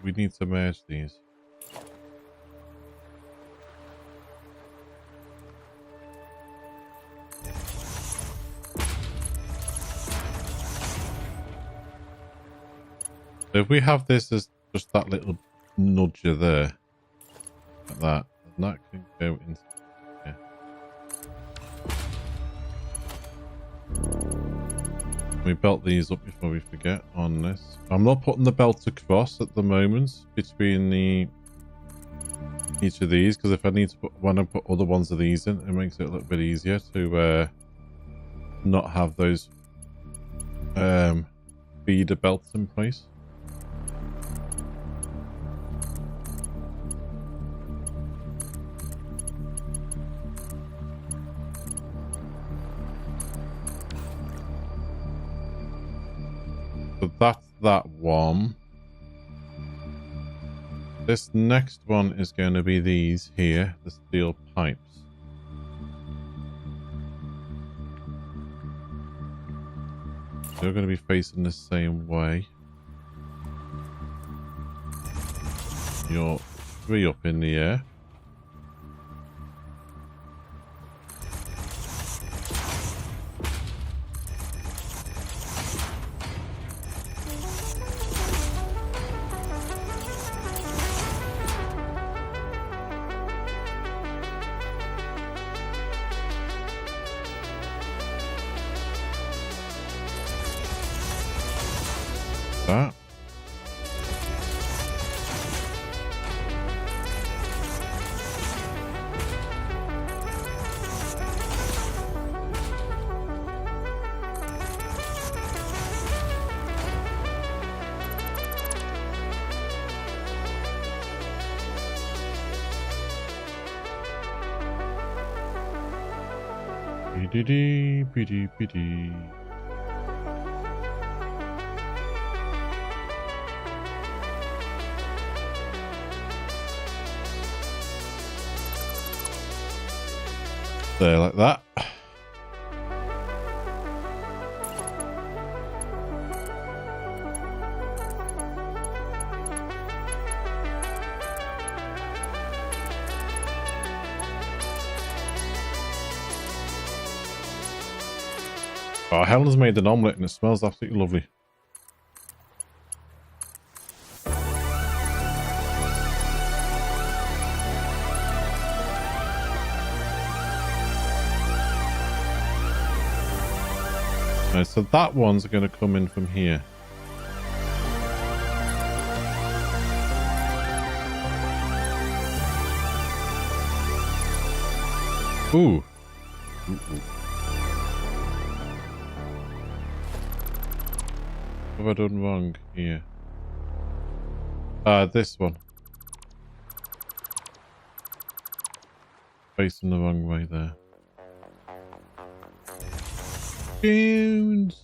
we need to merge these. So if we have this as just that little nudger there, like that, and that can go into here. We belt these up before we forget on this. I'm not putting the belt across at the moment between each of these, because if I need to when I put other ones of these in, it makes it a little bit easier to not have those feeder belts in place. So that's that one. This next one is going to be these here, the steel pipes. They're going to be facing the same way. You're 3 up in the air. That. Biddy biddy biddy. There, like that. Oh, Helen's made an omelette and it smells absolutely lovely. Right, so that one's going to come in from here. Ooh. What have I done wrong here? This one. Facing the wrong way there. Tunes.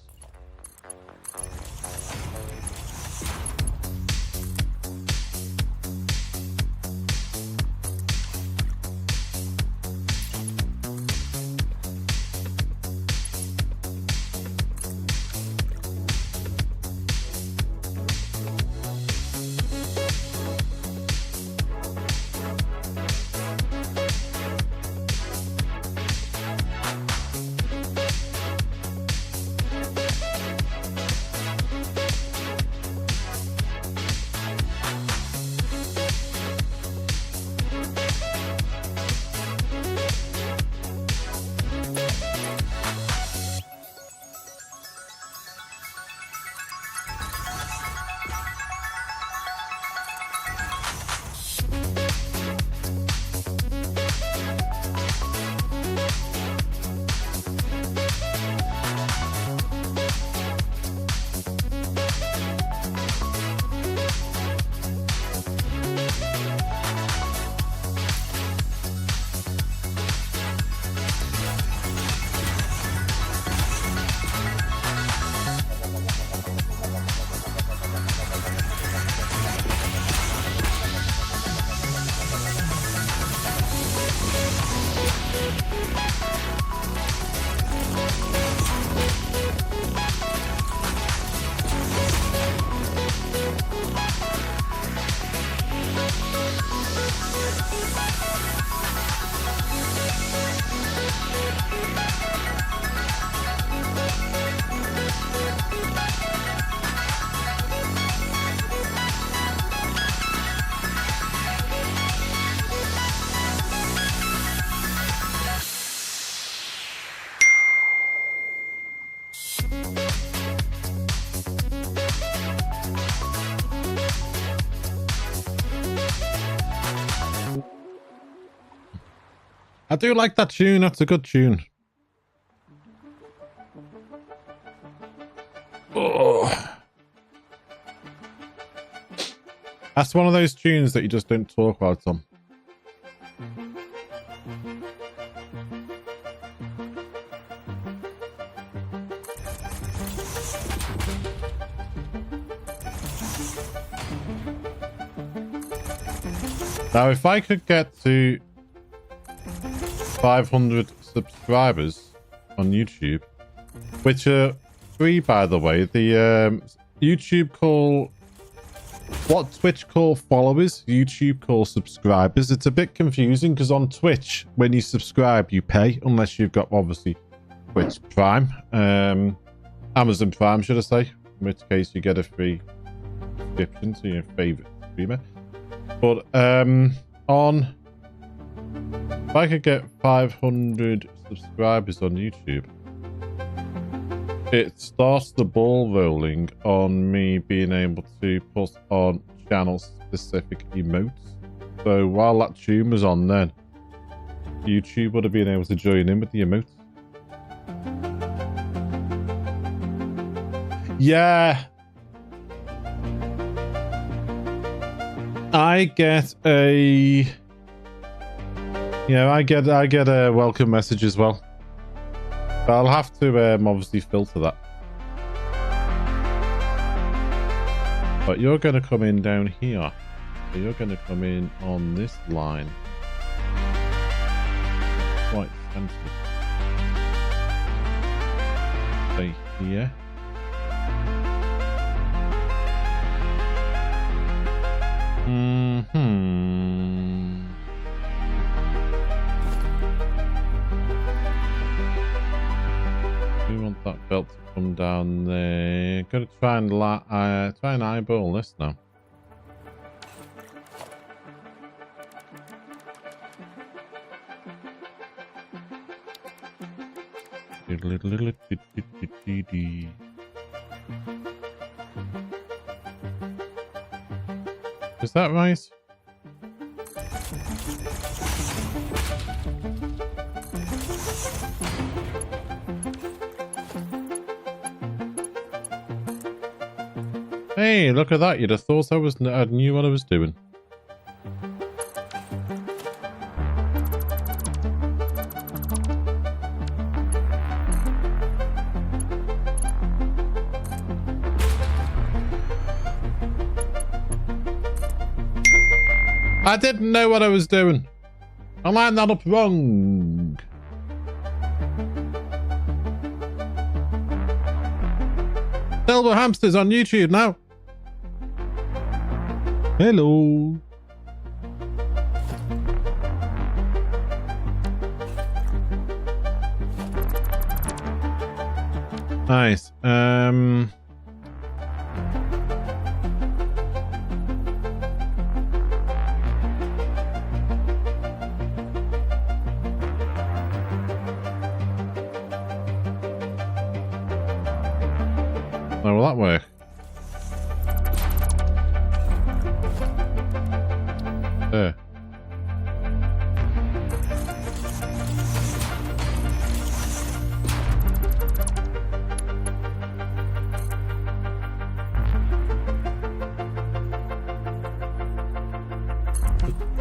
I do like that tune. That's a good tune. Oh. That's one of those tunes that you just don't talk about, Tom. Now, if I could get to 500 subscribers on YouTube, which are free, by the way, the YouTube call what Twitch call followers, YouTube call subscribers. It's a bit confusing because on Twitch, when you subscribe, you pay, unless you've got obviously Twitch Prime, Amazon Prime, should I say, in which case you get a free subscription to your favorite streamer. But on, if I could get 500 subscribers on YouTube, it starts the ball rolling on me being able to put on channel specific emotes. So while that tune was on then, YouTube would have been able to join in with the emotes. Yeah. I get a welcome message as well. But I'll have to obviously filter that. But you're going to come in down here. So you're going to come in on this line. Quite sensitive. Stay here. We want that belt to come down there. Gotta try and eyeball this now. Is that right? Hey, look at that. You'd have thought I knew what I was doing. I didn't know what I was doing. I lined that up wrong. Silver Hamsters on YouTube now. Hello. Nice. Oh, will that work? There.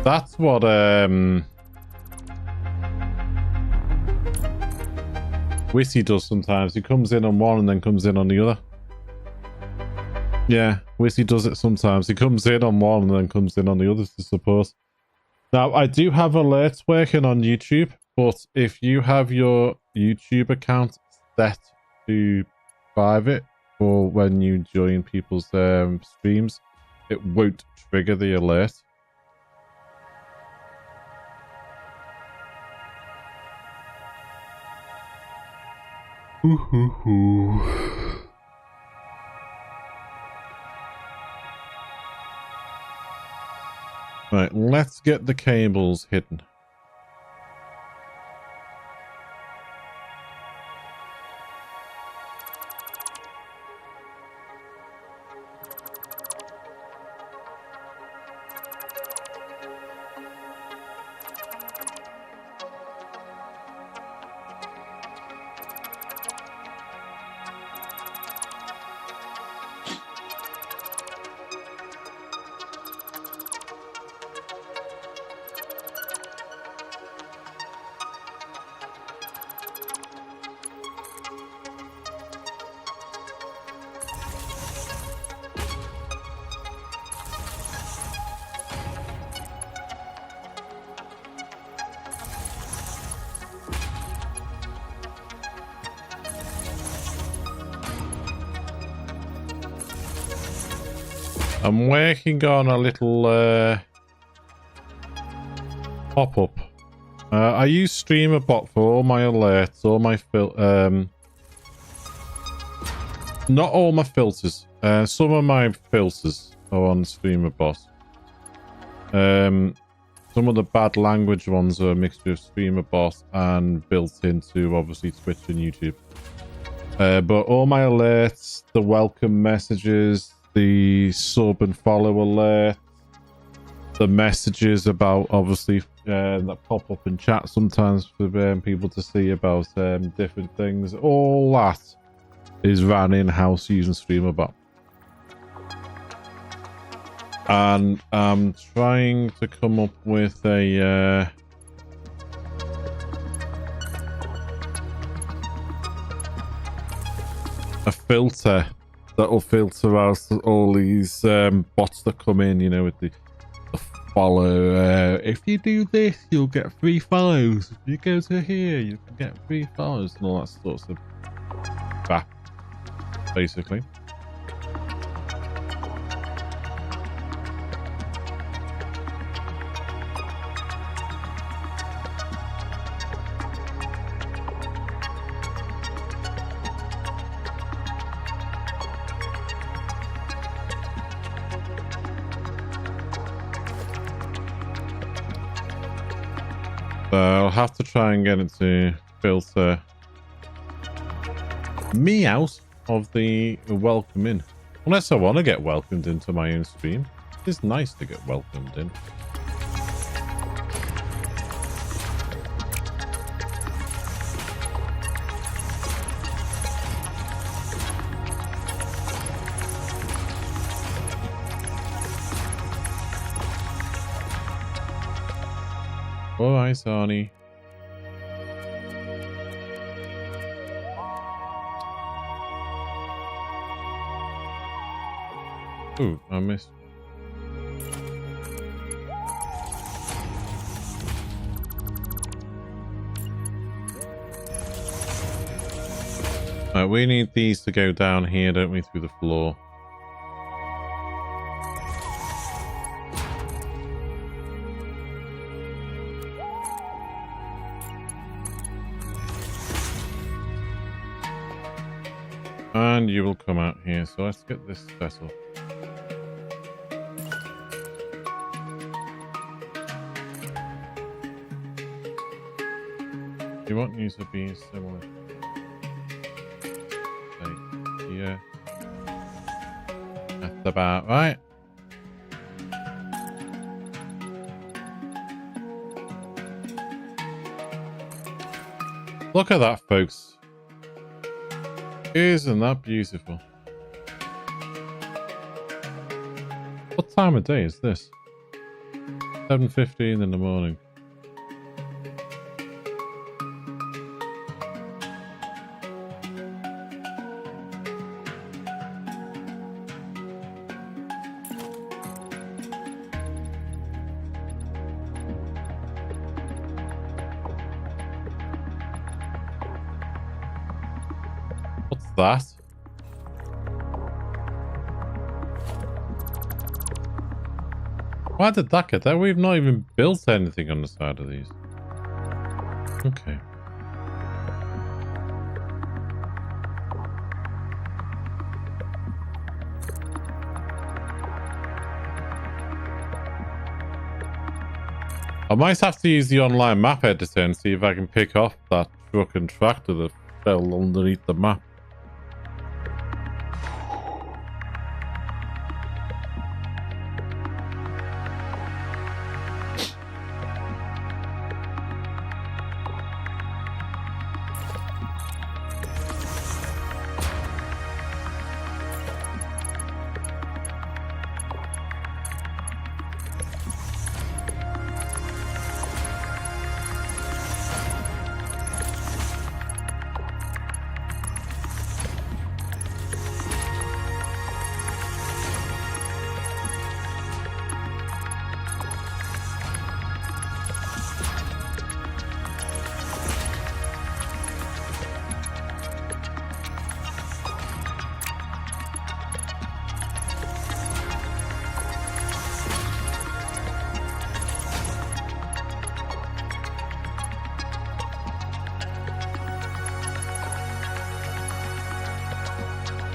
That's what Wissy does sometimes. He comes in on one and then comes in on the other. Yeah, Wissy does it sometimes. He comes in on one and then comes in on the others to support. Now, I do have alerts working on YouTube, but if you have your YouTube account set to private for when you join people's streams, it won't trigger the alert. Right, let's get the cables hidden. I'm working on a little pop-up. I use StreamerBot for all my alerts, all my not all my filters. Some of my filters are on StreamerBot. Some of the bad language ones are a mixture of StreamerBot and built into obviously Twitch and YouTube. But all my alerts, the welcome messages, the sub and follow alert, the messages about obviously that pop up in chat sometimes for people to see about different things, all that is ran in-house using StreamerBot. And I'm trying to come up with a filter that will filter out all these bots that come in, you know, with the follow. If you do this, you'll get free follows. If you go to here, you can get free follows and all that sorts of crap, basically. I'll have to try and get it to filter me out of the welcome in. Unless I want to get welcomed into my own stream. It's nice to get welcomed in. Oh, hi, Sonny. Ooh, I missed. Right, we need these to go down here, don't we, through the floor. And you will come out here. So let's get this set up. You want you to be similar. Like here. That's about right. Look at that, folks. Isn't that beautiful? What time of day is this? 7:15 in the morning. That. Why did that get there? We've not even built anything on the side of these. Okay. I might have to use the online map editor and see if I can pick off that truck and tractor that fell underneath the map.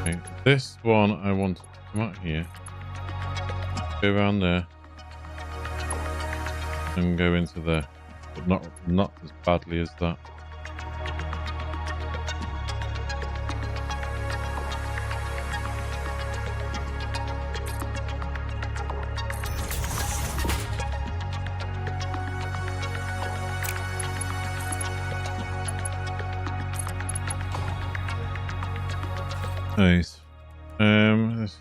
Okay, this one I want to come out here, go around there, and go into there, but not as badly as that. Nice. This.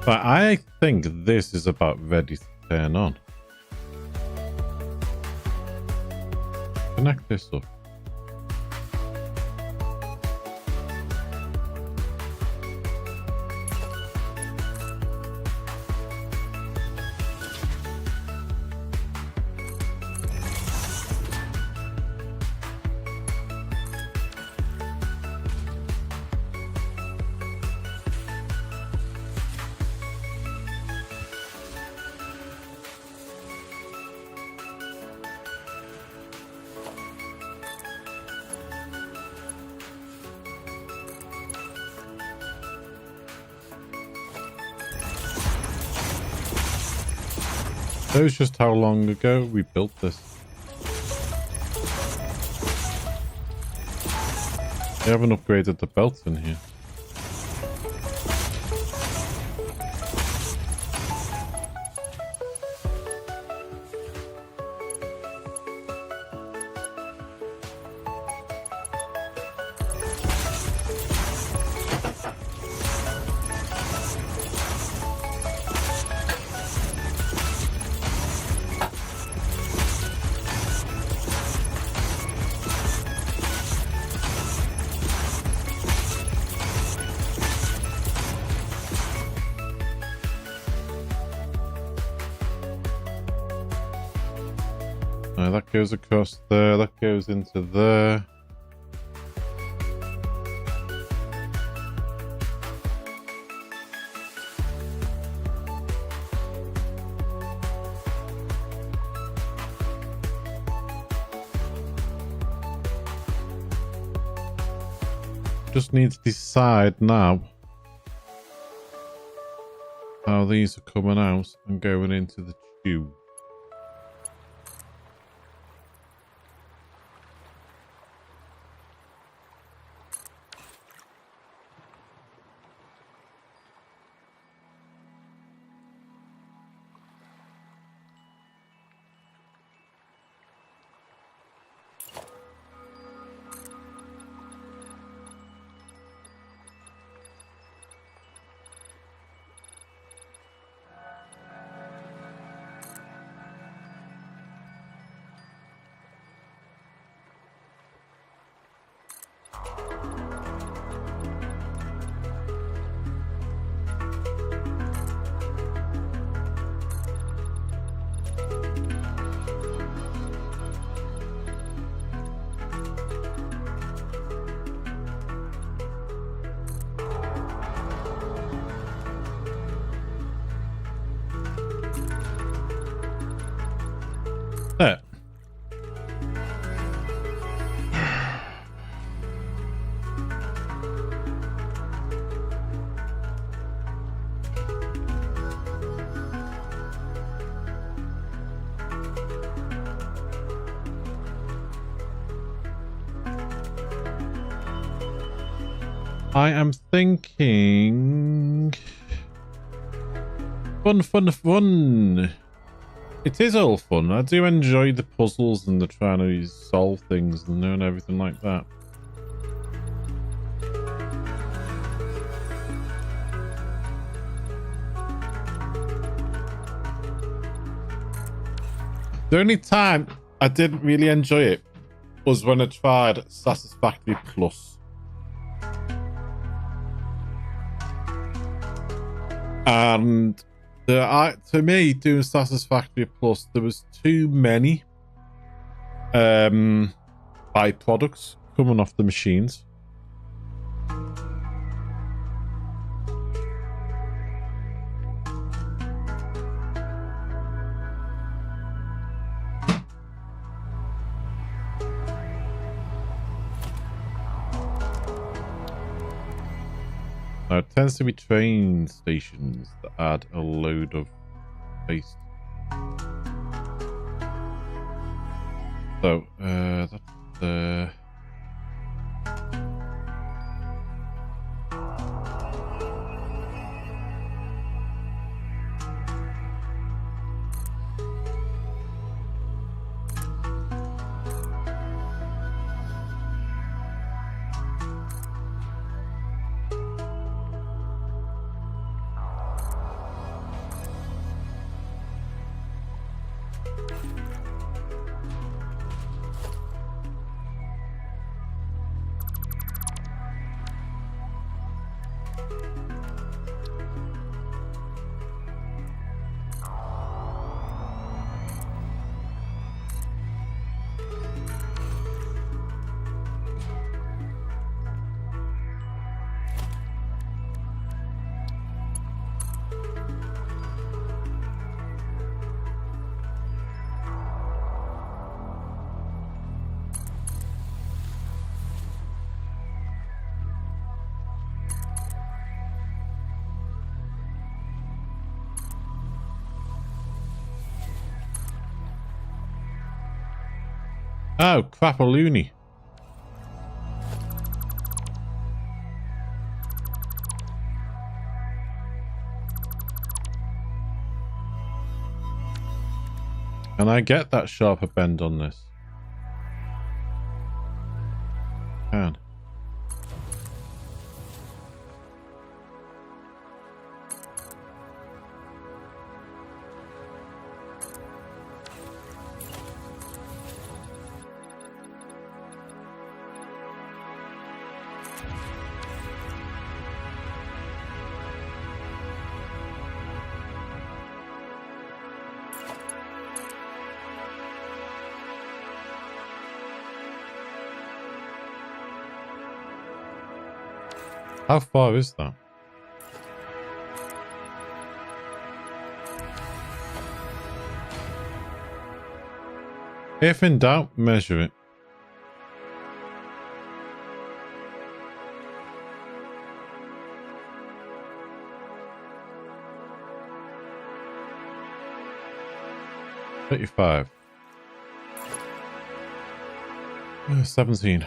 But I think this is about ready to turn on. Connect this up. Shows just how long ago we built this. They haven't upgraded the belts in here. That goes across there, that goes into there. Just need to decide now how these are coming out and going into the tube. There. I am thinking... Fun. It is all fun. I do enjoy the puzzles and the trying to solve things and everything like that. The only time I didn't really enjoy it was when I tried Satisfactory Plus. And to me, doing Satisfactory Plus, there was too many byproducts coming off the machines. Now, it tends to be train stations that add a load of waste. So, that's the... Oh, crapaloony. Can I get that sharper bend on this? Can. How far is that? If in doubt, measure it. $35. 17.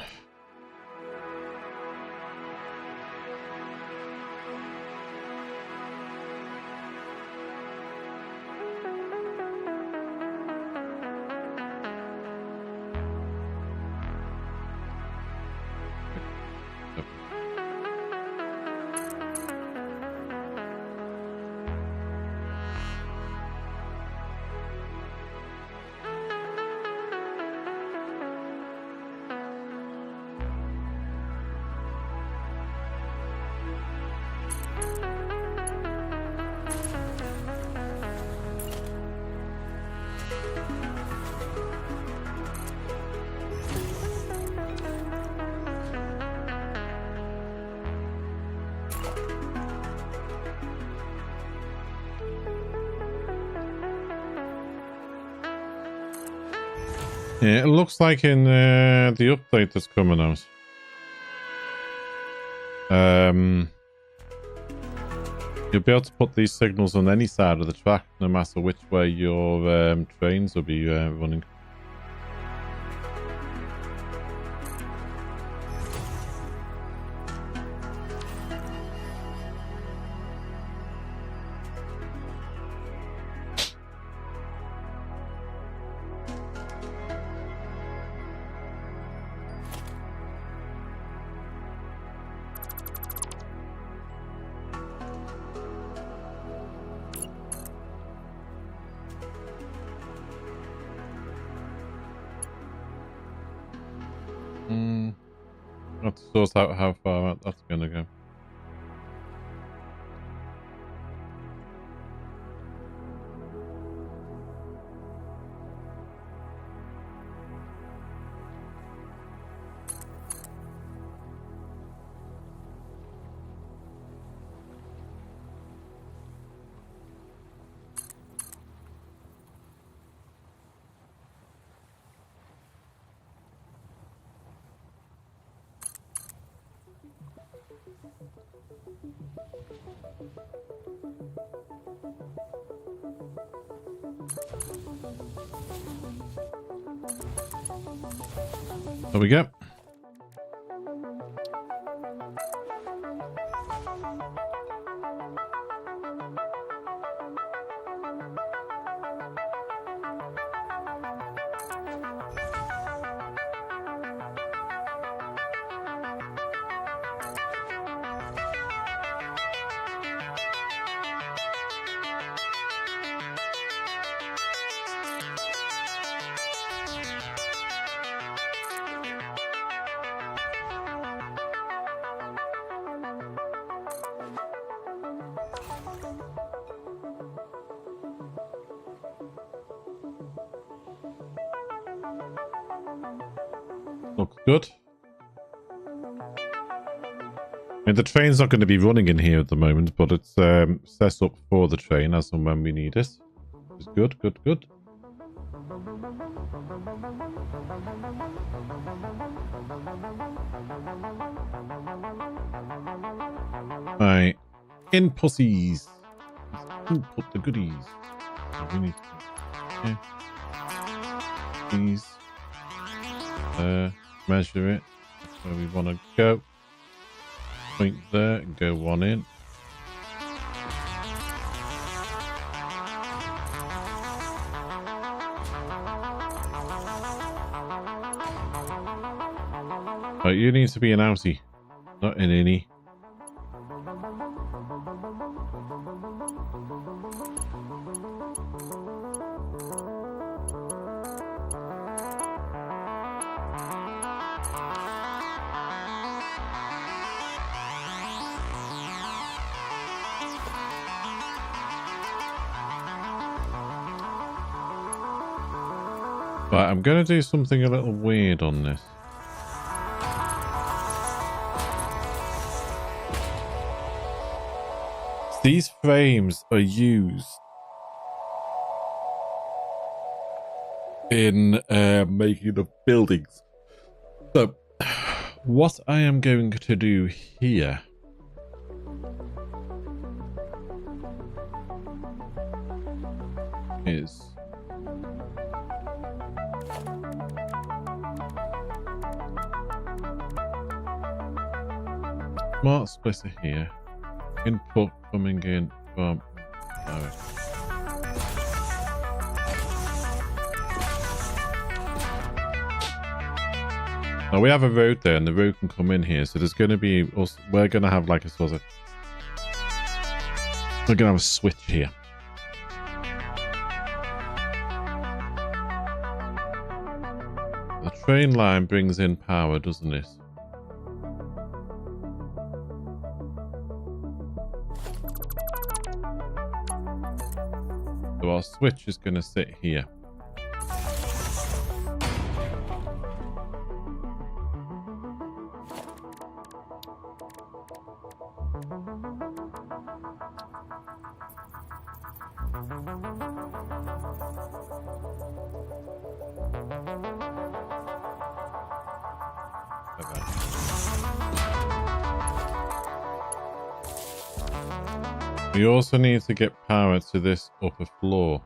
Yeah, it looks like in the update that's coming out. You'll be able to put these signals on any side of the track, no matter which way your trains will be running. Have to sort out how far out that's going to go. There we go. Looks good. I mean, the train's not going to be running in here at the moment, but it's set up for the train as and when we need it. It's good, good, good. Right. In pussies. Put the goodies. We need to... Okay. These. Measure it. That's where we want to go. Point there and go one in. Right, you need to be an outie, not an innie. Right, I'm going to do something a little weird on this. These frames are used in making of buildings. So, what I am going to do here is smart splitter here. Input coming in from now we have a road there, and the road can come in here. So there's going to be we're going to have like a sort of we're going to have a switch here. The train line brings in power, doesn't it? So our switch is going to sit here. We also need to get power to this upper floor.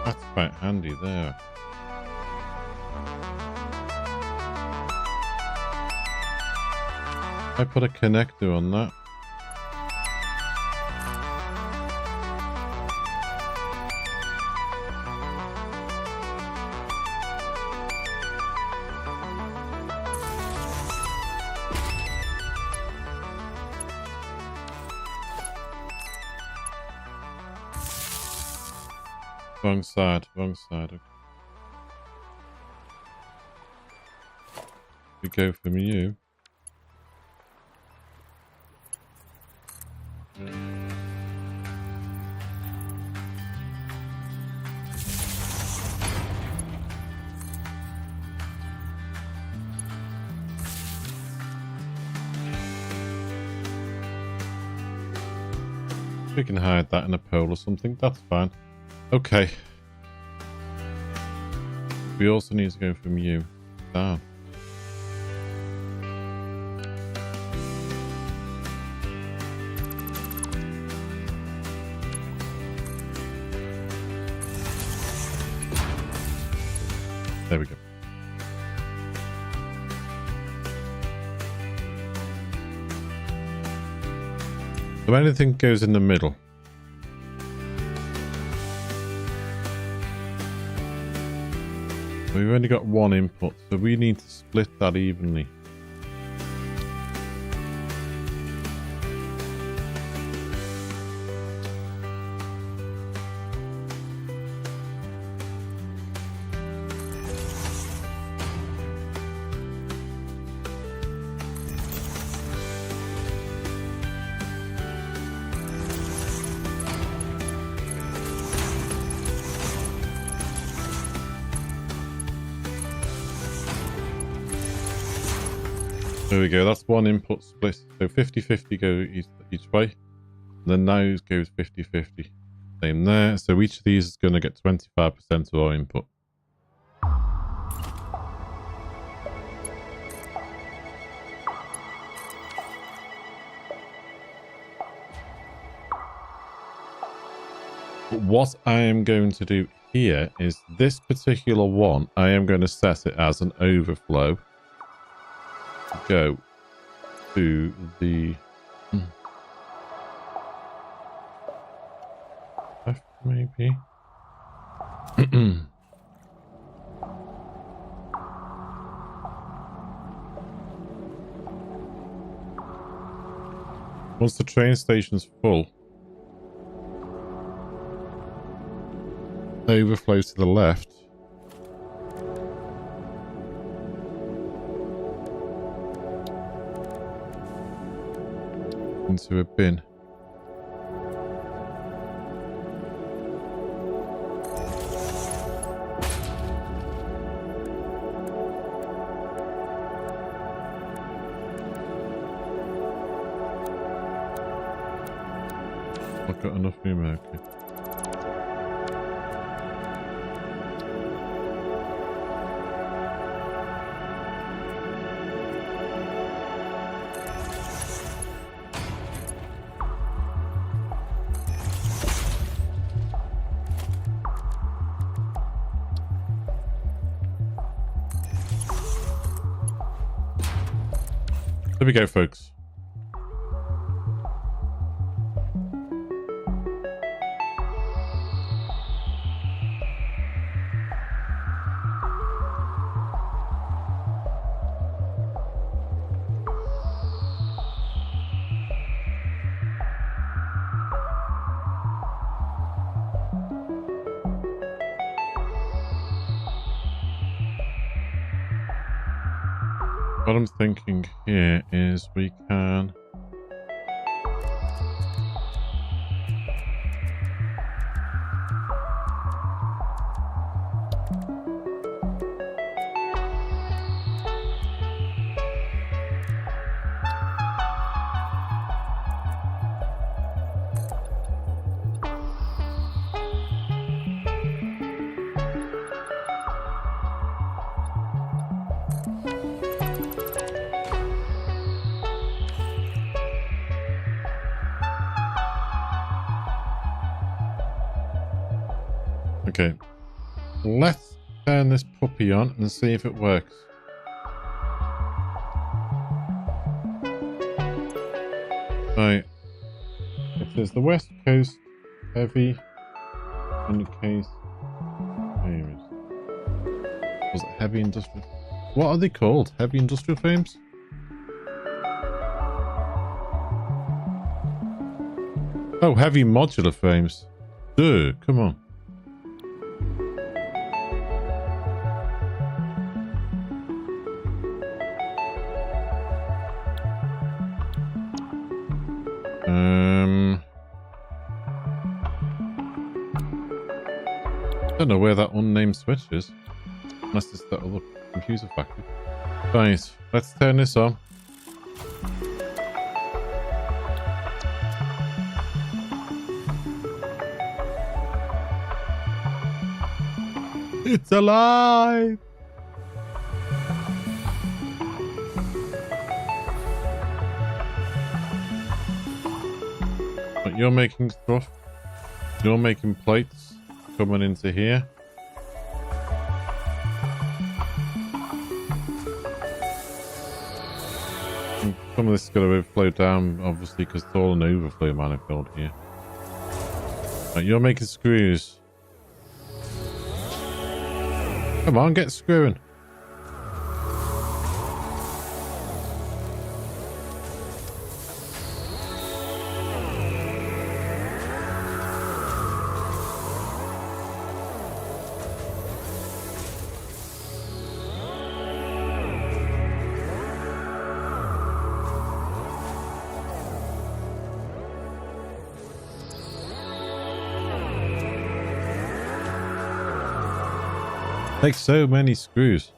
That's quite handy there. I put a connector on that. Wrong side, wrong side. Okay. We go from you. We can hide that in a pole or something. That's fine. Okay. We also need to go from you down. There we go. So anything goes in the middle. We've only got one input, so we need to split that evenly. There we go, that's one input split. So 50-50 go each way. And then those goes 50-50. Same there. So each of these is going to get 25% of our input. But what I am going to do here is this particular one, I am going to set it as an overflow. Go to the left, maybe. Once the train station's full, overflow to the left. Into a bin. I've got enough room, okay. There we go, folks. What I'm thinking here is we can okay, let's turn this puppy on and see if it works. Right, it says the West Coast heavy indicates frames. Was it heavy industrial? What are they called? Heavy industrial frames? Oh, heavy modular frames. Duh, come on. Don't know where that unnamed switch is. Unless it's that other computer factory. Right, let's turn this on. It's alive! But you're making stuff. You're making plates coming into here. And some of this is going to overflow down, obviously, because it's all an overflow manifold here. Right, you're making screws. Come on, get screwing. Takes so many screws.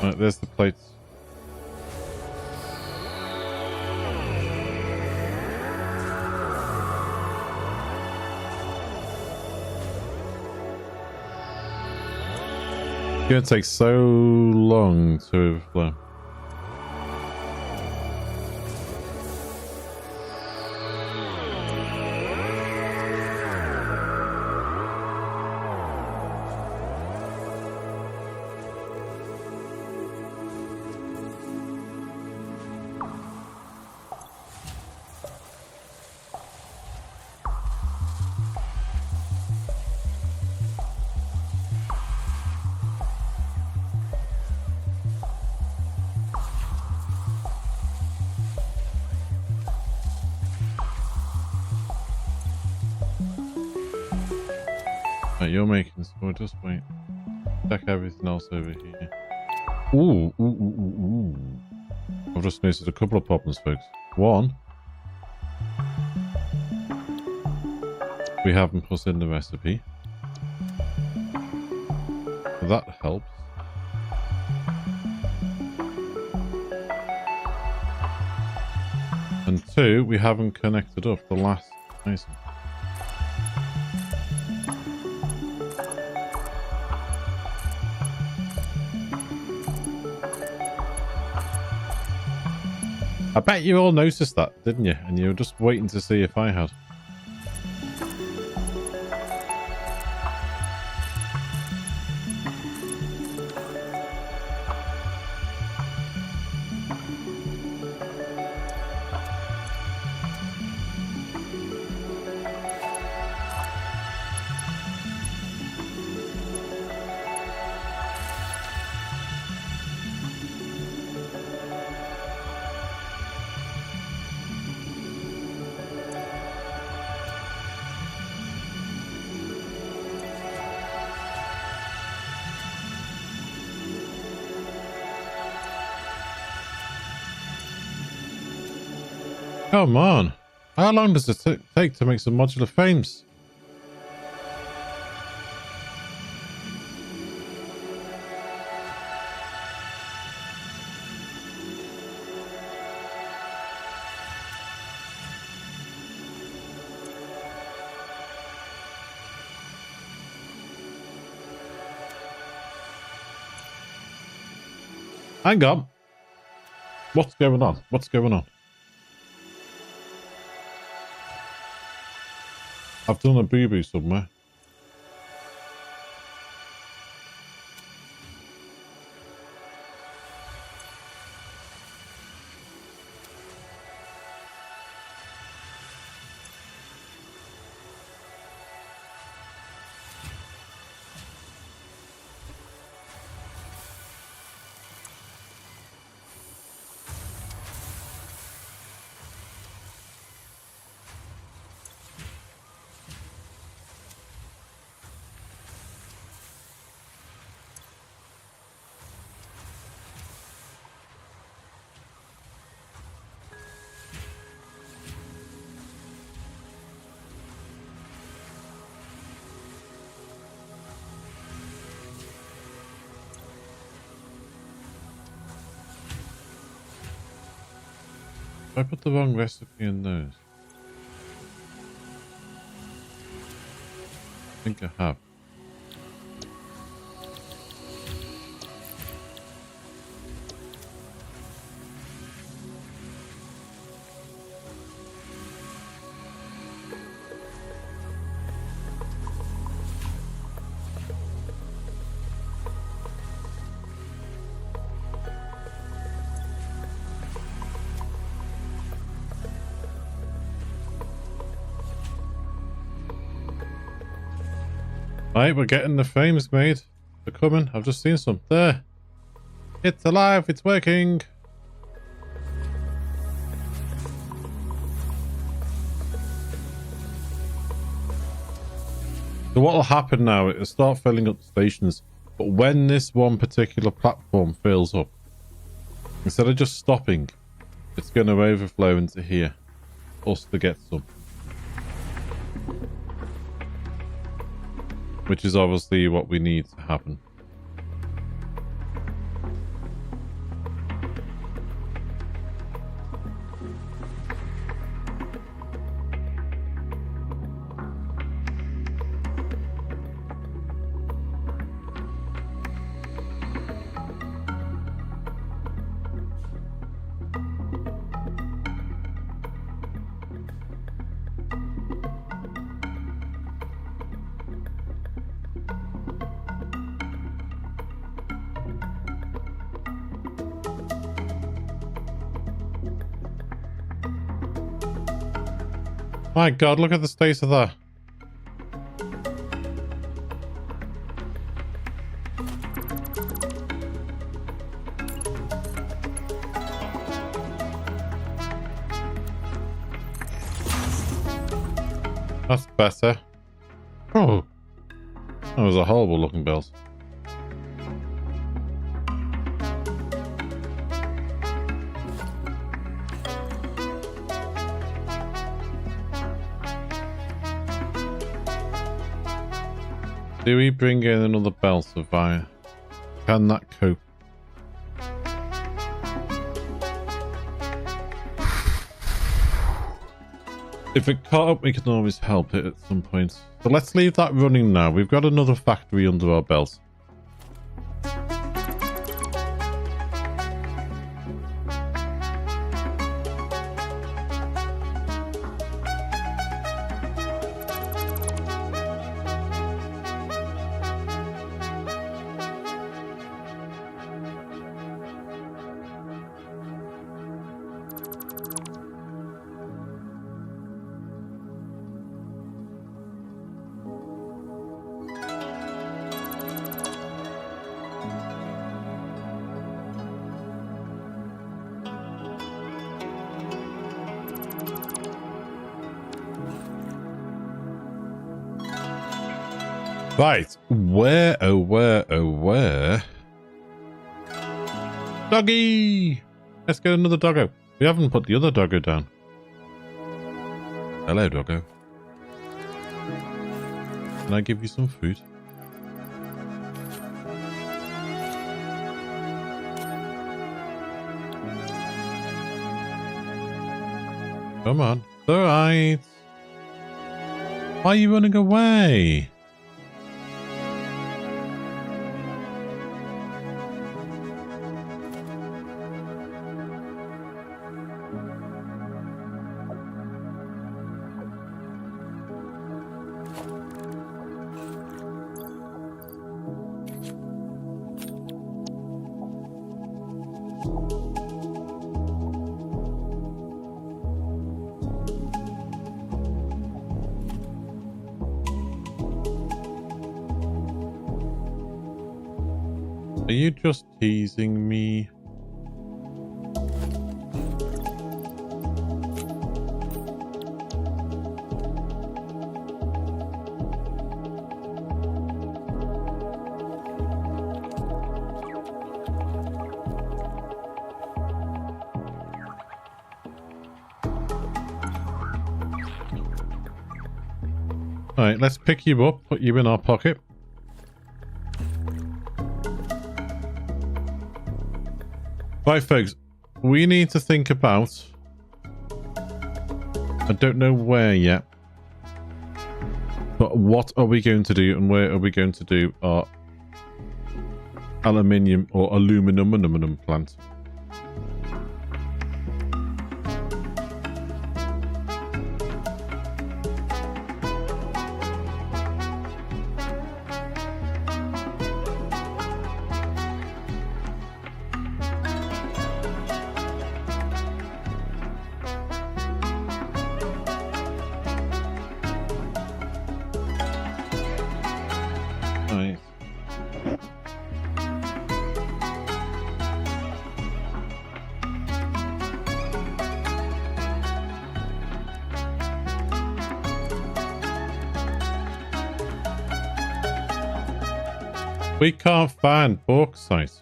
Right, there's the plates. It's gonna take so long to overflow. Right, you're making so just wait. Check everything else over here. Ooh. I've just noticed a couple of problems, folks. One, we haven't put in the recipe. So that helps. And two, we haven't connected up the last item. I bet you all noticed that, didn't you? And you were just waiting to see if I had. Come on. How long does it take to make some modular frames? Hang on. What's going on? What's going on? I've done a boo-boo somewhere. I put the wrong recipe in those. I think I have. Right, we're getting the frames made. They're coming. I've just seen some. There. It's alive. It's working. So what will happen now, it'll start filling up the stations. But when this one particular platform fills up, instead of just stopping, it's going to overflow into here. Us to get some. Which is obviously what we need to happen. My God, look at the state of that. That's better. Oh, that was a horrible looking belt. Do we bring in another belt of iron? Can that cope? If it caught up, we can always help it at some point. So let's leave that running now. We've got another factory under our belt. Right, where, oh where, oh where? Doggy! Let's get another doggo. We haven't put the other doggo down. Hello, doggo. Can I give you some food? Come on. It's alright. Why are you running away? Are you just teasing me? Alright, let's pick you up, put you in our pocket. Right, folks, we need to think about I don't know where yet. But what are we going to do and where are we going to do our aluminium or aluminum plant? Nice. We can't find bauxite.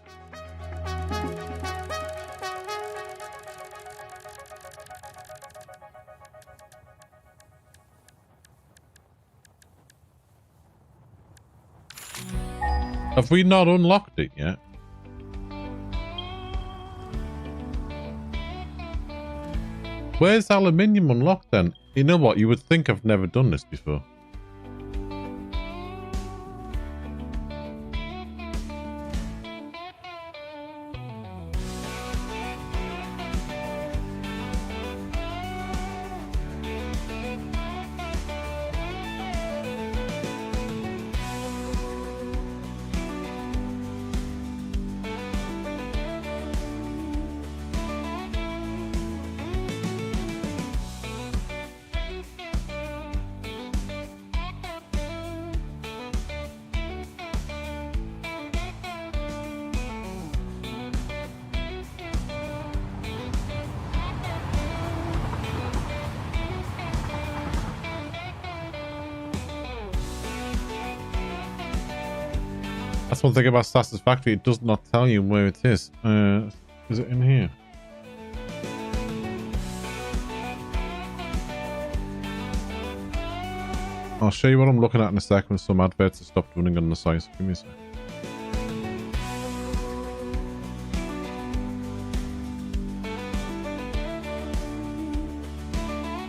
Have we not unlocked it yet? Where's aluminium unlocked then? You know what? You would think I've never done this before. That's one thing about Satisfactory, it does not tell you where it is. Is it in here? I'll show you what I'm looking at in a second when some adverts have stopped running on the site. Give me a sec.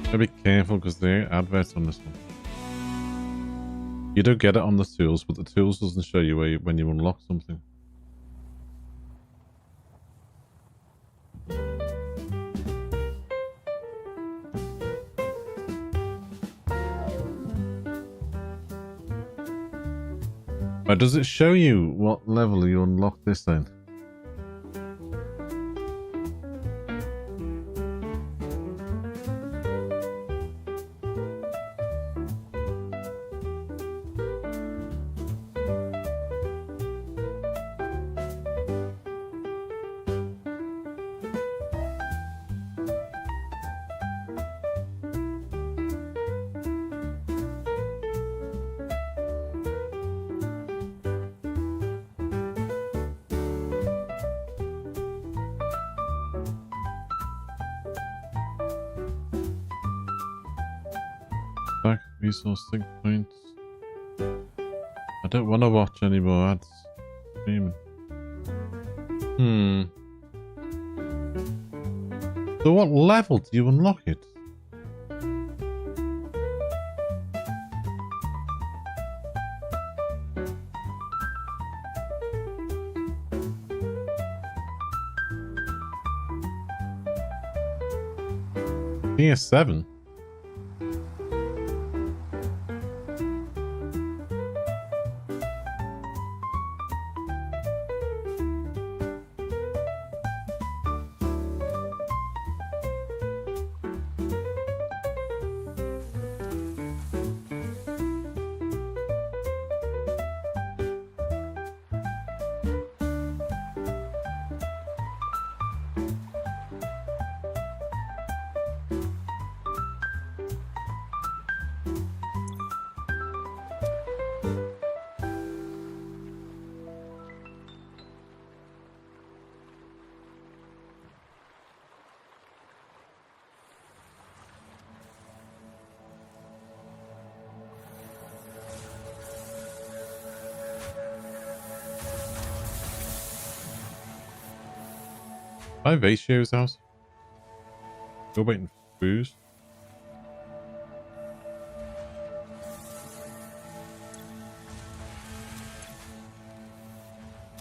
Gotta be careful because there are adverts on this one. You don't get it on the tools, but the tools doesn't show you where when you unlock something. Right, does it show you what level you unlock this then? Resource sync points. I don't want to watch any more ads. Streaming. So what level do you unlock it? PS7? By Vatio's house? Still waiting for booze.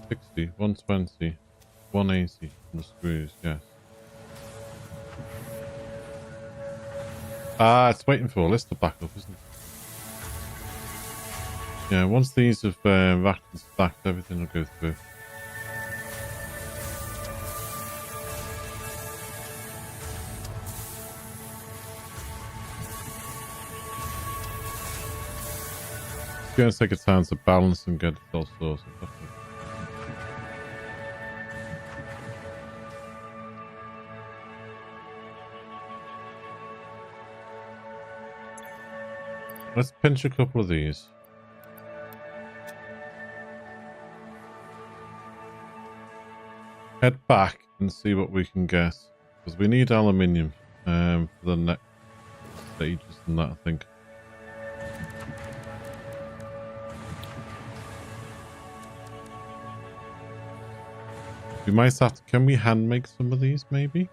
160, 120, 180 from the screws, yes. Ah, it's waiting for a list to back up, isn't it? Yeah, once these have racked and stacked, everything will go through. It's going to take a time to balance and get it all sorted. Let's pinch a couple of these. Head back and see what we can get. Because we need aluminium for the next stages and that, I think. We might have to... Can we hand make some of these, maybe?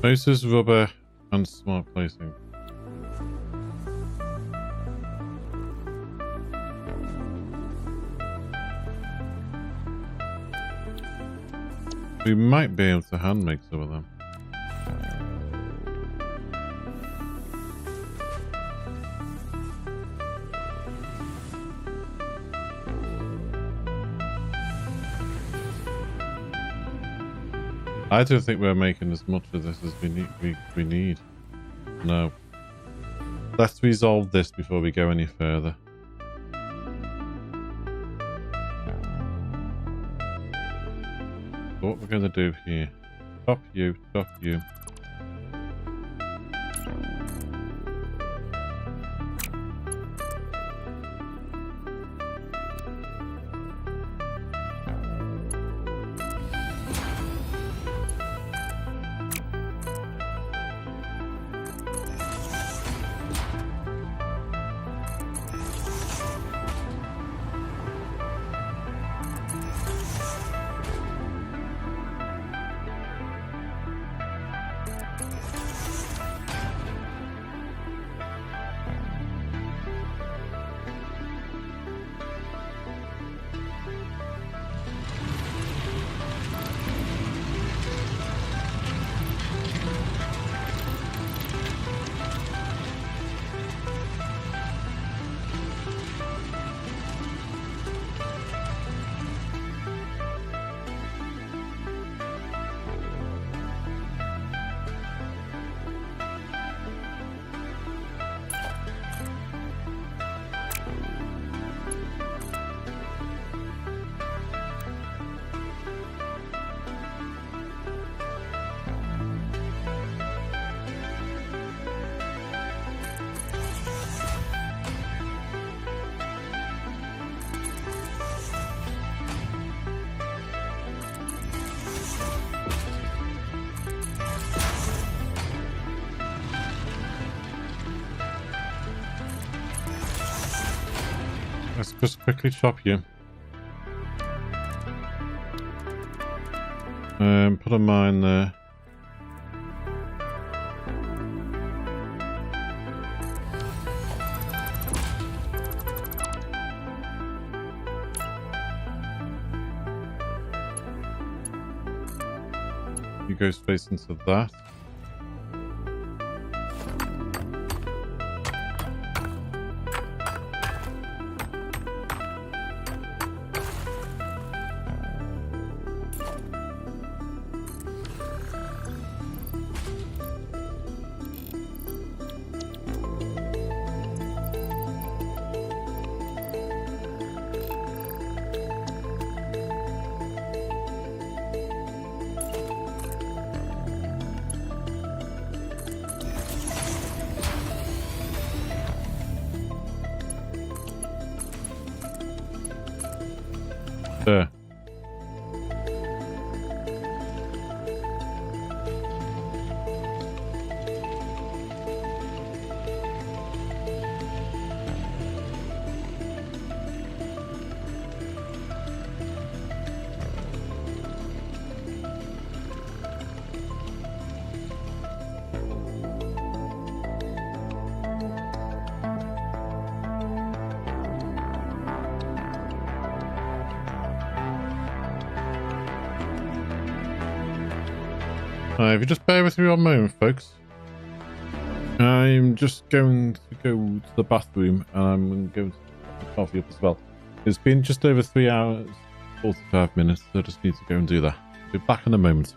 Motors, rubber, and smart placing. We might be able to hand make some of them. I don't think we're making as much of this as we need. No. Let's resolve this before we go any further. So what we're going to do here. Chop you, chop you. Let's just quickly chop you. Put a mine there. You go straight into that. If you just bear with me one moment, folks. I'm just going to go to the bathroom and I'm going to put the coffee up as well. It's been just over 3 hours, 45 minutes, so I just need to go and do that. Be back in a moment.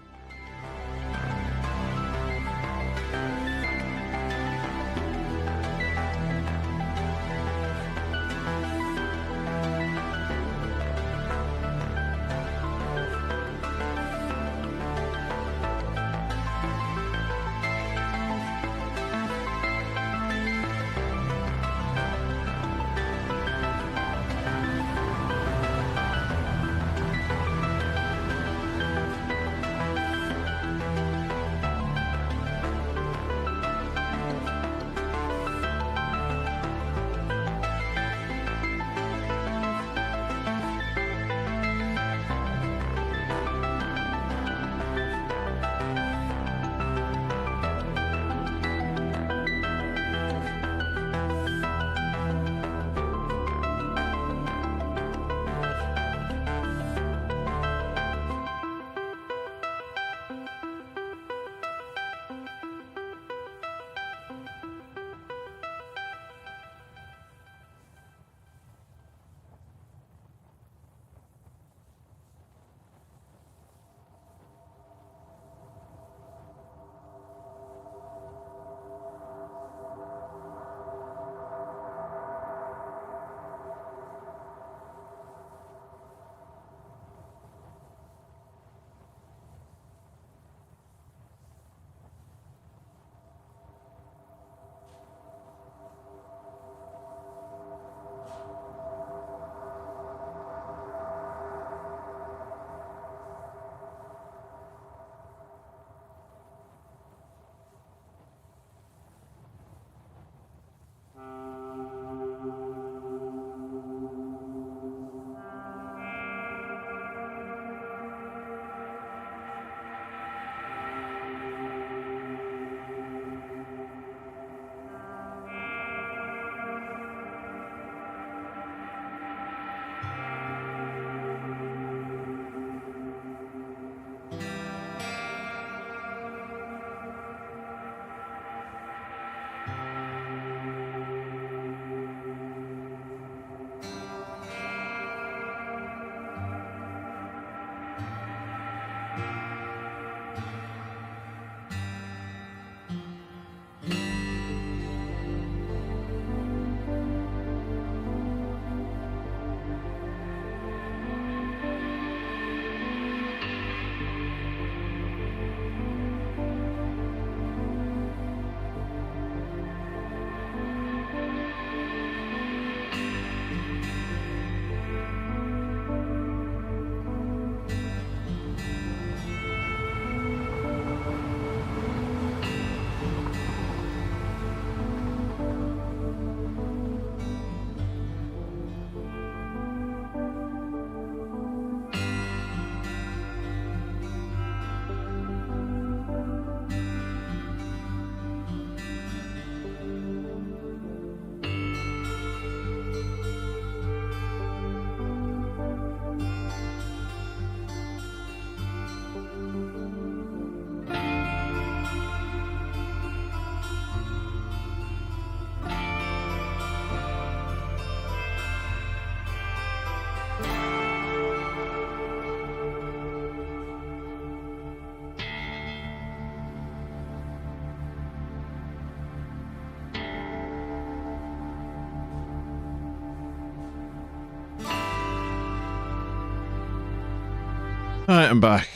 Alright, I'm back.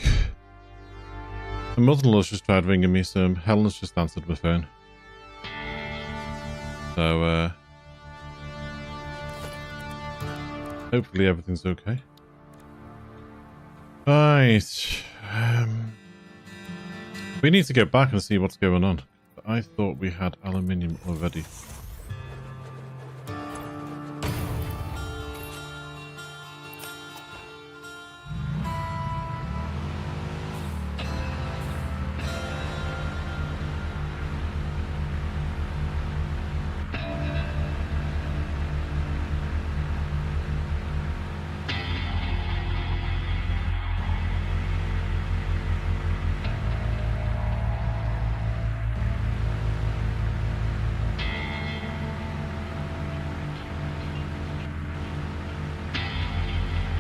My mother-in-law's just tried ringing me, so Helen's just answered my phone. So, hopefully everything's okay. Right. We need to go back and see what's going on. I thought we had aluminium already.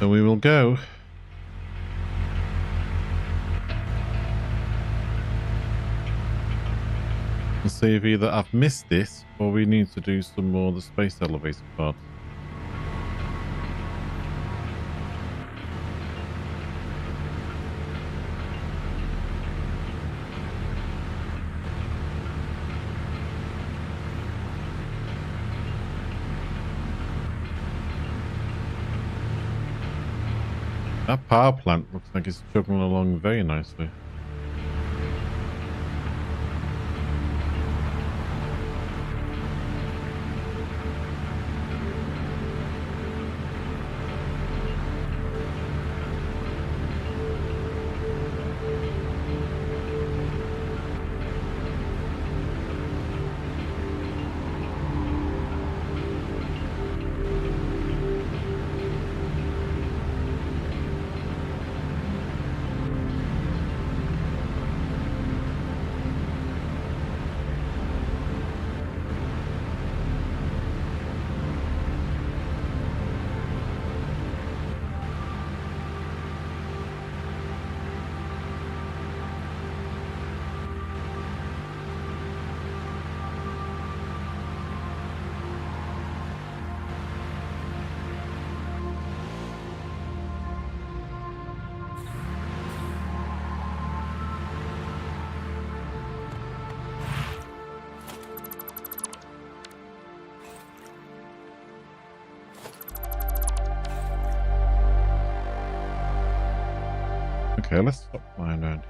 So we will go. And see if either I've missed this or we need to do some more of the space elevator parts. That power plant looks like it's chugging along very nicely. Okay, let's stop flying around.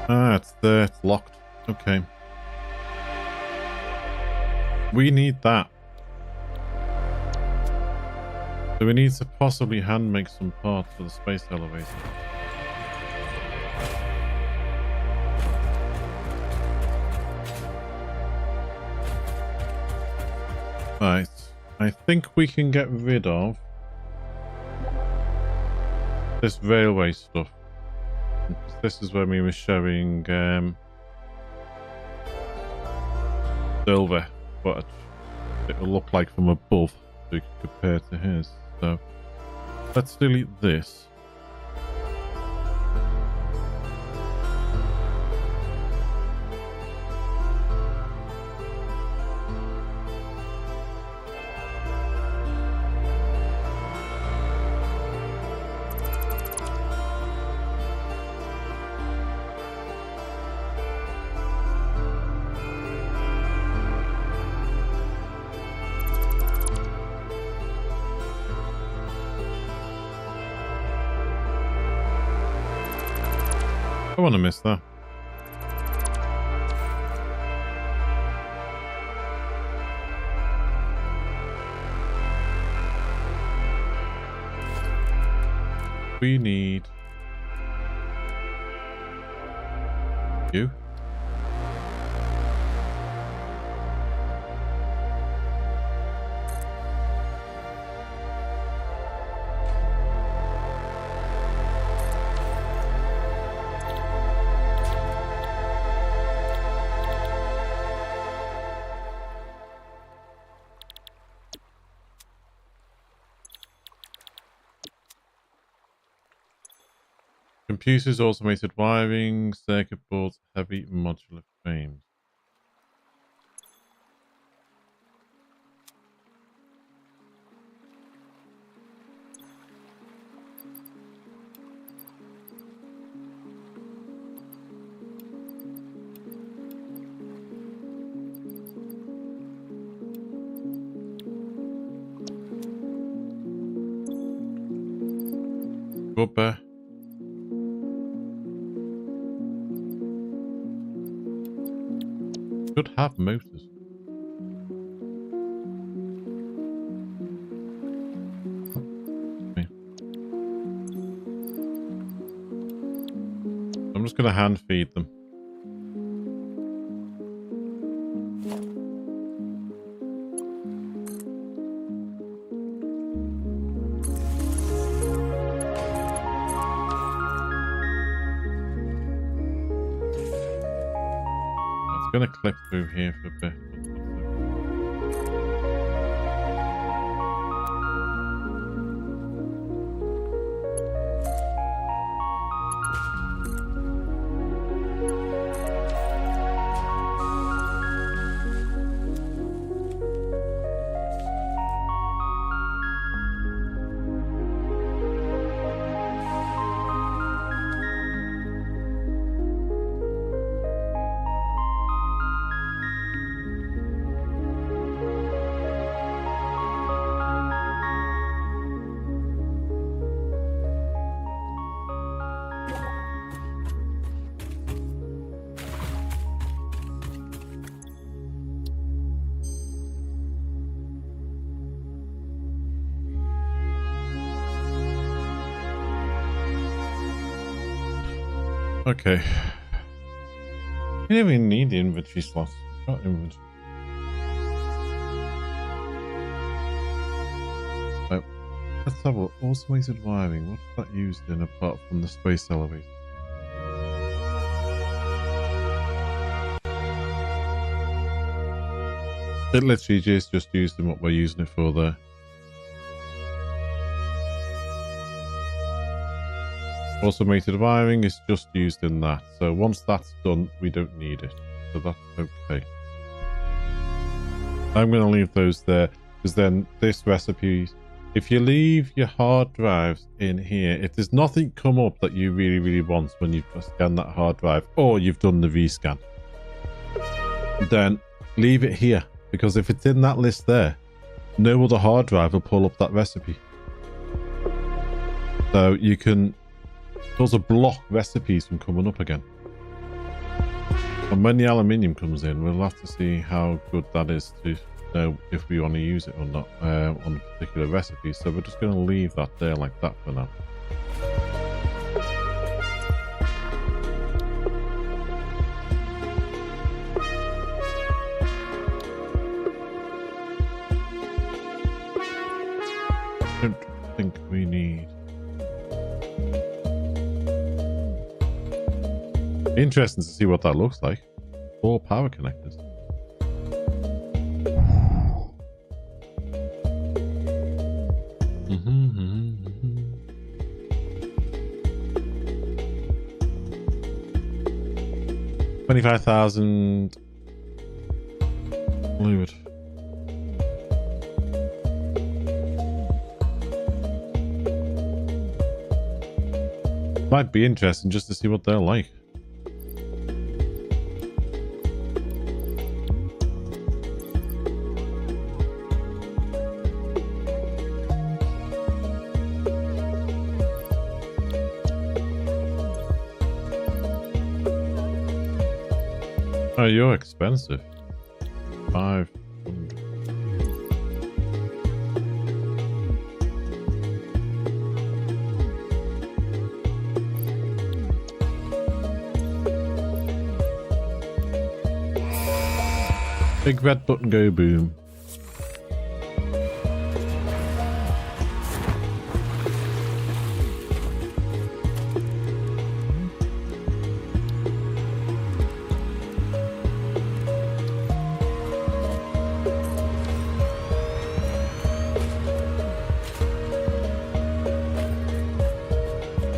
Ah, it's there. It's locked. Okay. We need that. So we need to possibly hand make some parts for the space elevator. Right, I think we can get rid of this railway stuff. This is when we were showing silver, what it will look like from above, so you can compare to his. So let's delete this. I want to miss that. We need you. Computers, automated wiring, circuit boards, heavy modular frames. Rubber. Should have motors. Okay. I'm just going to hand feed them. gonna clip through here for a bit. Okay. You don't even need the inventory slots. Got inventory. Right. Let's have a look. Automated wiring. What's that used in apart from the space elevator? It literally just used in what we're using it for there. Automated wiring is just used in that. So once that's done, we don't need it. So that's okay. I'm going to leave those there because then this recipe, if you leave your hard drives in here, if there's nothing come up that you really want when you scan that hard drive or you've done the rescan, then leave it here, because if it's in that list there, no other hard drive will pull up that recipe. So you can also block recipes from coming up again. And when the aluminium comes in, we'll have to see how good that is to know if we want to use it or not on a particular recipe. So we're just going to leave that there like that for now. I don't think we need... Interesting to see what that looks like. 4 power connectors. $25,000 fluid. Might be interesting just to see what they're like. Oh, you're expensive. 500. Big red button, go boom.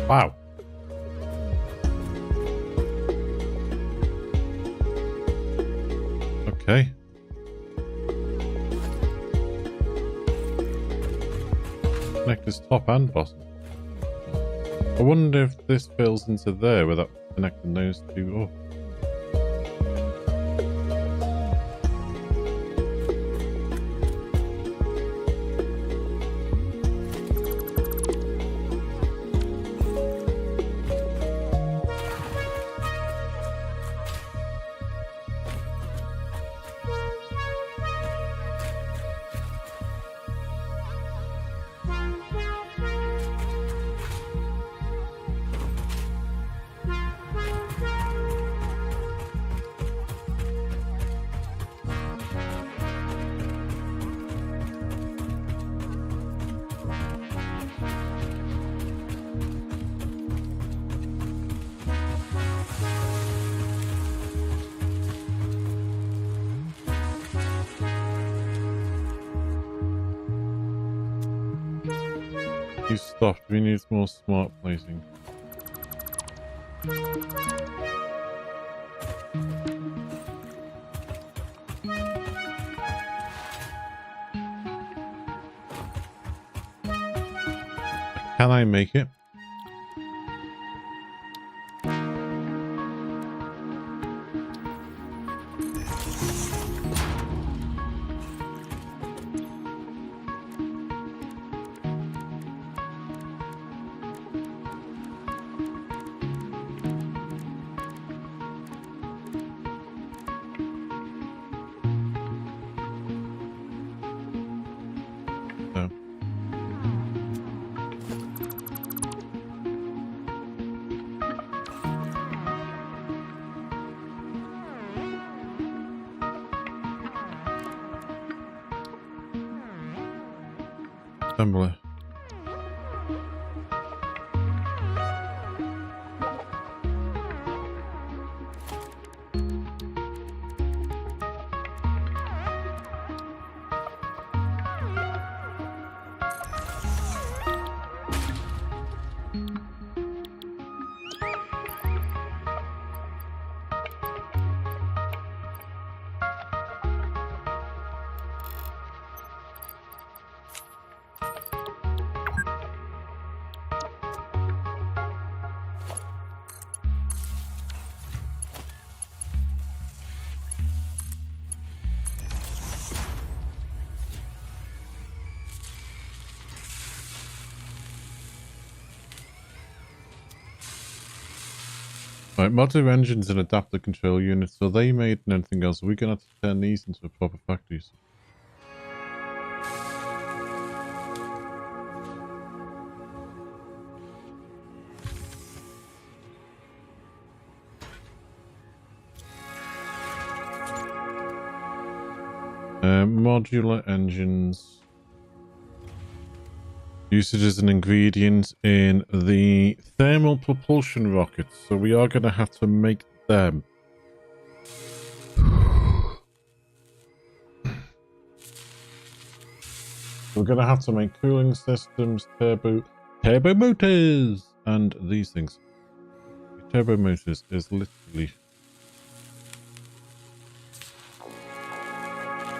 Wow. Okay. Connectors top and bottom. I wonder if this fills into there without connecting those two up. You stopped. We need more smart placing. Can I make it? No. Assembly. Right, modular engines and adapter control units. So they made and anything else. We're gonna have to turn these into a proper factories. Modular engines. Usage as an ingredient in the thermal propulsion rockets. So we are going to have to make them. We're going to have to make cooling systems, turbo motors, and these things. Turbo motors is literally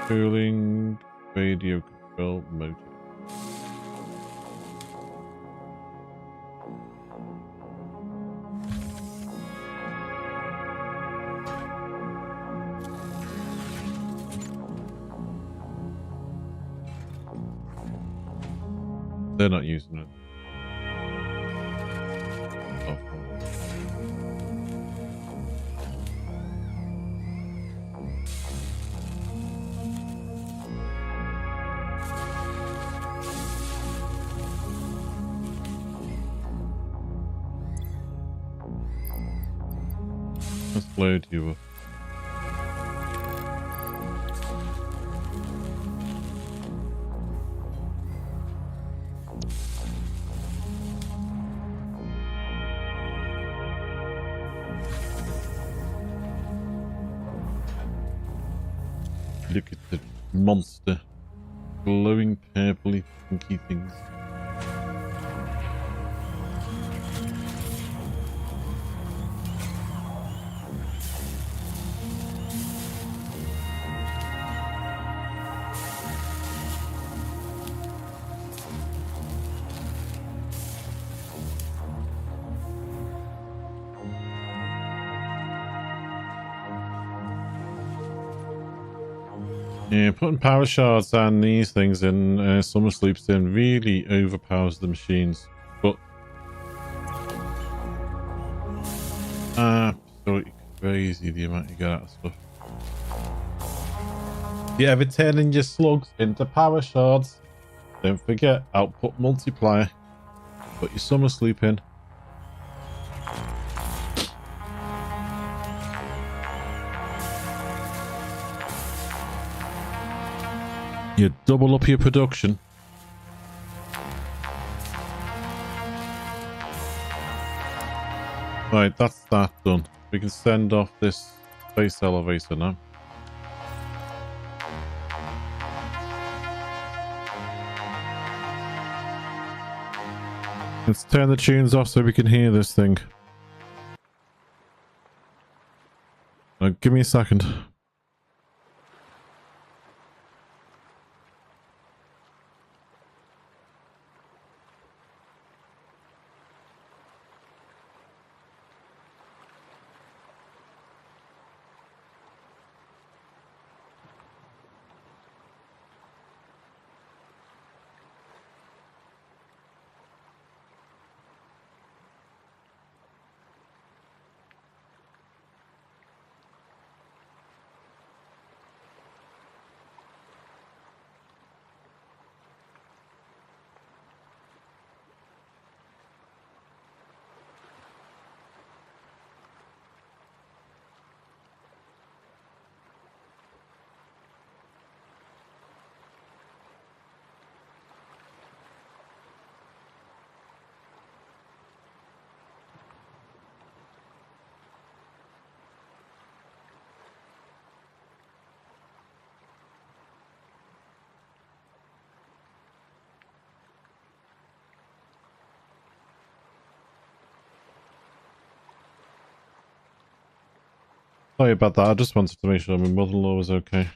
cooling radio control motor. They're not using it. Oh. Let's load you up. Look at the monster glowing purpley funky things. Yeah, putting power shards and these things in summer sleeps in really overpowers the machines. But absolutely crazy the amount you get out of stuff. If you ever turning your slugs into power shards, don't forget output multiplier. Put your summer sleep in. You double up your production. Right, that's that done. We can send off this space elevator now. Let's turn the tunes off so we can hear this thing. Give me a second. Sorry about that. I just wanted to make sure my mother-in-law was okay.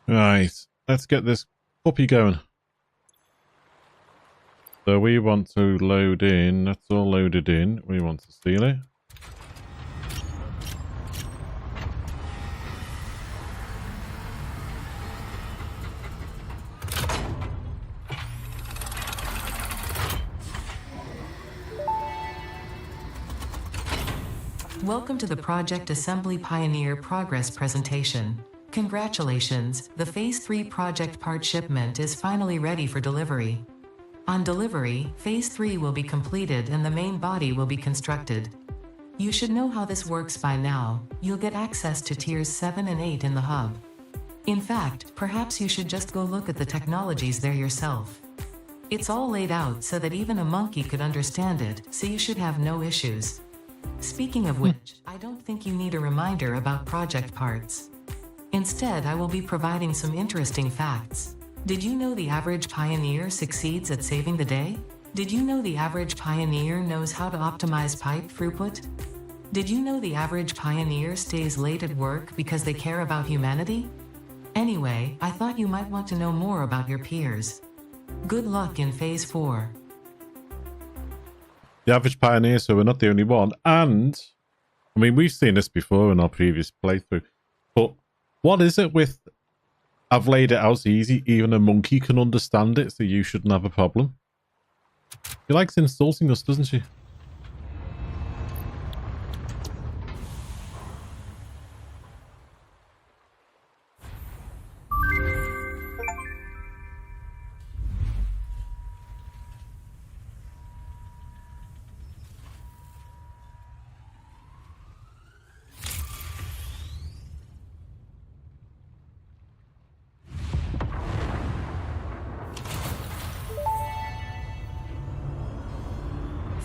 Right. Let's get this puppy going. So we want to load in. That's all loaded in. We want to steal it. Welcome to the Project Assembly Pioneer Progress presentation. Congratulations, the Phase 3 project part shipment is finally ready for delivery. On delivery, Phase 3 will be completed and the main body will be constructed. You should know how this works by now. You'll get access to Tiers 7 and 8 in the hub. In fact, perhaps you should just go look at the technologies there yourself. It's all laid out so that even a monkey could understand it, so you should have no issues. Speaking of which, I don't think you need a reminder about project parts. Instead, I will be providing some interesting facts. Did you know the average pioneer succeeds at saving the day? Did you know the average pioneer knows how to optimize pipe throughput? Did you know the average pioneer stays late at work because they care about humanity? Anyway, I thought you might want to know more about your peers. Good luck in Phase 4. The average pioneer, so we're not the only one. And, I mean, we've seen this before in our previous playthrough. But what is it with, I've laid it out easy, even a monkey can understand it, so you shouldn't have a problem? She likes insulting us, doesn't she?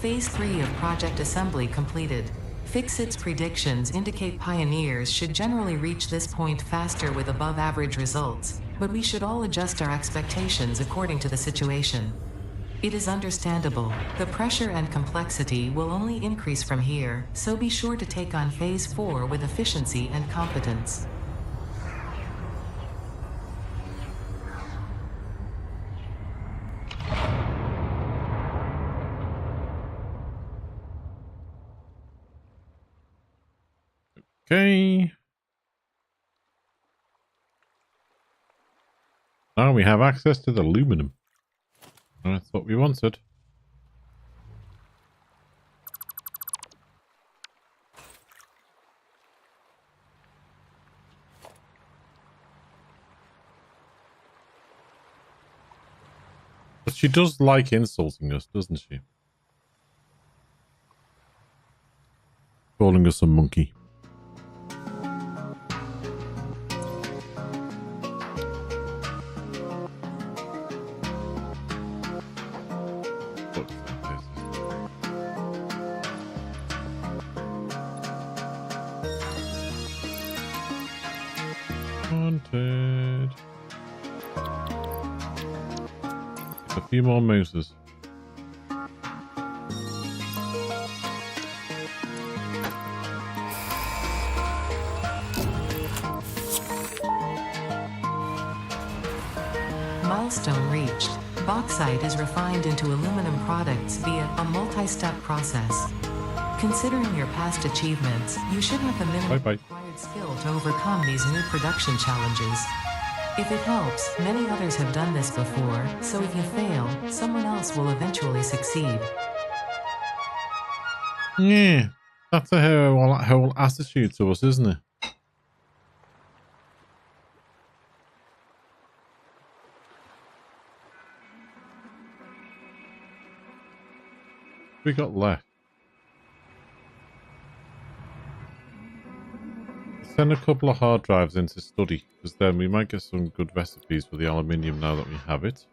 Phase 3 of Project Assembly completed. Fixit's predictions indicate pioneers should generally reach this point faster with above-average results, but we should all adjust our expectations according to the situation. It is understandable. The pressure and complexity will only increase from here, so be sure to take on Phase 4 with efficiency and competence. Okay. Now we have access to the aluminum. That's what we wanted. But she does like insulting us, doesn't she? Calling us a monkey. Wanted. A few more motors. Milestone reached. Bauxite is refined into aluminum products via a multi-step process. Considering your past achievements, you should have the minimum Bye-bye. required skill to overcome these new production challenges. If it helps, many others have done this before, so if you fail, someone else will eventually succeed. Yeah, that's a whole attitude to us, isn't it? We got left. Send a couple of hard drives into study, because then we might get some good recipes for the aluminium now that we have it.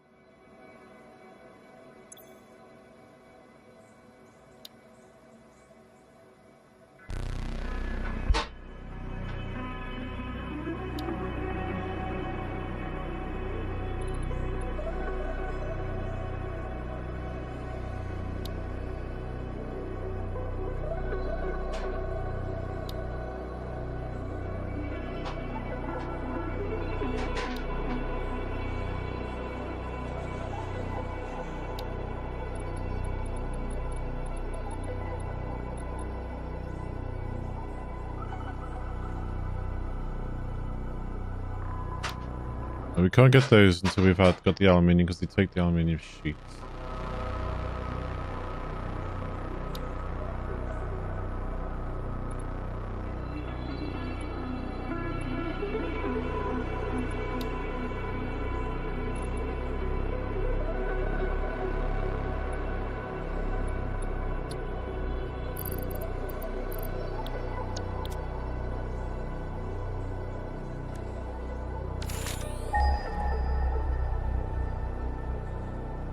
We can't get those until we've got the aluminium, because they take the aluminium sheets.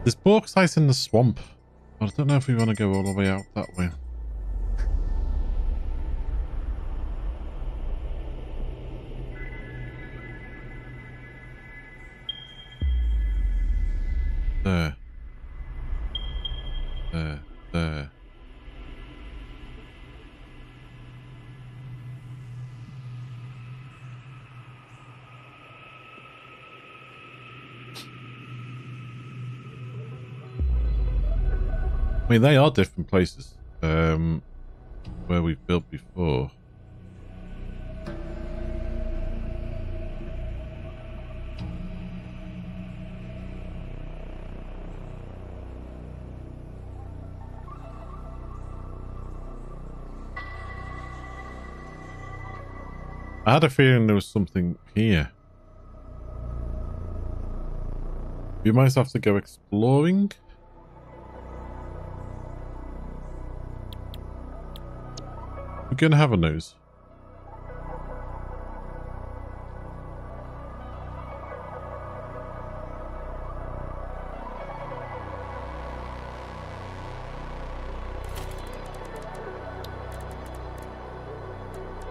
There's bauxite in the swamp, but I don't know if we want to go all the way out that way. There. There. There. I mean, they are different places where we've built before. I had a feeling there was something here. We might have to go exploring. We're gonna have a nose.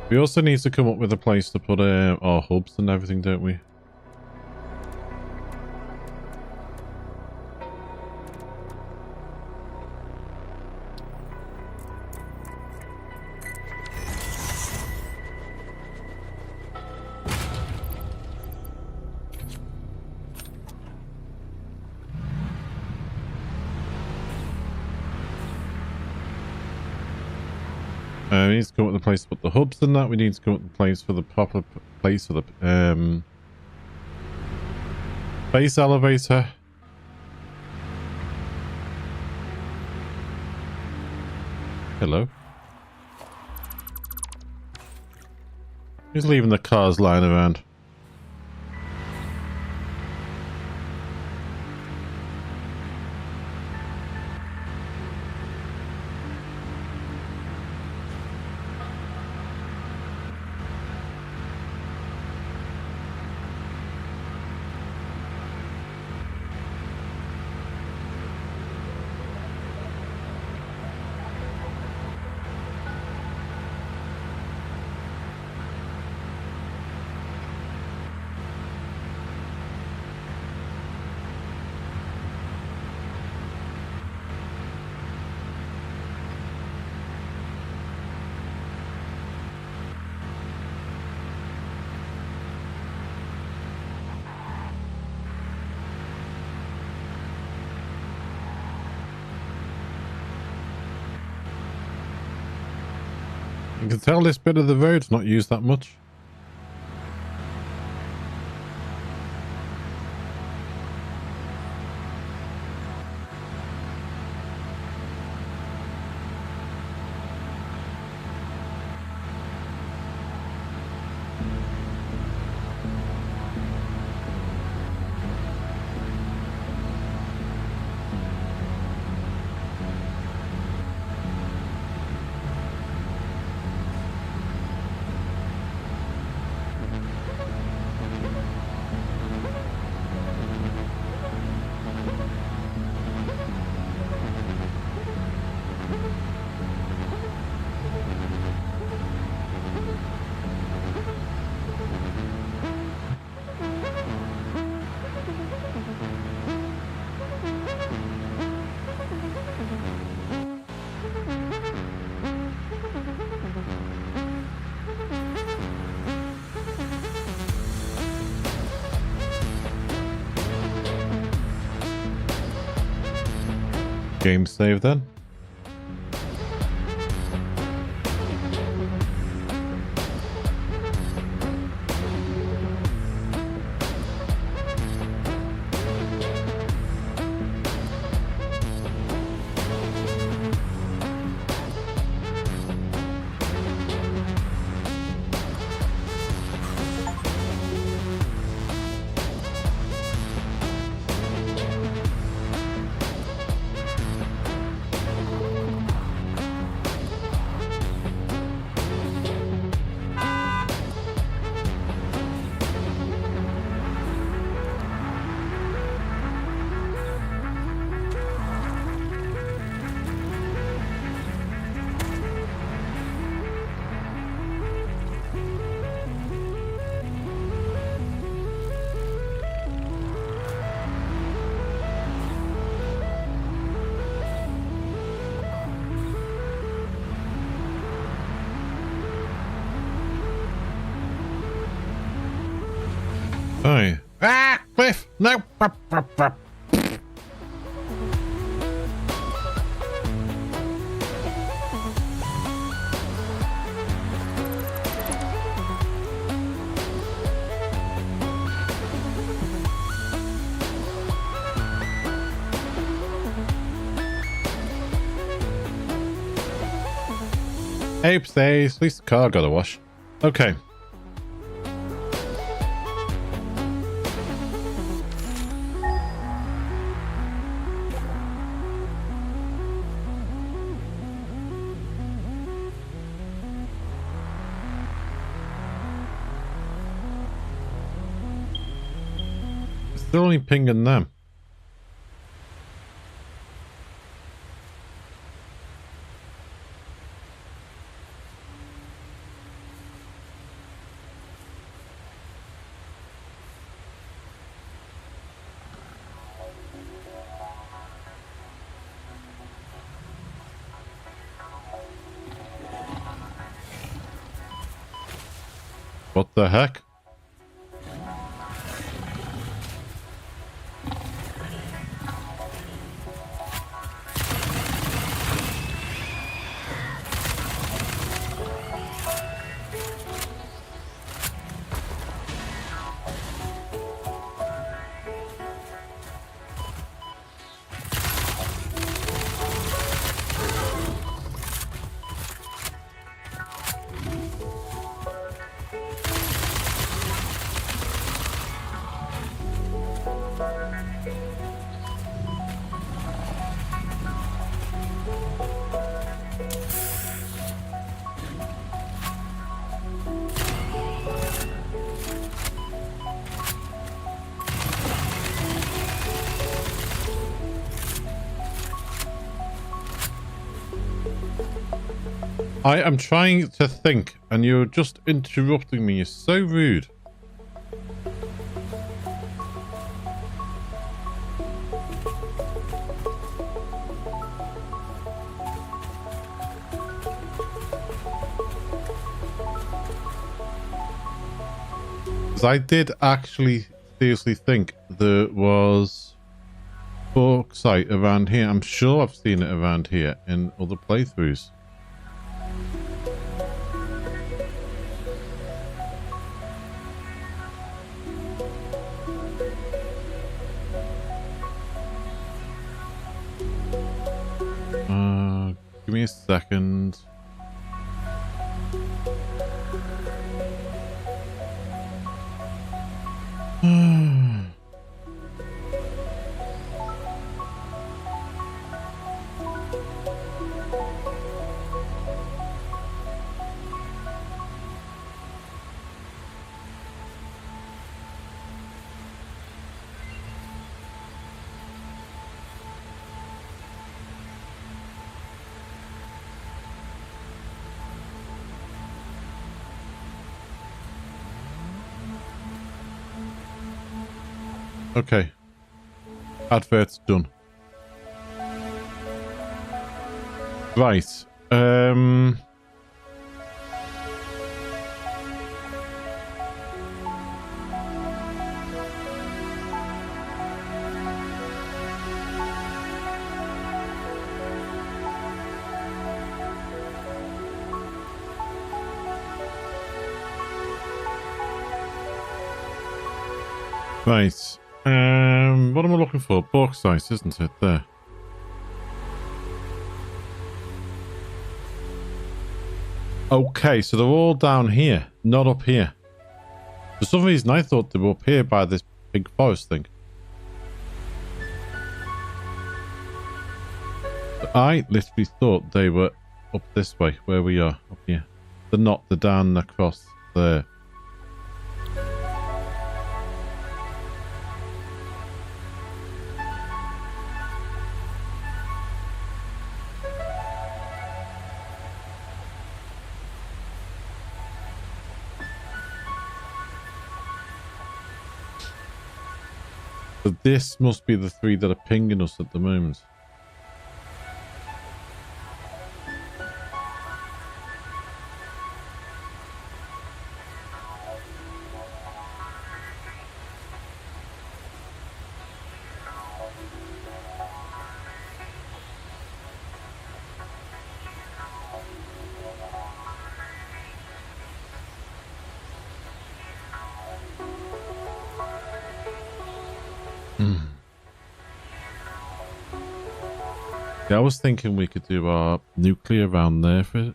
We also need to come up with a place to put our hubs and everything, don't we? We need to come up with a place to put the hubs and that. We need to come up with a place for the proper place for the base elevator. Hello. Who's leaving the cars lying around? You can tell this bit of the road's not used that much. Game save then. Oh. Ah, Cliff! No! Ape says, at least the car got a wash. Okay. Still only pinging them. What the heck? I am trying to think, and you're just interrupting me. You're so rude. Because I did actually seriously think there was bauxite around here. I'm sure I've seen it around here in other playthroughs. second. Okay. Advert's done. Right. Right. What am I looking for? Bauxite, isn't it? There. Okay, so they're all down here, not up here. For some reason, I thought they were up here by this big forest thing. But I literally thought they were up this way, where we are, up here. They're not, they're down across there. So this must be the three that are pinging us at the moment. Yeah, I was thinking we could do our nuclear around there for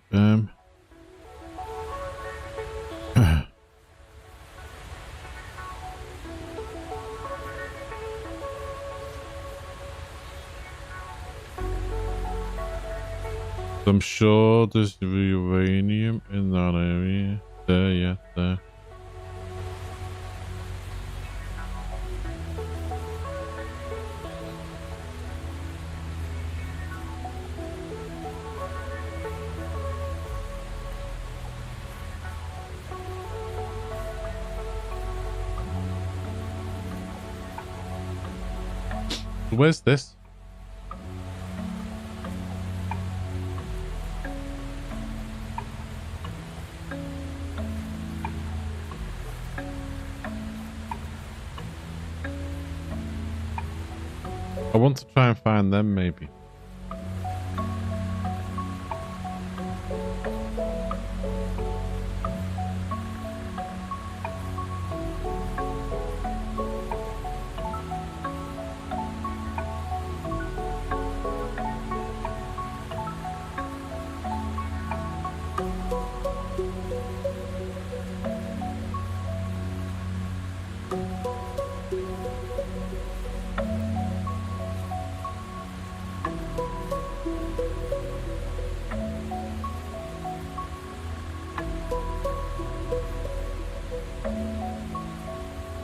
I'm sure there's uranium in that area. There, yeah, there. Where's this? I want to try and find them, maybe.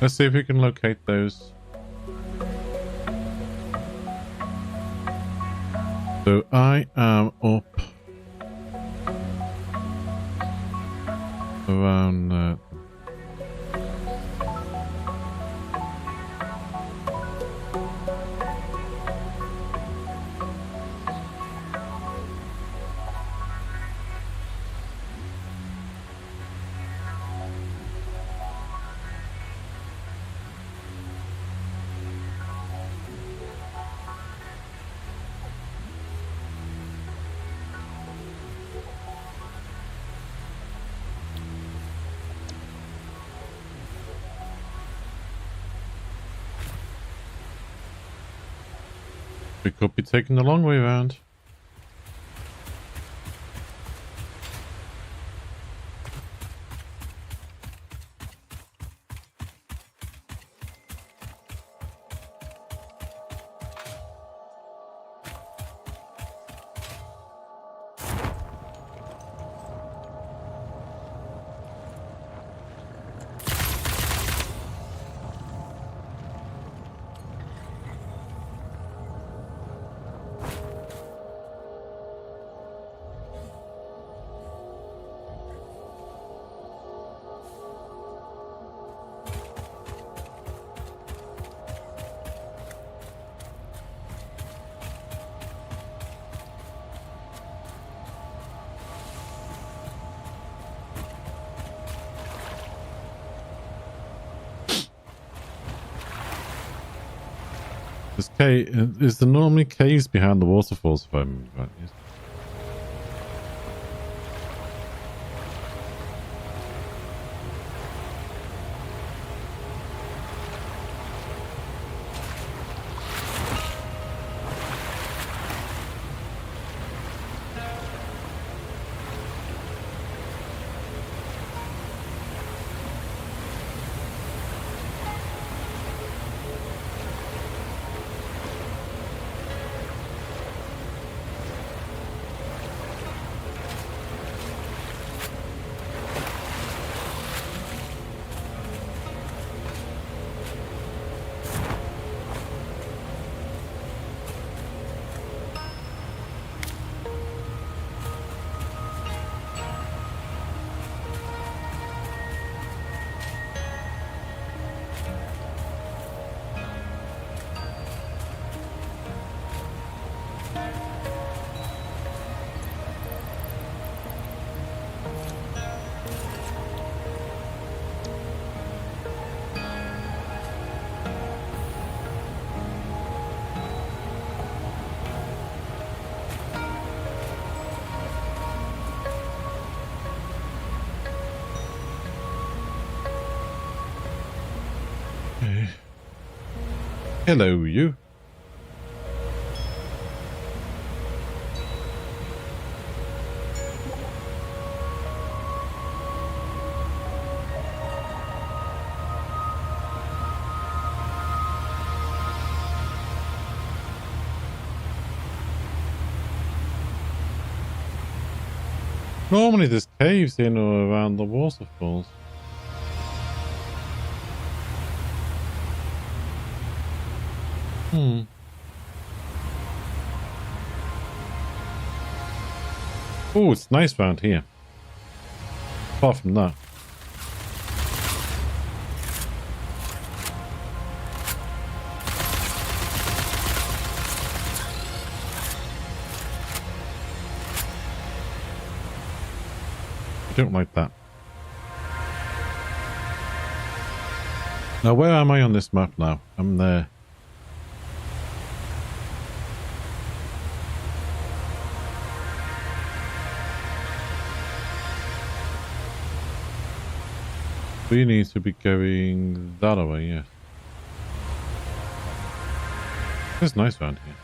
Let's see if we can locate those. So I am up around we could be taking the long way around. This cave is there normally caves behind the waterfalls if I remember right? Yes. Hello, you. Normally there's caves in or around the waterfalls. Oh, it's nice round here. Apart from that. I don't like that. Now, where am I on this map now? I'm there. We need to be going that way, yes. It's nice around here.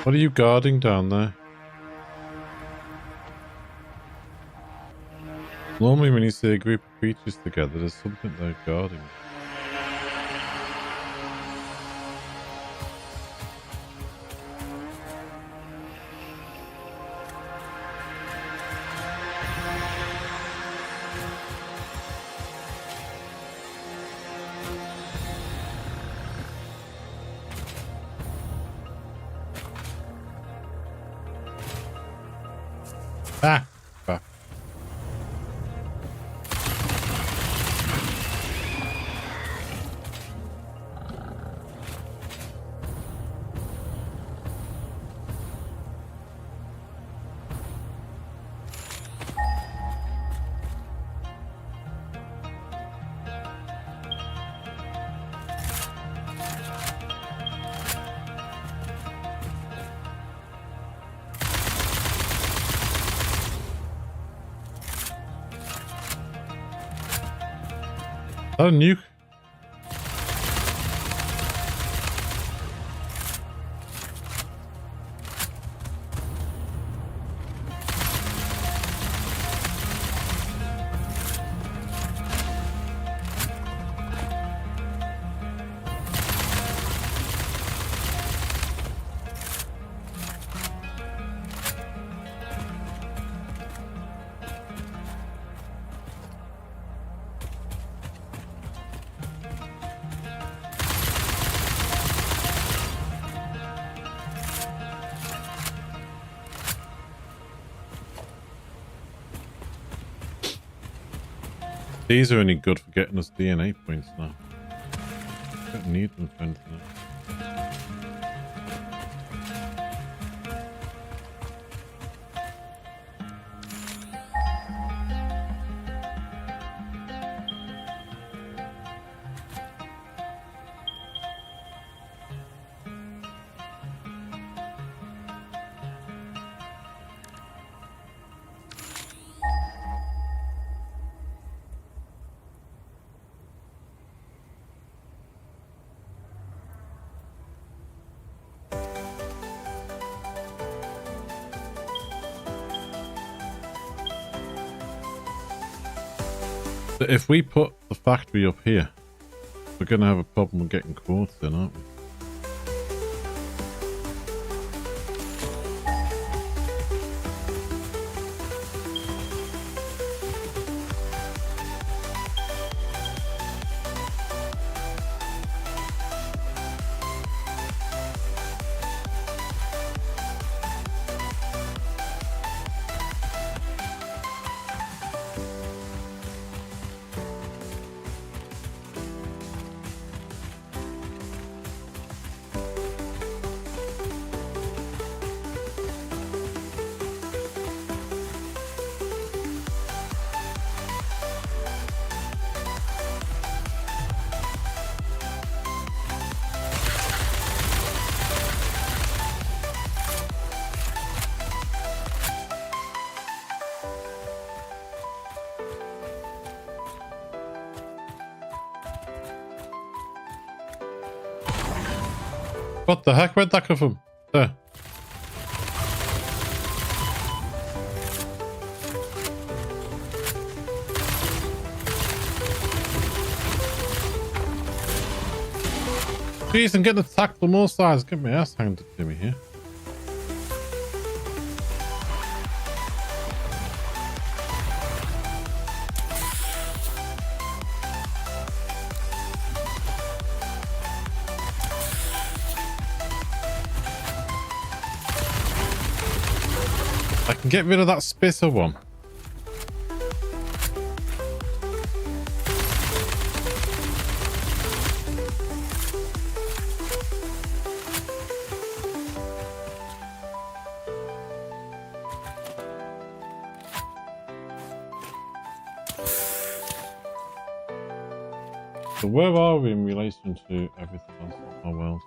What are you guarding down there? Normally when you see a group of creatures together, there's something they're guarding. Ah! Fuck. that a nuke? These are only good for getting us DNA points now. Don't need them for anything else. But if we put the factory up here, we're going to have a problem with getting quartz then, aren't we? What the heck? Where'd that come from? There. Jeez, I'm getting attacked from all sides. Get my ass handed to me here. I can get rid of that spitter one. So where are we in relation to everything else in our world?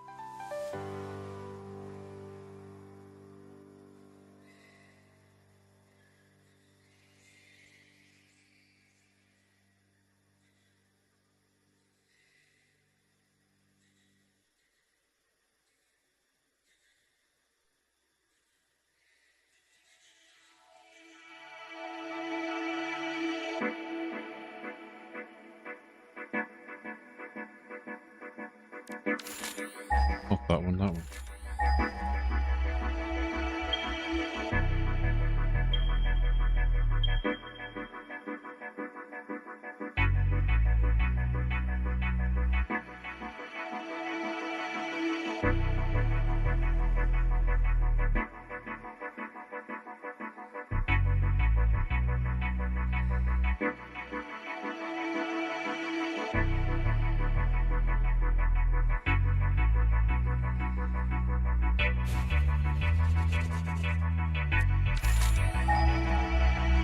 Not that one, that one.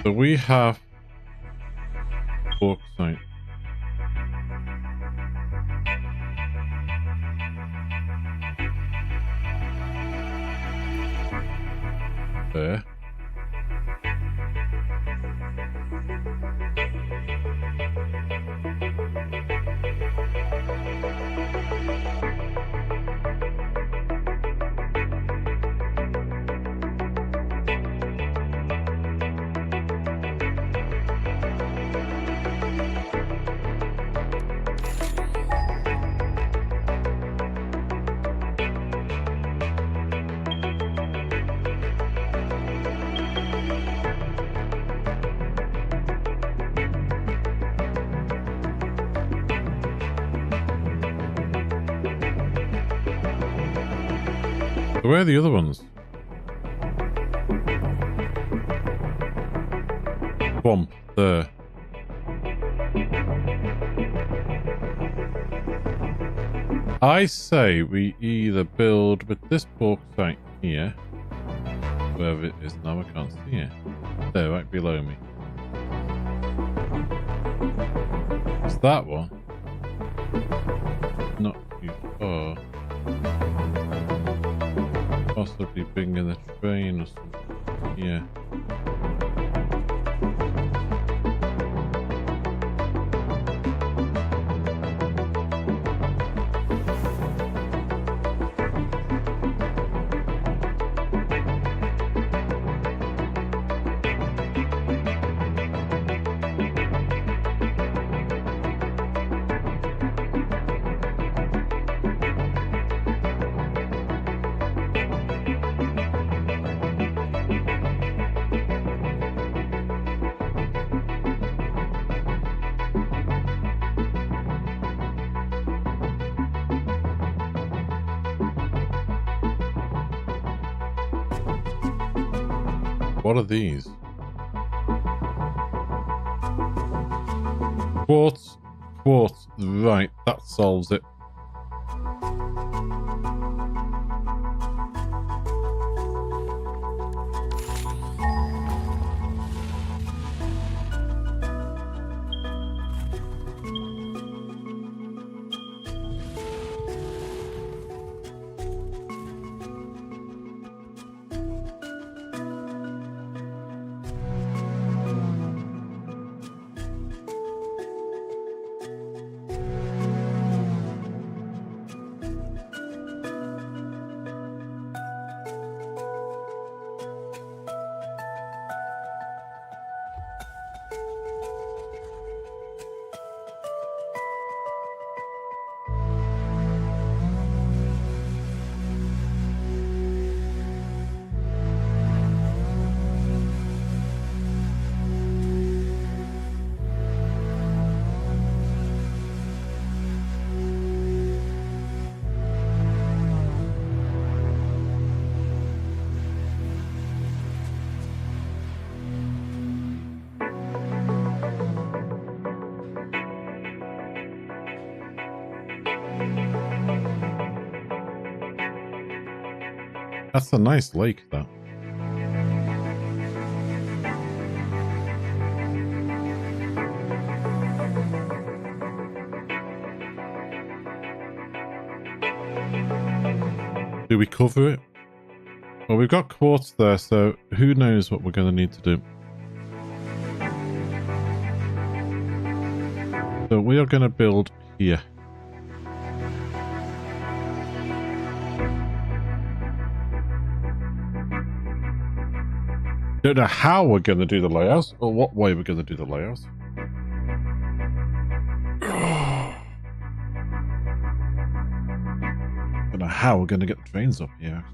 So we have bauxite. There. Where are the other ones? Swamp there. I say we either build with this bauxite here, wherever it is now, I can't see it. There, right below me. It's that one. Not too far. Possibly bringing the train or something. Yeah. What are these? Quartz. Quartz. Right, that solves it. That's a nice lake, that. Do we cover it? Well, we've got quartz there, so who knows what we're going to need to do. So we are going to build here. Don't know how we're going to do the layouts or what way we're going to do the layouts. Don't know how we're going to get the trains up here.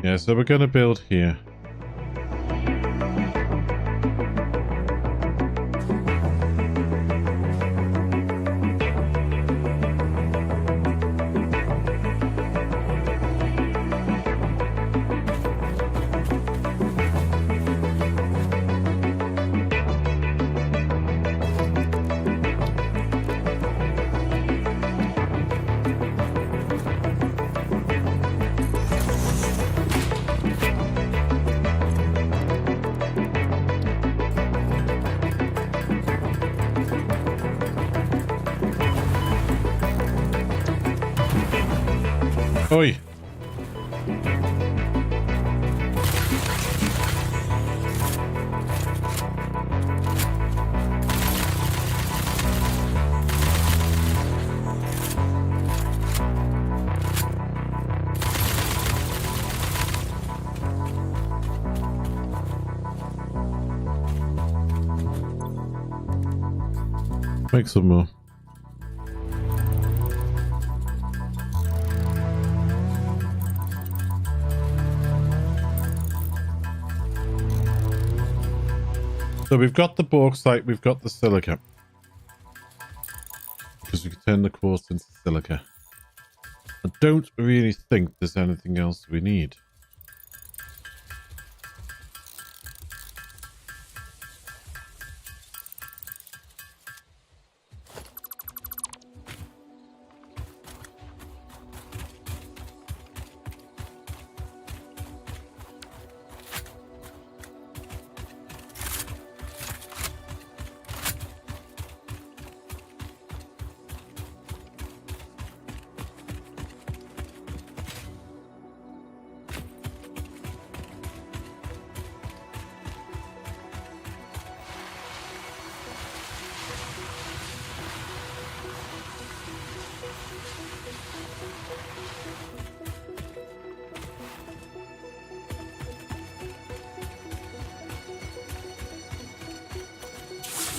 Yeah, so we're going to build here. Oi! Make some more. So we've got the bauxite, we've got the silica. Because we can turn the quartz into silica. I don't really think there's anything else we need.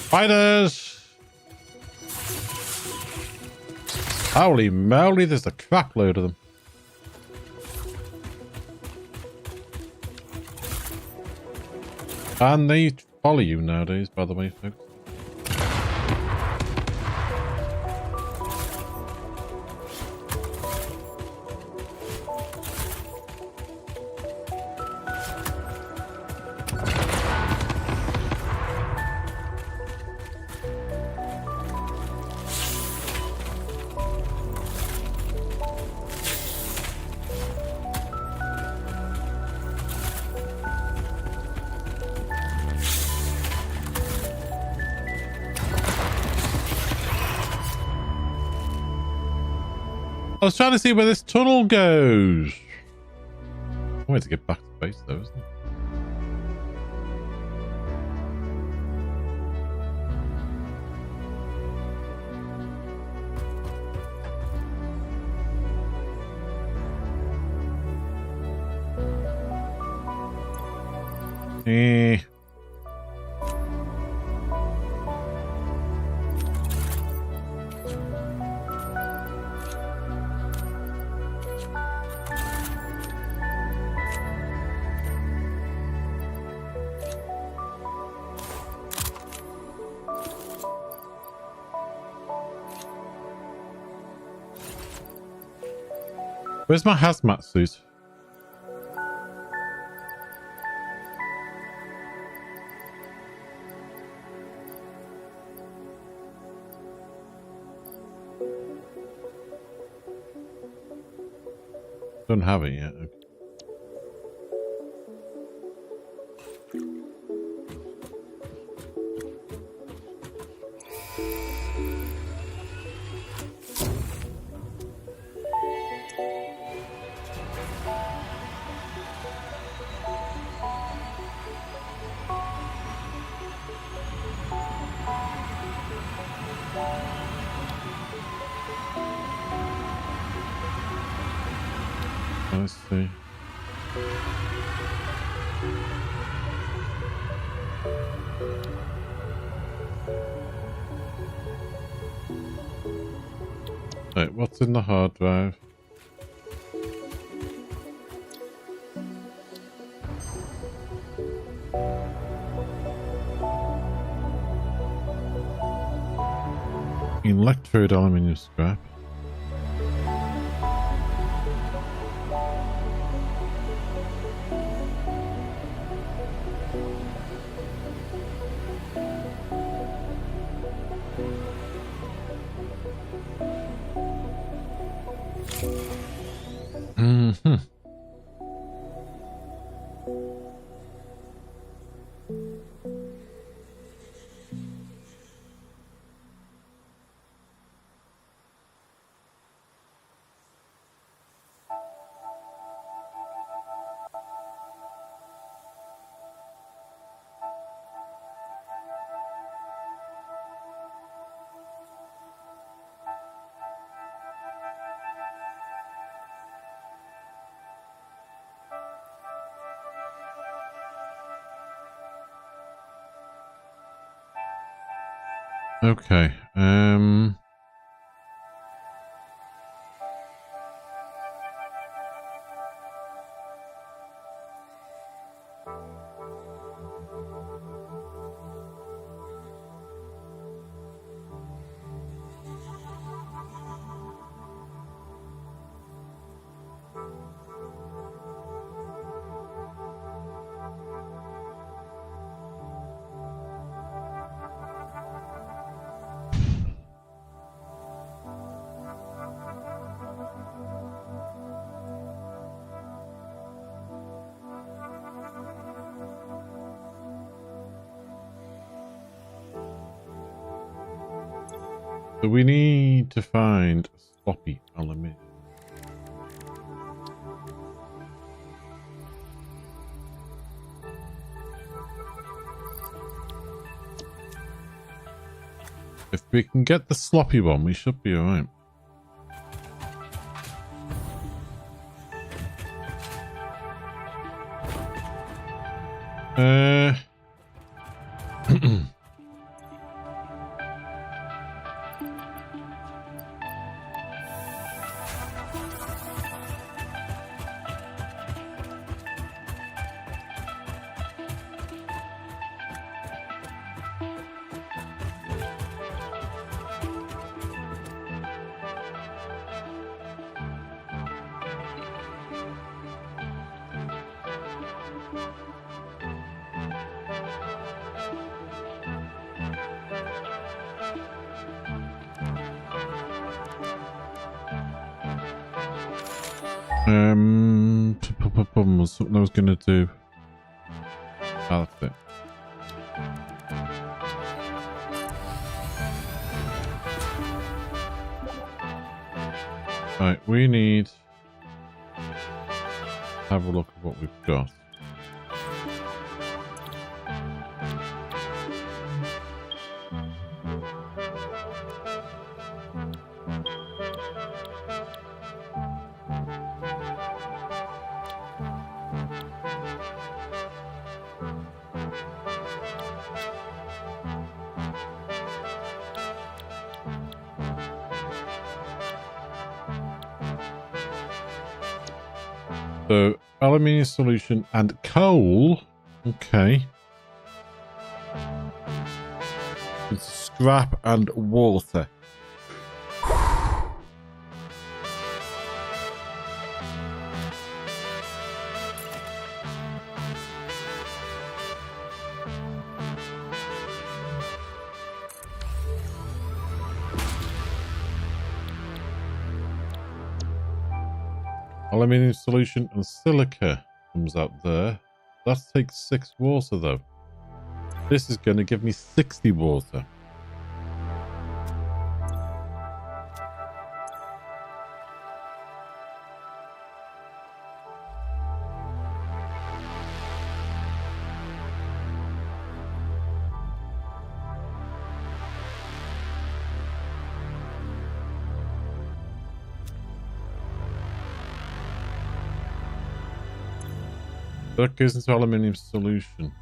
Spiders! Holy moly, there's a crap load of them. And they follow you nowadays, by the way, folks. I was trying to see where this tunnel goes. I want to get back to base though, isn't it? Where's my hazmat suit? Don't have it yet. Okay. I see. Right, what's in the hard drive? Electrode aluminium scrap. Okay. So we need to find sloppy aluminium. If we can get the sloppy one, we should be alright. Was something I was gonna do. Oh, that's it. Right, we need to have a look at what we've got. So, aluminium solution and coal. Okay. It's scrap and water. Aluminium solution and silica comes out there. That takes 6 water though. This is going to give me 60 water. That goes into aluminium solution.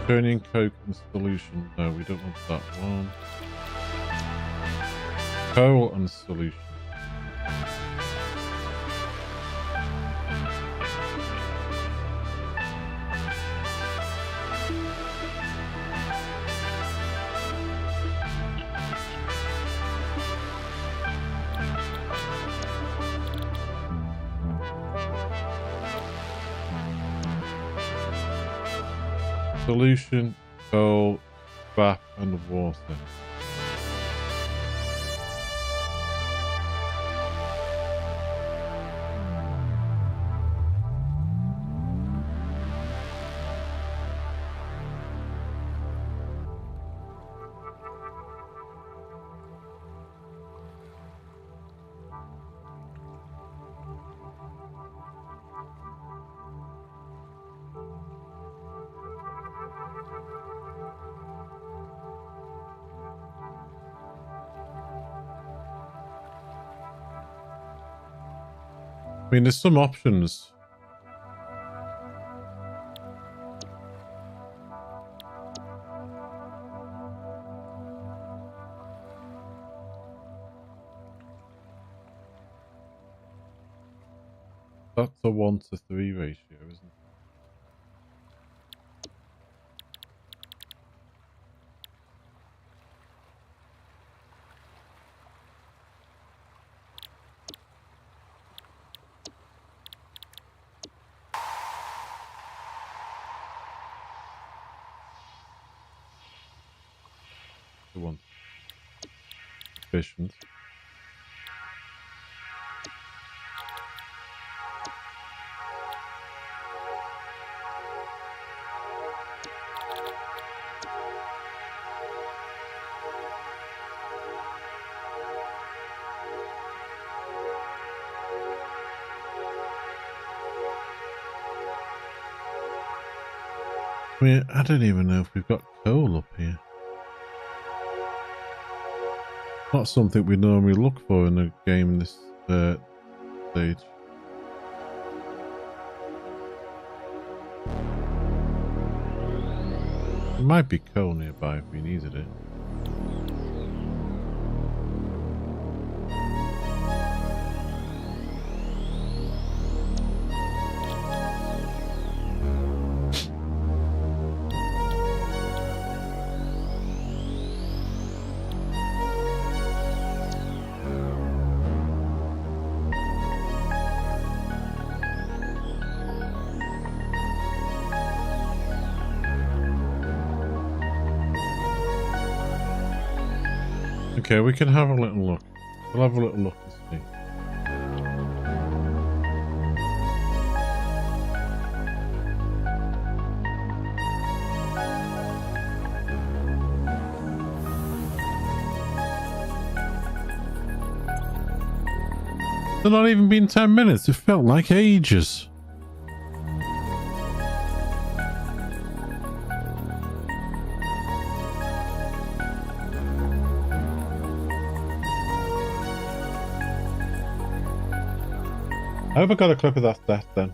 Turning coke and solution. No, we don't want that one. Coal and solution. Solution, coal, scrap, and water. mean, there's some options. That's a 1-to-3 ratio, isn't it? The one efficient. I mean, I don't even know if we've got coal up here. Not something we normally look for in a game this stage. There might be coal nearby if we needed it. Okay, we can have a little look. We'll have a little look and see. It's not even been 10 minutes. It felt like ages. I hope I got a clip of that then.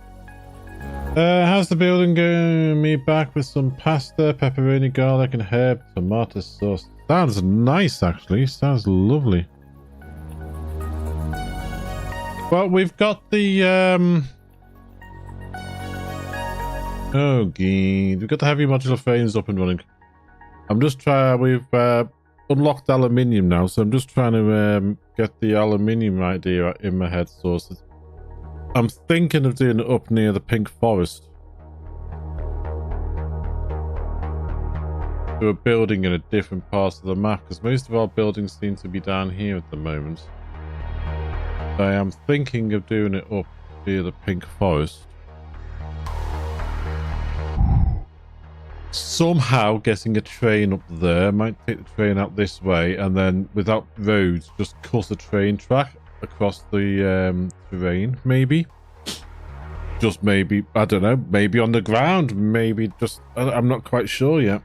How's the building going? Me back with some pasta, pepperoni, garlic and herb tomato sauce. Sounds nice actually. Sounds lovely. Well, we've got the oh gee. We've got the heavy modular frames up and running. I'm just trying, we've unlocked aluminium now, so I'm just trying to get the aluminium idea in my head sources. I'm thinking of doing it up near the pink forest. To a building in a different part of the map, because most of our buildings seem to be down here at the moment. I am thinking of doing it up near the pink forest. Somehow getting a train up there. Might take the train out this way and then without roads just cut a train track across the terrain, maybe. Just maybe, I don't know, maybe on the ground, maybe just, I'm not quite sure yet.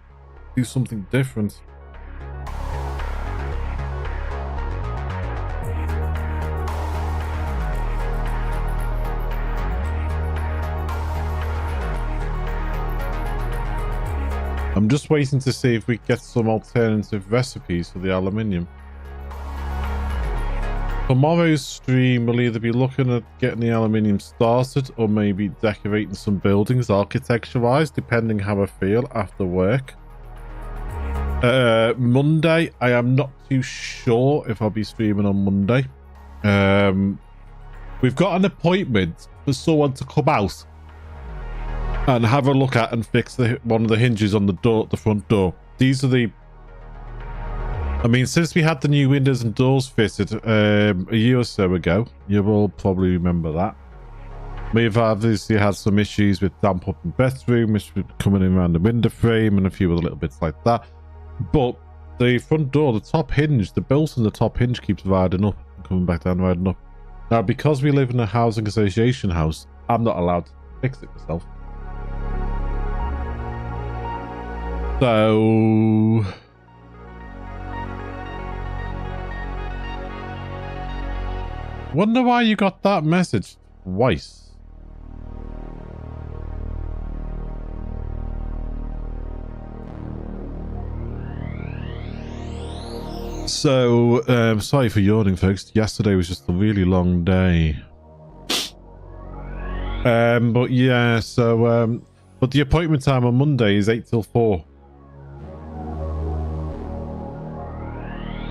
Do something different. I'm just waiting to see if we get some alternative recipes for the aluminium. Tomorrow's stream will either be looking at getting the aluminium started or maybe decorating some buildings architecture-wise, depending how I feel after work. Monday, I am not too sure if I'll be streaming on Monday. We've got an appointment for someone to come out and have a look at and fix one of the hinges on the door, the front door. These are the... I mean, since we had the new windows and doors fitted a year or so ago, you will probably remember that. We've obviously had some issues with damp up in bathroom, which was coming in around the window frame and a few other little bits like that. But the front door, the top hinge, the bolt on the top hinge keeps riding up and coming back down, riding up. Now, because we live in a housing association house, I'm not allowed to fix it myself. So... wonder why you got that message. twice. So, sorry for yawning, folks. Yesterday was just a really long day. But yeah, so, but the appointment time on Monday is 8 till 4.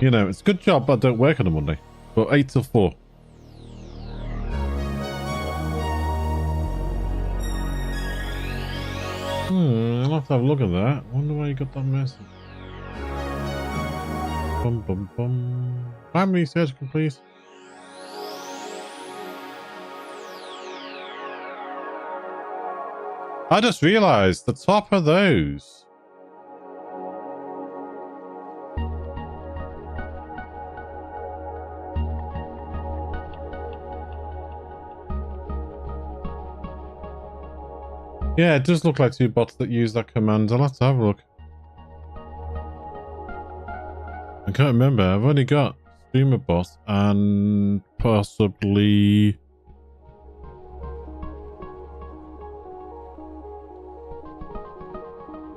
You know, it's a good job I don't work on a Monday, but 8 till 4. I'll have to have a look at that. I wonder why you got that message. Bum bum bum. Primary surgical, please. I just realised the top of those. Yeah, it does look like two bots that use that command. I'll have to have a look. I can't remember. I've only got streamer bot and possibly...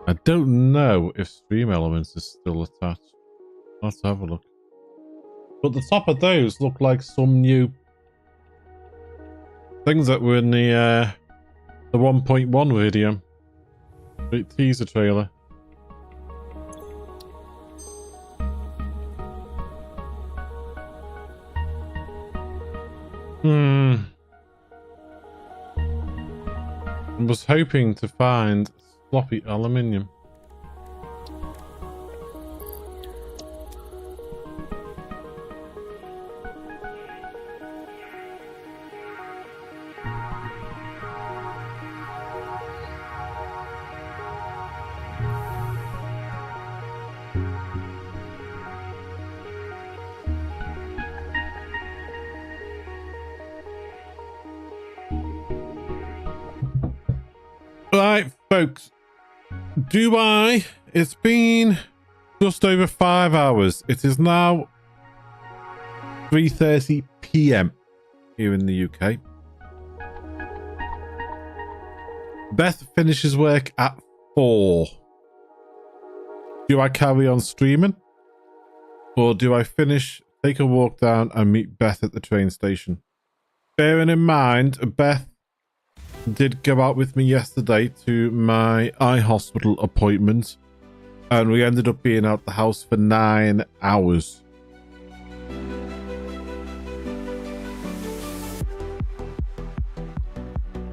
I don't know if Stream Elements is still attached. I'll have to have a look. But the top of those look like some new things that were in the 1.1 video. The teaser trailer. I was hoping to find floppy aluminium. Right, folks. It's been just over 5 hours. It is now 3:30 p.m. here in the UK. Beth finishes work at 4. Do I carry on streaming? Or do I finish, take a walk down and meet Beth at the train station? Bearing in mind, Beth did go out with me yesterday to my eye hospital appointment, and we ended up being out the house for 9 hours.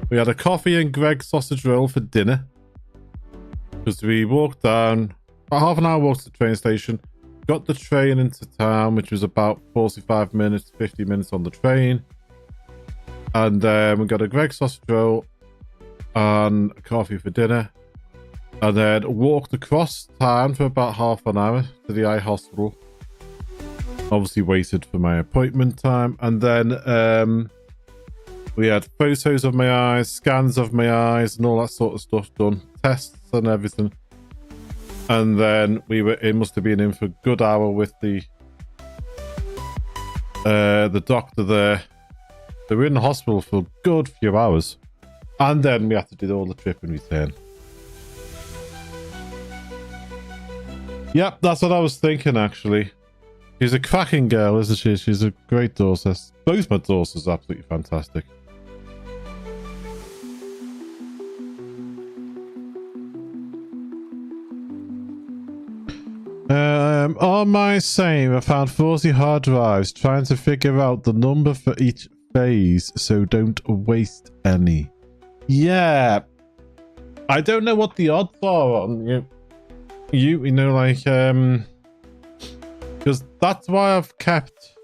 We had a coffee and Greg's sausage roll for dinner because we walked down about half an hour walk to the train station, got the train into town, which was about 45 minutes, 50 minutes on the train. And then we got a Greg's sausage roll and a coffee for dinner. And then walked across town for about half an hour to the eye hospital. Obviously waited for my appointment time. And then we had photos of my eyes, scans of my eyes, and all that sort of stuff done. Tests and everything. And then it must have been in for a good hour with the doctor there. They were in the hospital for a good few hours. And then we had to do all the trip and return. Yep, that's what I was thinking, actually. She's a cracking girl, isn't she? She's a great daughter. Both my daughters are absolutely fantastic. On my save, I found 40 hard drives, trying to figure out the number for each phase, so don't waste any. Yeah, I don't know what the odds are on you know, like, because that's why I've kept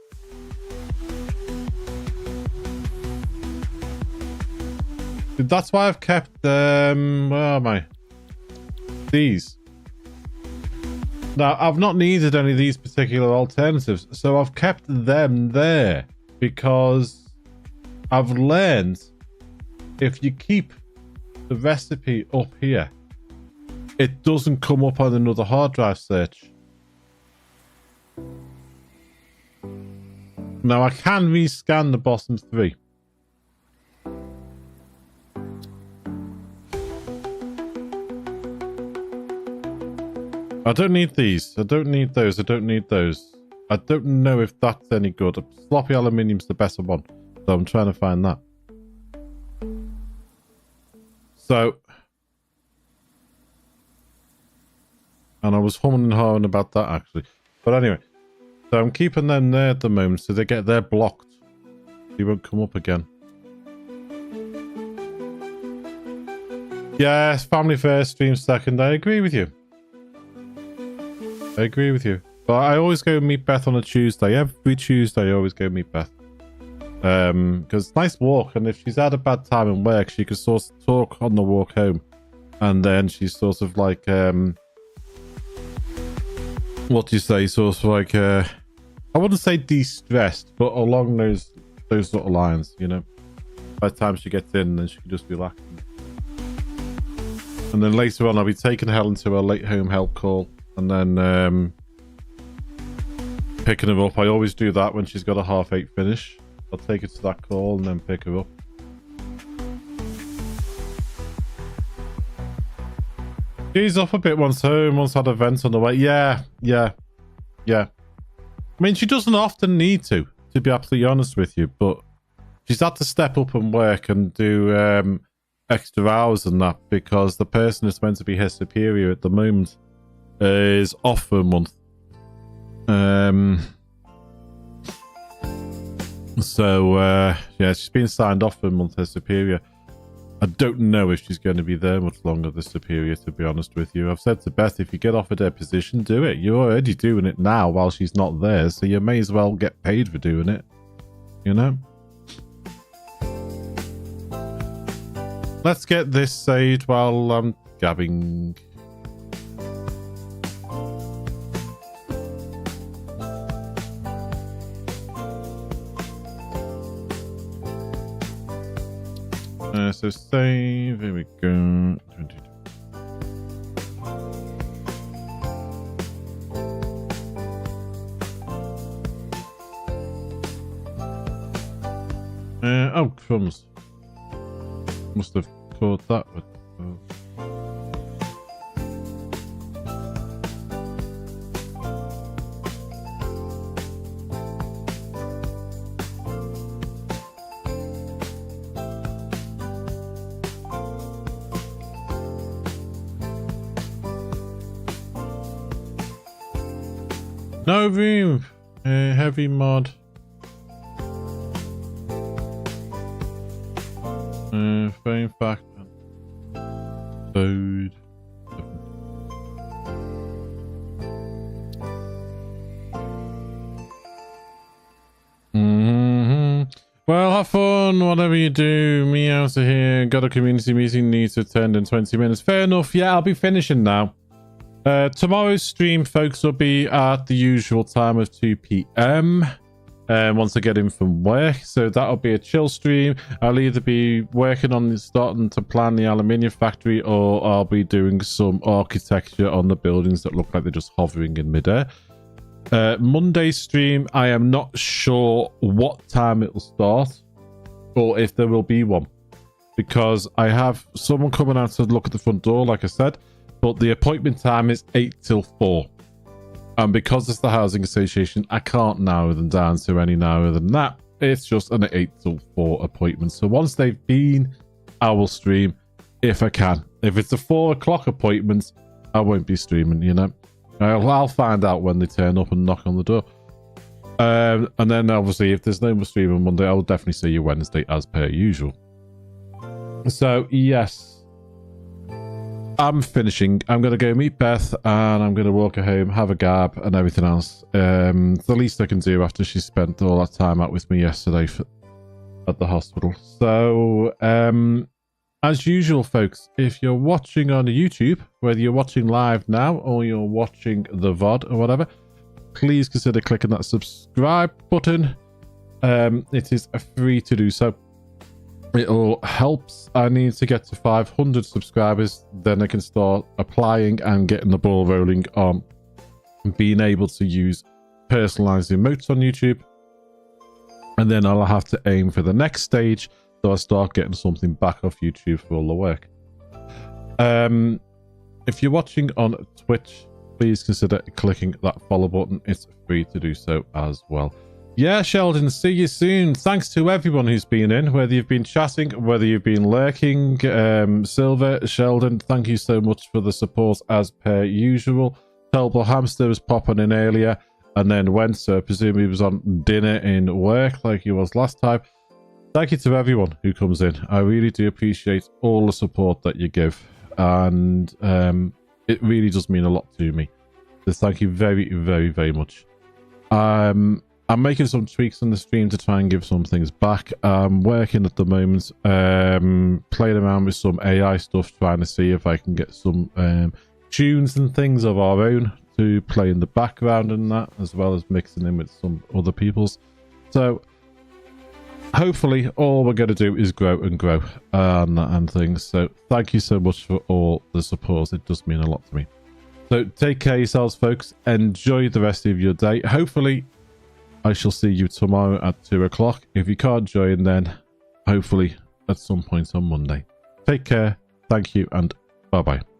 where am I? These. Now, I've not needed any of these particular alternatives, so I've kept them there because I've learned if you keep the recipe up here, it doesn't come up on another hard drive search. Now, I can rescan the bottom 3. I don't need these. I don't need those. I don't need those. I don't know if that's any good. Sloppy aluminium's the better one. So I'm trying to find that. So... And I was humming and hawing about that, actually. But anyway. So I'm keeping them there at the moment. So they're blocked. They won't come up again. Yes, family first, stream second. I agree with you. I agree with you. But I always go meet Beth on a Tuesday. Every Tuesday I always go meet Beth. Because it's a nice walk, and if she's had a bad time in work, she can sort of talk on the walk home. And then she's sort of like, what do you say? Sort of like, I wouldn't say de-stressed, but along those sort of lines, you know. By the time she gets in, then she can just relax. And then later on, I'll be taking Helen to a late home help call. And then picking her up. I always do that when she's got a 8:30 finish. I'll take her to that call and then pick her up. She's up a bit once home, once had events on the way. Yeah. I mean, she doesn't often need to be absolutely honest with you, but she's had to step up and work and do extra hours and that because the person that's meant to be her superior at the moment is off for a month. Yeah, she's been signed off for a month, her superior. I don't know if she's going to be there much longer, the superior, to be honest with you. I've said to Beth, if you get offered her position, do it. You're already doing it now while she's not there, so you may as well get paid for doing it. You know? Let's get this saved while I'm gabbing. So save, here we go. Oh, crumbs. Must have caught that with... No room. Heavy mod. Frame factor. Food. Well, have fun, whatever you do. Me out of here. Got a community meeting, need to attend in 20 minutes. Fair enough. Yeah, I'll be finishing now. Tomorrow's stream, folks, will be at the usual time of 2 p.m. Once I get in from work, so that'll be a chill stream. I'll either be working on starting to plan the aluminium factory, or I'll be doing some architecture on the buildings that look like they're just hovering in midair. Monday's stream, I am not sure what time it'll start, or if there will be one, because I have someone coming out to look at the front door, like I said. But the appointment time is 8 till 4. And because it's the housing association, I can't narrow them down to any narrower than that. It's just an 8 till 4 appointment. So once they've been, I will stream if I can. If it's a 4 o'clock appointment, I won't be streaming, you know. I'll find out when they turn up and knock on the door. And then obviously, if there's no more stream on Monday, I will definitely see you Wednesday as per usual. So, yes. I'm finishing. I'm going to go meet Beth and I'm going to walk her home, have a gab and everything else. It's the least I can do after she spent all that time out with me yesterday at the hospital. So, as usual, folks, if you're watching on YouTube, whether you're watching live now or you're watching the VOD or whatever, please consider clicking that subscribe button. It is free to do so. It all helps. I need to get to 500 subscribers, then I can start applying and getting the ball rolling on being able to use personalized emotes on YouTube. And then I'll have to aim for the next stage, so I start getting something back off YouTube for all the work. If you're watching on Twitch, please consider clicking that follow button. It's free to do so as well. Yeah, Sheldon, see you soon. Thanks to everyone who's been in, whether you've been chatting, whether you've been lurking. Silver, Sheldon, thank you so much for the support as per usual. Terrible Hamster was popping in earlier and then went, so I presume he was on dinner in work like he was last time. Thank you to everyone who comes in. I really do appreciate all the support that you give, and it really does mean a lot to me. So thank you very, very, very much. I'm making some tweaks on the stream to try and give some things back. I'm working at the moment, playing around with some AI stuff, trying to see if I can get some tunes and things of our own to play in the background and that, as well as mixing in with some other people's. So hopefully all we're going to do is grow and grow and things. So thank you so much for all the support. It does mean a lot to me. So take care of yourselves, folks. Enjoy the rest of your day. Hopefully I shall see you tomorrow at 2 o'clock. If you can't join, then hopefully at some point on Monday. Take care. Thank you and bye-bye.